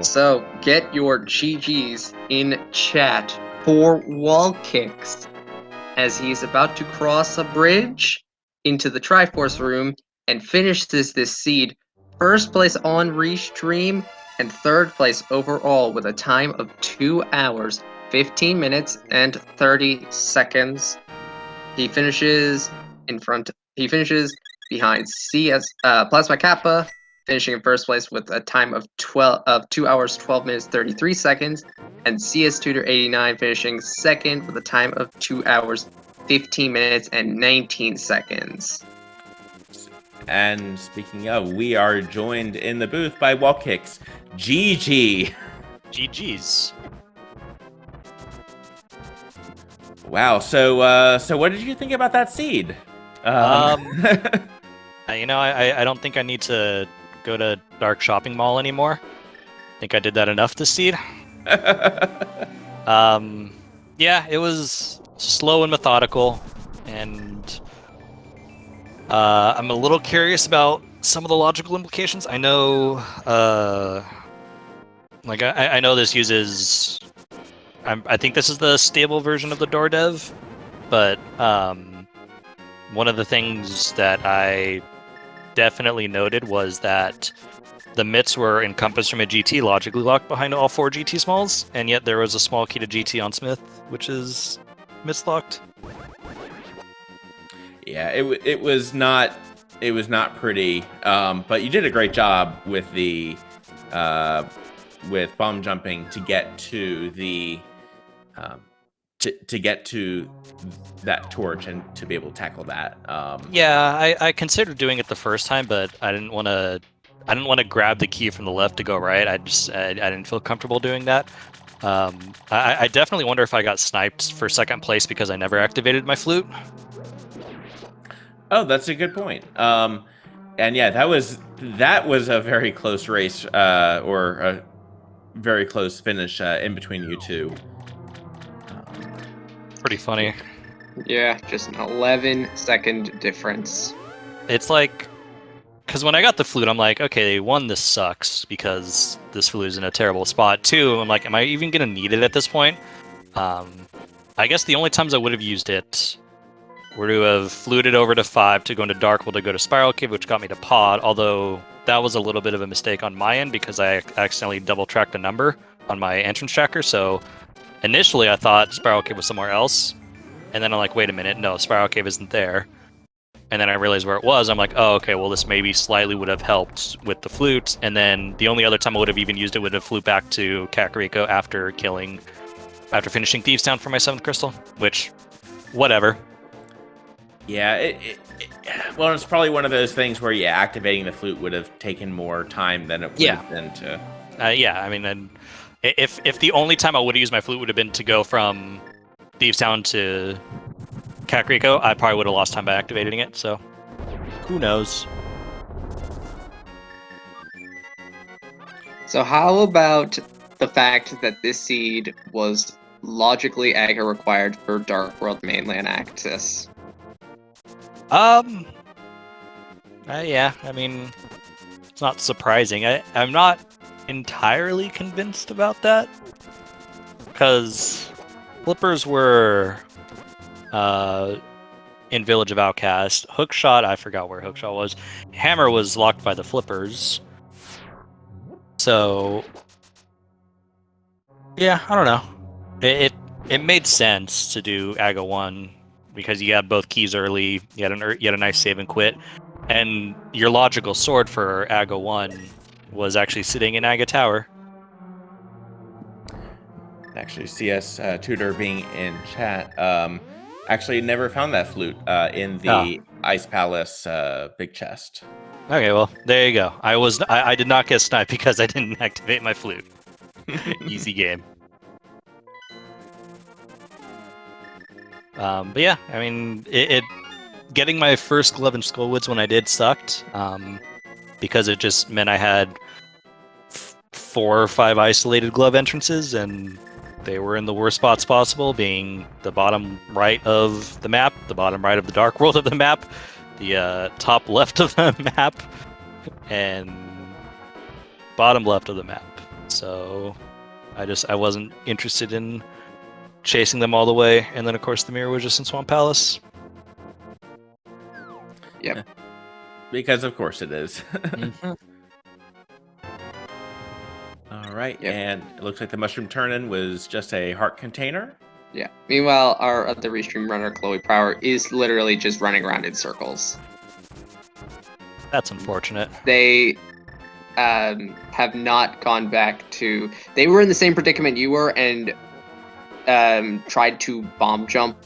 So get your GGs in chat for Wall Kicks as he's about to cross a bridge into the Triforce room and finish this seed. First place on Restream and 3rd place overall with a time of 2 hours, 15 minutes, and 30 seconds. He finishes in front He finishes behind CS Plasma Kappa, finishing in first place with a time of 2 hours 12 minutes 33 seconds, and CS Tutor 89 finishing second with a time of 2 hours 15 minutes and 19 seconds.
And speaking of, we are joined in the booth by Wallkicks. GG.
GG's.
Wow. So what did you think about that seed?
I don't think I need to go to Dark Shopping Mall anymore. I think I did that enough this seed. Yeah, it was slow and methodical, and I'm a little curious about some of the logical implications. I know, I know this uses. I think this is the stable version of the door dev, but one of the things that I definitely noted was that the mitts were encompassed from a GT logically locked behind all 4 GT smalls, and yet there was a small key to GT on Smith, which is mitts locked.
Yeah, it was not pretty, but you did a great job with the with bomb jumping to get to the to get to that torch and to be able to tackle that.
Yeah, I considered doing it the first time, but I didn't want to grab the key from the left to go right. I didn't feel comfortable doing that. I definitely wonder if I got sniped for second place because I never activated my flute.
Oh, that's a good point. And yeah, that was a very close race, or a very close finish in between you two.
Pretty funny.
Yeah, just an 11-second difference.
It's like, because when I got the flute, I'm like, okay, 1, this sucks because this flute is in a terrible spot. 2, I'm like, am I even gonna need it at this point? I guess the only times I would have used it were to have fluted over to 5 to go into Dark World to go to Spiral Cave, which got me to Pod, although that was a little bit of a mistake on my end because I accidentally double-tracked a number on my entrance tracker, so initially I thought Spiral Cave was somewhere else, and then I'm like, wait a minute, no, Spiral Cave isn't there. And then I realized where it was. I'm like, oh, okay, well, this maybe slightly would have helped with the flute. And then the only other time I would have even used it would have flew back to Kakariko after finishing Thieves Town for my 7th crystal, which, whatever.
Yeah, well, it's probably one of those things where, yeah, activating the flute would have taken more time than it would have been to...
Yeah, I mean, if the only time I would have used my flute would have been to go from Thieves Town to Kakariko, I probably would have lost time by activating it, so who knows?
So how about the fact that this seed was logically aggro required for Dark World mainland access?
Yeah, I mean, it's not surprising. I'm not entirely convinced about that, because flippers were in Village of Outcast. Hookshot, I forgot where Hookshot was. Hammer was locked by the flippers. So, yeah, I don't know. It made sense to do Aga 1 because you had both keys early. You had a nice save and quit, and your logical sword for Aga 1 was actually sitting in Aga Tower.
Actually, CS Tutor being in chat, actually never found that flute in the Ice Palace big chest.
Okay, well, there you go. I did not get sniped because I didn't activate my flute. Easy game. But yeah, I mean, getting my first glove in Skullwoods when I did sucked, because it just meant I had 4 or 5 isolated glove entrances, and they were in the worst spots possible, being the bottom right of the map, the bottom right of the Dark World of the map, the top left of the map, and bottom left of the map. So I wasn't interested in chasing them all the way, and then of course the mirror was just in Swamp Palace.
Yep.
Because of course it is.
Mm-hmm.
All right,
Yep.
and it looks like the mushroom turn-in was just a heart container.
Yeah. Meanwhile, our other restream runner, Chloe Power, is literally just running around in circles.
That's unfortunate.
They have not gone back to. They were in the same predicament you were, and tried to bomb jump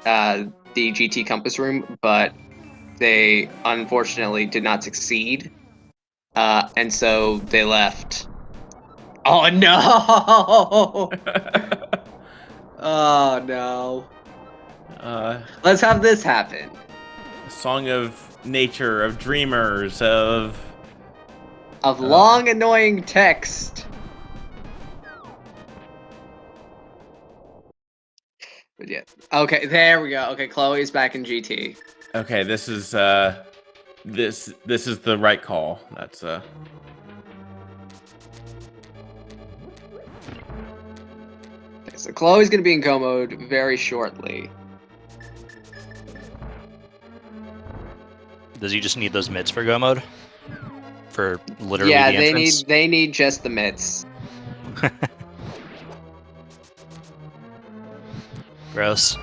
the GT Compass Room, but they unfortunately did not succeed, and so they left. Oh no! Oh no! Let's have this happen.
A song of nature, of dreamers, of
Long annoying text. But yeah. Okay, there we go. Okay, Chloe's back in GT.
Okay, this is this is the right call. That's
Okay, so Chloe's gonna be in go mode very shortly.
Does he just need those mids for go mode? For literally
Yeah,
the entrance?
they need just the mitts.
Gross.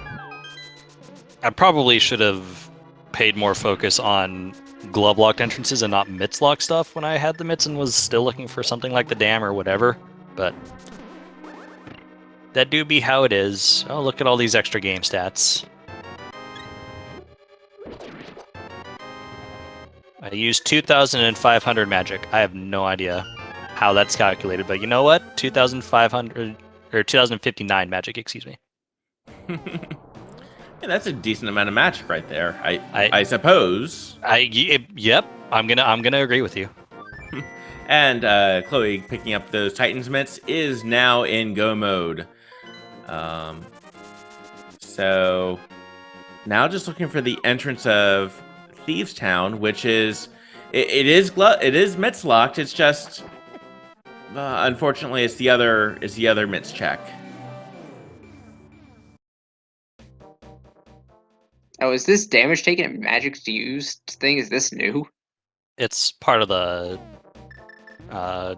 I probably should have paid more focus on glove locked entrances and not mitts lock stuff when I had the mitts and was still looking for something like the dam or whatever. But that do be how it is. Oh, look at all these extra game stats. I used 2,500 magic. I have no idea how that's calculated, but you know what? 2,500 or 2,059 magic, excuse me.
yeah, that's a decent amount of magic right there. I suppose.
Yep. I'm gonna agree with you.
And Chloe picking up those Titans mitts is now in go mode. So now just looking for the entrance of Thieves Town, which is it is mitts locked. It's just unfortunately it's the other mitts check.
Oh, is this damage taken and magic's used thing? Is this new?
It's part of the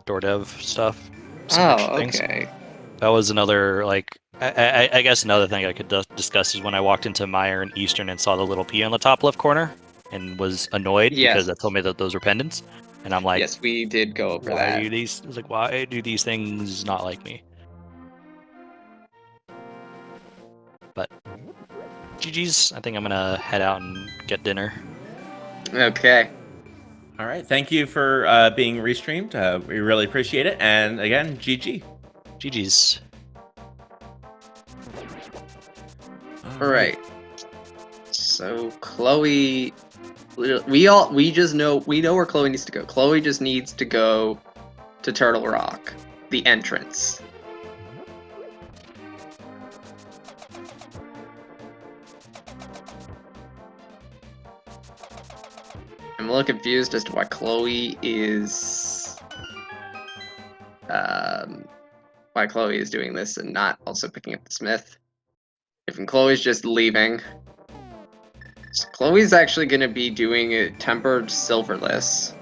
door dev stuff. Some
Oh,
extra things.
okay.
That was another, like, I guess another thing I could discuss is when I walked into Meyer and Eastern and saw the little P on the top left corner and was annoyed because that told me that those were pendants. And I'm like,
yes, we did go over
why
that.
do these? I was like, why do these things not like me? But GG's. I think I'm gonna head out and get dinner.
Okay.
All right, thank you for being restreamed. We really appreciate it. And again, GG.
GG's.
All right. So Chloe, we just know where Chloe needs to go. Chloe just needs to go to Turtle Rock, the entrance. I'm a little confused as to why Chloe is doing this and not also picking up the Smith. If Chloe's just leaving. So Chloe's actually going to be doing a tempered silverless.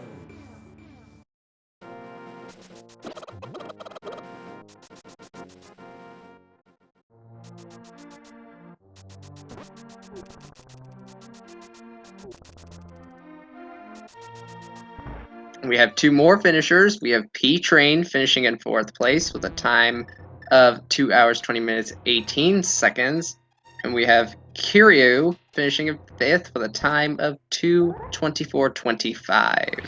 We have two more finishers. We have P-Train finishing in 4th place with a time of 2 hours, 20 minutes, 18 seconds. And we have Kiryu finishing in 5th with a time of 2:24:25.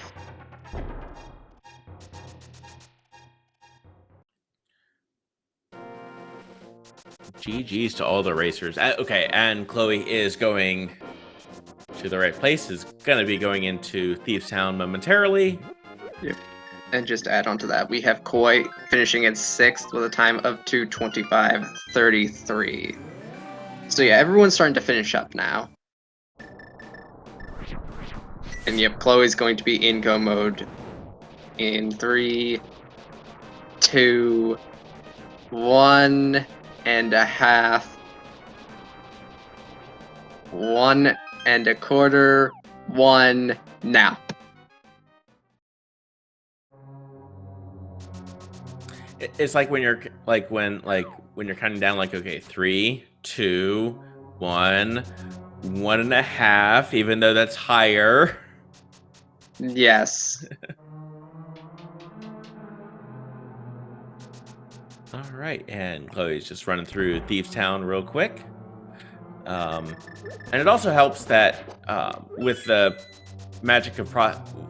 GG's to all the racers. Okay, and Chloe is going to the right place. Is going to be going into Thieves Town momentarily.
Yep. And just to add on to that, we have Koi finishing in 6th with a time of 2:25:33. So yeah, everyone's starting to finish up now. And yep, Chloe's going to be in go mode in 3, 2, 1 and a half, 1 and a quarter, 1 now.
It's like when you're when when you're counting down, like, okay, 3, 2, 1, 1.5, even though that's higher.
Yes.
All right, and Chloe's just running through Thieves Town real quick. And it also helps that with the magic of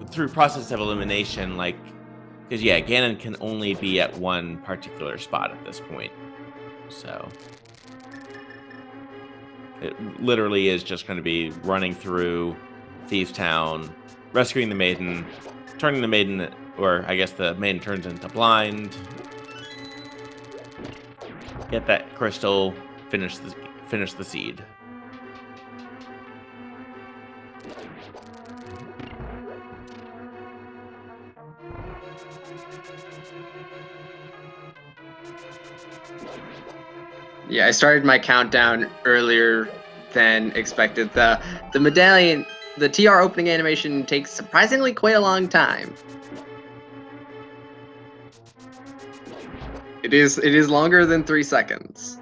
through process of elimination, like, because yeah, Ganon can only be at one particular spot at this point, so it literally is just going to be running through Thieves Town, rescuing the maiden, turning the maiden, or I guess the maiden turns into blind. Get that crystal, finish the seed.
Yeah, I started my countdown earlier than expected. The medallion, the TR opening animation takes surprisingly quite a long time. It is longer than 3 seconds.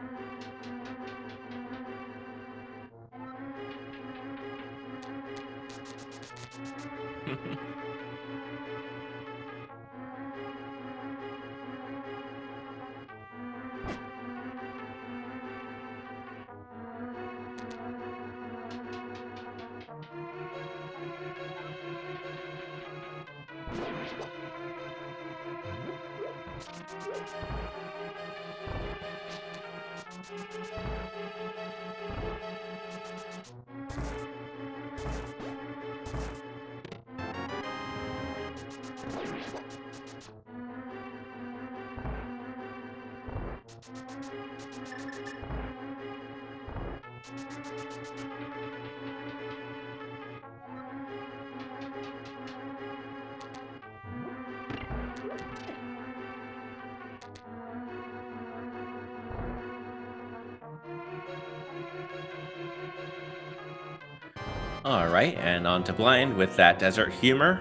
All right, and on to blind with that desert humor.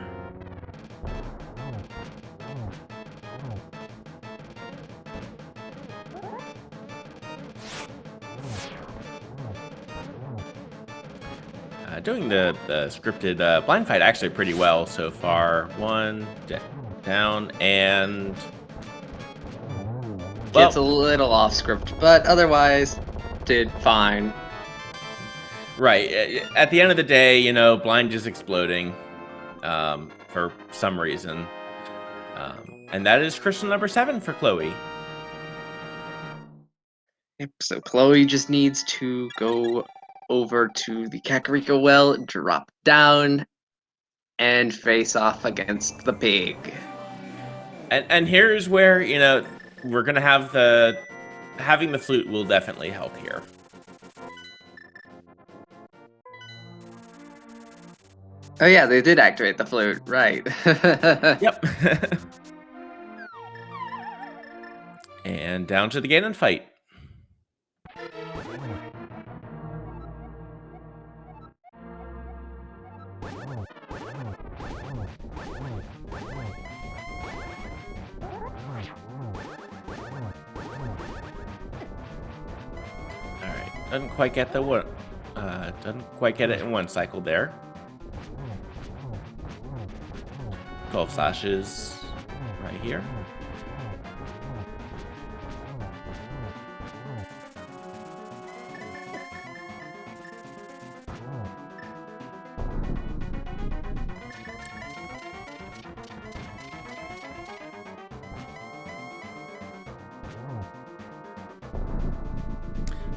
Doing the scripted blind fight actually pretty well so far. One down and
Gets a little off script, but otherwise did fine.
Right. At the end of the day, you know, blind is exploding for some reason. And that is crystal number 7 for Chloe.
Yep, so Chloe just needs to go over to the Kakariko well, drop down, and face off against the pig.
And here's where, you know, we're going to have having the flute will definitely help here.
Oh yeah, they did activate the flute, right.
Yep. And down to the Ganon fight. Alright, doesn't quite get the one. Doesn't quite get it in one cycle there. 12 slashes right here.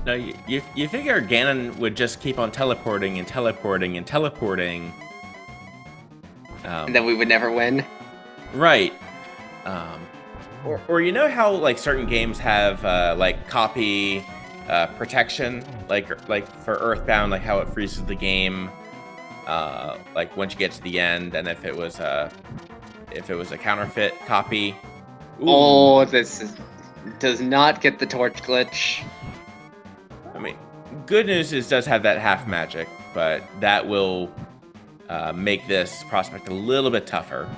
Now, you figure Ganon would just keep on teleporting and teleporting and teleporting.
And then we would never win.
Right. Or you know how, like, certain games have, like, copy protection? Like for Earthbound, like how it freezes the game, like, once you get to the end, and if it was a counterfeit copy. Ooh.
Oh, does not get the torch glitch.
I mean, good news is it does have that half magic, but that will make this prospect a little bit tougher.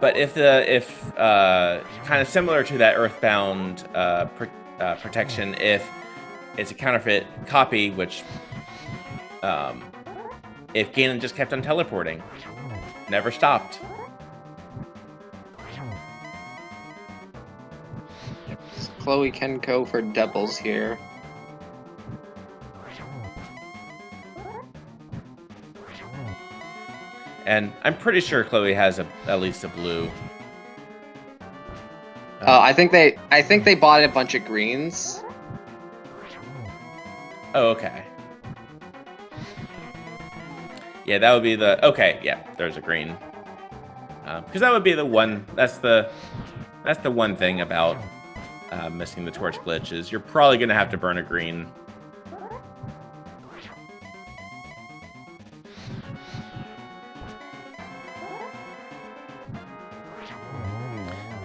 But if kind of similar to that Earthbound protection, if it's a counterfeit copy, which if Ganon just kept on teleporting, never stopped.
Chloe can go for doubles here.
And I'm pretty sure Chloe has at least a blue.
I think they bought a bunch of greens.
Oh, okay. Yeah, that would be the... Okay, yeah, there's a green. Because that would be the one... That's the one thing about missing the torch glitch is you're probably going to have to burn a green.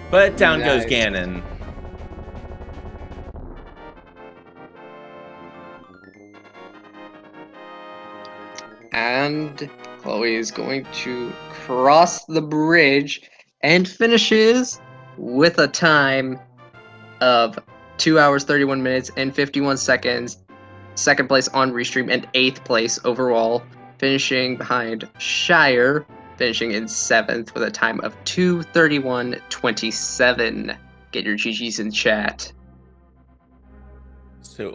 But down goes Ganon.
And Chloe is going to cross the bridge and finishes with a time of 2 hours, 31 minutes, and 51 seconds. Second place on Restream and 8th place overall, finishing behind Shire, finishing in 7th with a time of 2:31:27. Get your GGs in chat.
So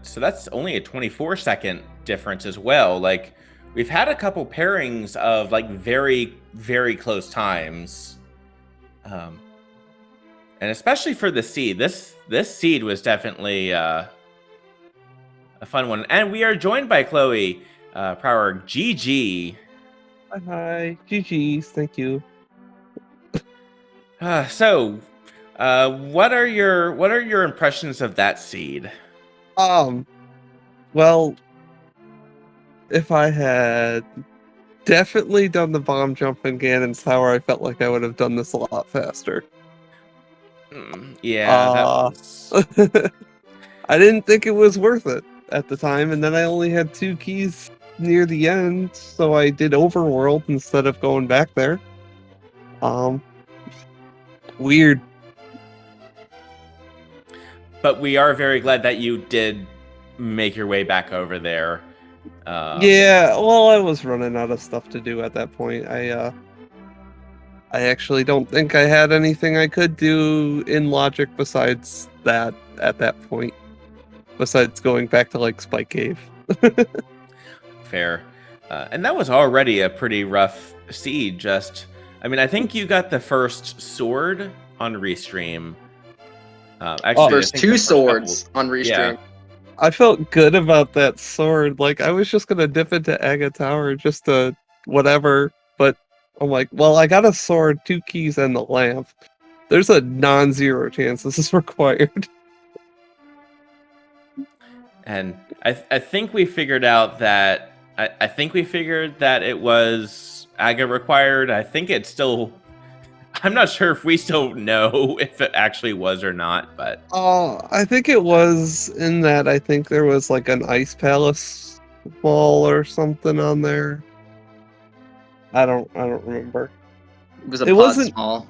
so that's only a 24-second difference as well. Like, we've had a couple pairings of like very, very close times. And especially for the seed. This seed was definitely a fun one. And we are joined by Chloe Prower. GG.
Hi, GG's, thank you.
So what are your impressions of that seed?
Well, if I had definitely done the bomb jump in Ganon's tower, I felt like I would have done this a lot faster.
Yeah, that was...
I didn't think it was worth it at the time, and then I only had 2 keys near the end, so I did overworld instead of going back there. Weird.
But we are very glad that you did make your way back over there.
Yeah, well, I was running out of stuff to do at that point. I actually don't think I had anything I could do in logic besides that at that point. Besides going back to like Spike Cave.
Fair. And that was already a pretty rough seed. I mean, I think you got the first sword on Restream. Actually,
There's 2 swords on Restream.
Yeah.
I felt good about that sword. Like, I was just gonna dip into Aga Tower just to whatever, but I'm like, well, I got a sword, 2 keys, and the lamp. There's a non-zero chance this is required.
And I think we figured out that I think we figured that it was Aga required. I think it's still... I'm not sure if we still know if it actually was or not, but...
I think it was in that I think there was like an Ice Palace wall or something on there. I don't remember.
It was a pod small.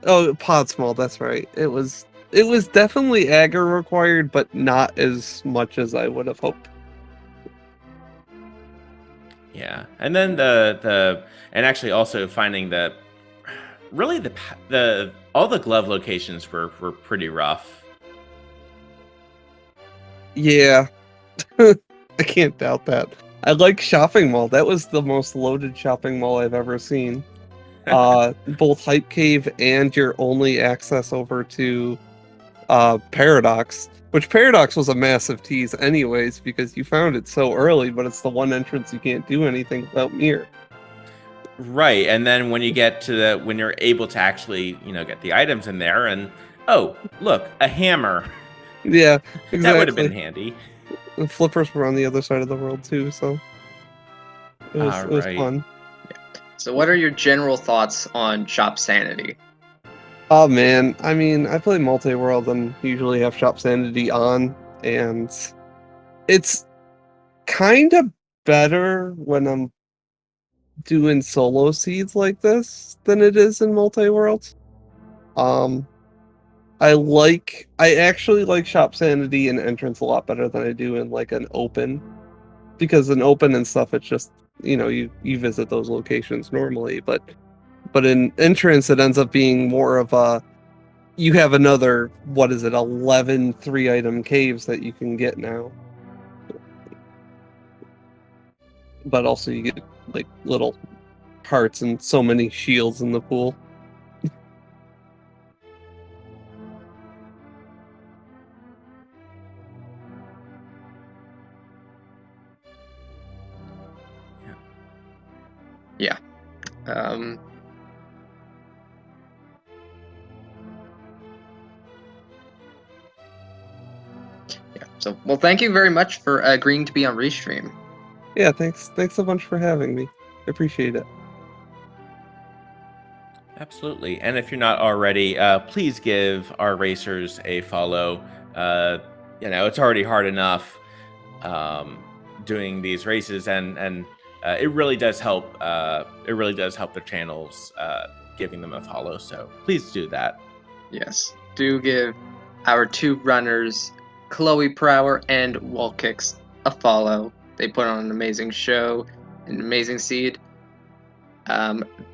Oh, pod small, that's right. It was definitely Aga required, but not as much as I would have hoped.
Yeah. And then and actually also finding that really all the glove locations were pretty rough.
Yeah. I can't doubt that. I like Shopping Mall. That was the most loaded shopping mall I've ever seen. Both Hype Cave and your only access over to Paradox, which Paradox was a massive tease anyways because you found it so early, but it's the one entrance you can't do anything without Mirror.
Right, and then when you get to when you're able to actually, get the items in there, and oh, look, a hammer.
Yeah, exactly.
That would have been handy.
The flippers were on the other side of the world too, so it was fun.
So, what are your general thoughts on Shopsanity?
Oh man, I mean, I play multi-world and usually have Shopsanity on, and it's kind of better when I'm doing solo seeds like this than it is in multi-worlds. I actually like Shopsanity and entrance a lot better than I do in like an open, because in open and stuff it's just, you visit those locations normally, but in entrance it ends up being more of a, you have another, 11 3-item caves that you can get now, but also you get like little hearts and so many shields in the pool.
Yeah. Um, yeah. So, well, thank you very much for agreeing to be on Restream.
Yeah, thanks a bunch for having me. I appreciate it.
Absolutely. And if you're not already, please give our racers a follow. It's already hard enough doing these races, and it really does help. It really does help their channels, giving them a follow. So please do that.
Yes. Do give our two runners, Chloe Prower and Wall Kicks, a follow. They put on an amazing show, an amazing seed.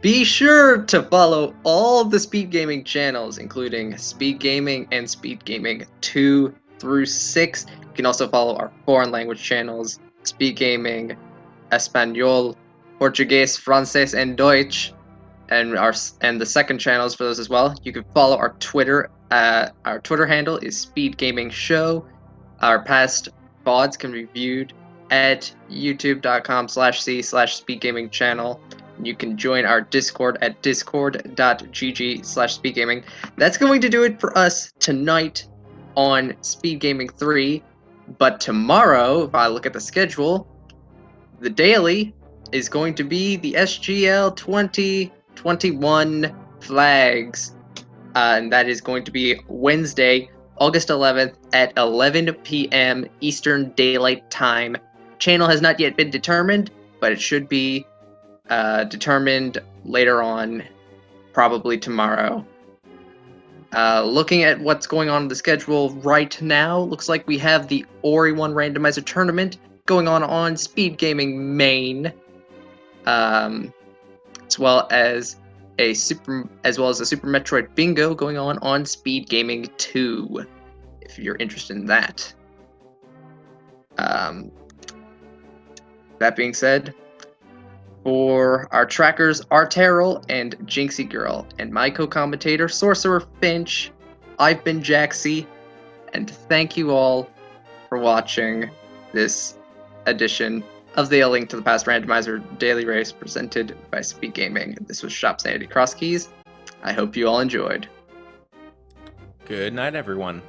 Be sure to follow all of the Speed Gaming channels, including Speed Gaming and Speed Gaming 2 through 6. You can also follow our foreign language channels, Speed Gaming, Espanol, Portuguese, Francés, and Deutsch, and the second channels for those as well. You can follow our Twitter. Our Twitter handle is Speed Gaming Show. Our past VODs can be viewed at youtube.com/c/Speed Gaming channel. You can join our Discord at discord.gg/speedgaming. That's going to do it for us tonight on Speed Gaming 3. But tomorrow, if I look at the schedule, the daily is going to be the SGL 2021 flags. And that is going to be Wednesday, August 11th at 11 p.m. Eastern Daylight Time. Channel has not yet been determined, but it should be determined later on, probably tomorrow. Looking at what's going on in the schedule right now, looks like we have the Ori 1 Randomizer Tournament going on Speed Gaming Main, as well as a Super Metroid Bingo going on Speed Gaming 2, if you're interested in that. That being said, for our trackers, Arterral and Jinxie Girl, and my co-commentator, Sorcerer Finch, I've been Jaxie, and thank you all for watching this edition of the A Link to the Past Randomizer Daily Race presented by Speed Gaming. This was Shopsanity Crosskeys. I hope you all enjoyed.
Good night, everyone.